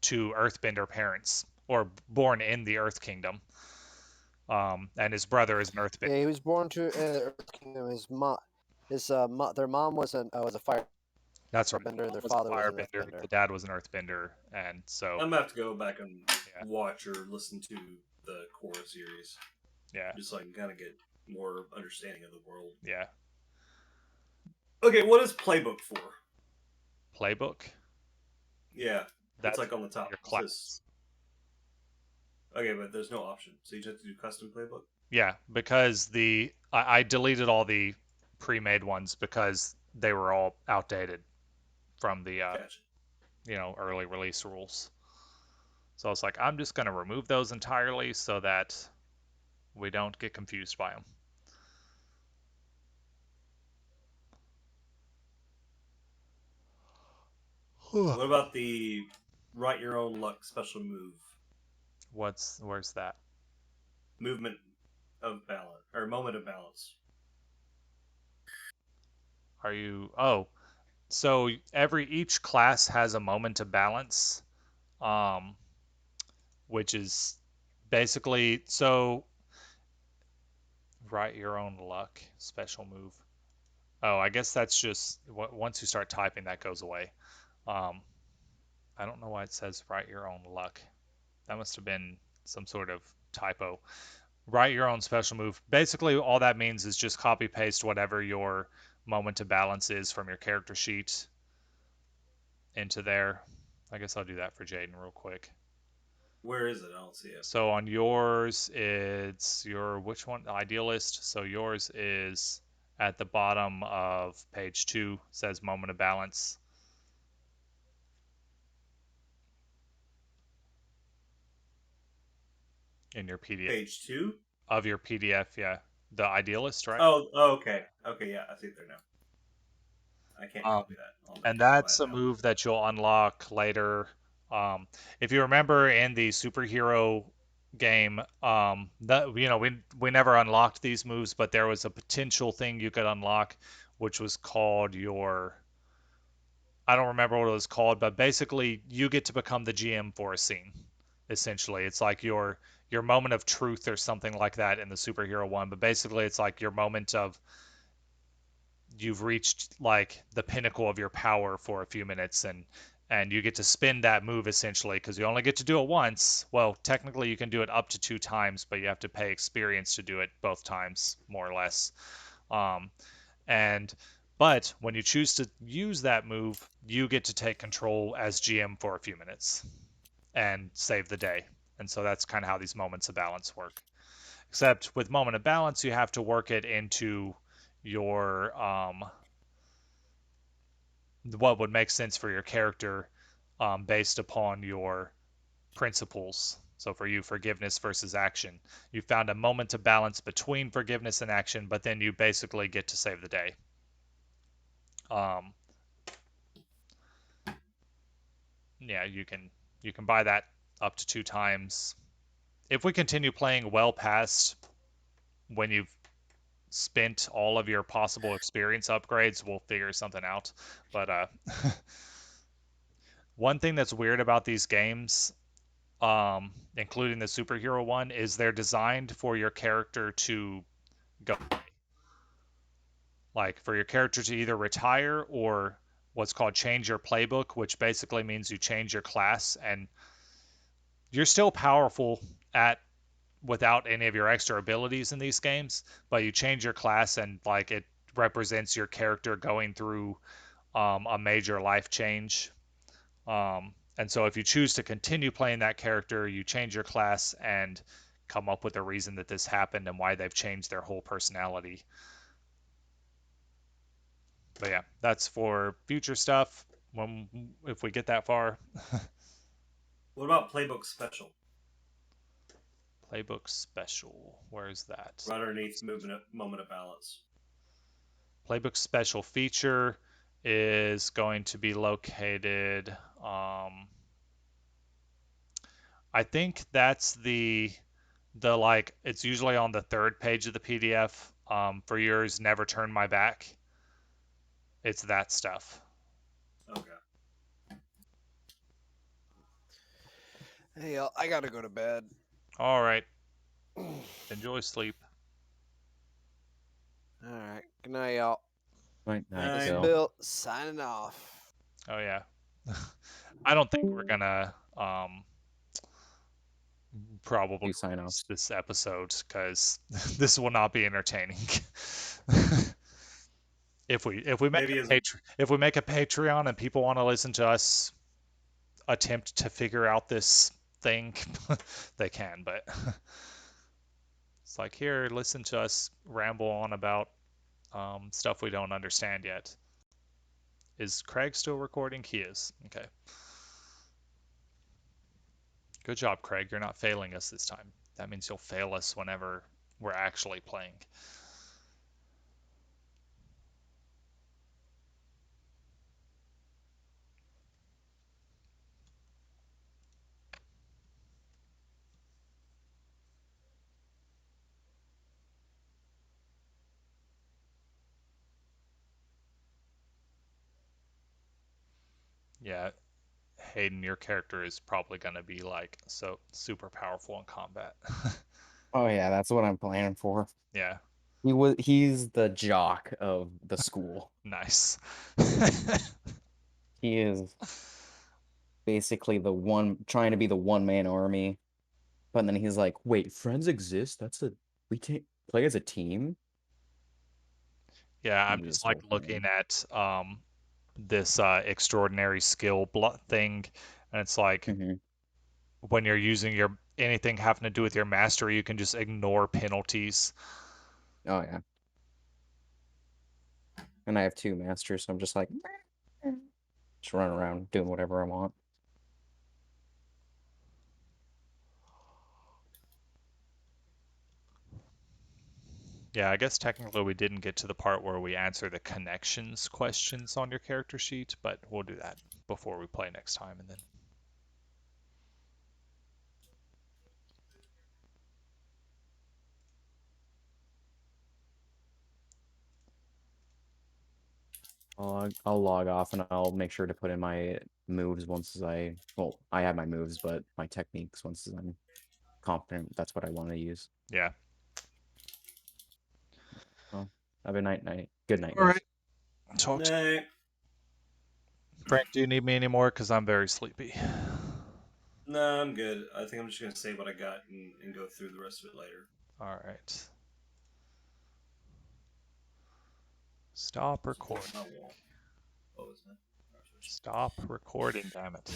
B: to Earthbender parents, or born in the Earth Kingdom. And his brother is an Earthbender.
D: Yeah, he was born to Earth Kingdom. Their mom was a fire
B: That's right.
D: bender, and their
B: Was a
D: father was an
B: Firebender.
D: earthbender.
B: The dad was an Earthbender, and so
A: I'm gonna have to go back and
B: Yeah.
A: watch or listen to the Korra series,
B: yeah,
A: just so I can kind of get more understanding of the world.
B: yeah.
A: Okay, what is playbook for?
B: Playbook.
A: Yeah,
B: That's
A: it's like on the top.
B: your
A: It
B: class.
A: says- Okay, but there's no option, so you just have to do custom playbook.
B: Yeah, because I deleted all the pre-made ones because they were all outdated from the
A: Gotcha.
B: early release rules. So I was like, I'm just gonna remove those entirely so that we don't get confused by them.
A: What about the write your own luck special move?
B: Where's that?
A: Movement of balance or moment of balance.
B: Are you? Oh, so each class has a moment to balance, um, which is basically so write your own luck special move. Oh, I guess that's just once you start typing that goes away. Um, I don't know why it says write your own luck. That must have been some sort of typo. Write your own special move. Basically, all that means is just copy paste whatever your moment to balance is from your character sheet into there. I guess I'll do that for Jaden real quick.
A: Where is it? I don't see it.
B: So on yours, it's your which one? Idealist. So yours is at the bottom of page 2. Says moment of balance. In your PDF
A: Page 2
B: of your PDF, yeah, the idealist, right?
A: Oh, okay. Okay, yeah, I see it there now. I can't copy that.
B: And that's a move that you'll unlock later. If you remember in the superhero game, that we never unlocked these moves, but there was a potential thing you could unlock, which was called your. I don't remember what it was called, but basically you get to become the GM for a scene. Essentially, it's like your moment of truth or something like that in the superhero one. But basically, it's like your moment of you've reached like the pinnacle of your power for a few minutes, and you get to spin that move essentially because you only get to do it once. Well, technically you can do it up to 2 times, but you have to pay experience to do it both times, more or less. And but when you choose to use that move, you get to take control as GM for a few minutes and save the day. And so that's kind of how these moments of balance work. Except with moment of balance, you have to work it into your what would make sense for your character based upon your principles. So for you, forgiveness versus action. You found a moment of balance between forgiveness and action, but then you basically get to save the day. Yeah, you can buy that up to 2 times. If we continue playing well past when you've spent all of your possible experience upgrades, we'll figure something out. But one thing that's weird about these games, including the superhero one, is they're designed for your character to go, like for your character to either retire or what's called change your playbook, which basically means you change your class and you're still powerful at without any of your extra abilities in these games, but you change your class and like it represents your character going through a major life change. And so if you choose to continue playing that character, you change your class and come up with a reason that this happened and why they've changed their whole personality. But yeah, that's for future stuff if we get that far.
A: What about Playbook Special?
B: Playbook Special. Where is that?
A: Right underneath moment of balance.
B: Playbook Special feature is going to be located. I think that's the like it's usually on the third page of the PDF. For yours, Never Turn My Back. It's that stuff.
A: Okay.
G: Hey, I gotta go to bed.
B: All right. Enjoy sleep.
G: All right. Good night, y'all.
F: Night, night,
A: Night.
F: Phil.
G: Bill signing off.
B: Oh yeah. I don't think we're gonna probably
F: You sign off.
B: release this episode because this will not be entertaining. if we make
A: Maybe
B: if we make a Patreon and people want to listen to us attempt to figure out this thing, they can, but it's like, here, listen to us ramble on about stuff we don't understand yet. Is Craig still recording? He is. Okay. Good job, Craig. You're not failing us this time. That means you'll fail us whenever we're actually playing. Yeah, Hayden, your character is probably going to be like so super powerful in combat.
F: Oh yeah, that's what I'm planning for.
B: Yeah,
F: He's the jock of the school.
B: nice.
F: He is basically the one trying to be the one-man army. But then he's like, wait, friends exist? We can't play as a team?
B: Yeah, I'm
F: Into
B: just
F: this
B: like
F: whole
B: looking
F: thing.
B: at this extraordinary skill thing, And it's like
F: Mhm.
B: when you're using your anything having to do with your mastery, you can just ignore penalties.
F: Oh yeah. And I have 2 masters, so I'm just like just running around doing whatever I want.
B: Yeah, I guess technically we didn't get to the part where we answer the connections questions on your character sheet, but we'll do that before we play next time, and then
F: I'll log off and I'll make sure to put in my moves once I have my moves, but my techniques once I'm confident that's what I want to use.
B: yeah.
F: Well, have a night. Good night,
B: All
F: guys.
B: right. Talk to
A: No,
B: Frank. Do you need me anymore? Because I'm very sleepy.
A: no, I'm good. I think I'm just gonna save what I got and go through the rest of it later.
B: All right. Stop recording.
A: My wall. Oh, isn't it?
B: Stop recording, damn it.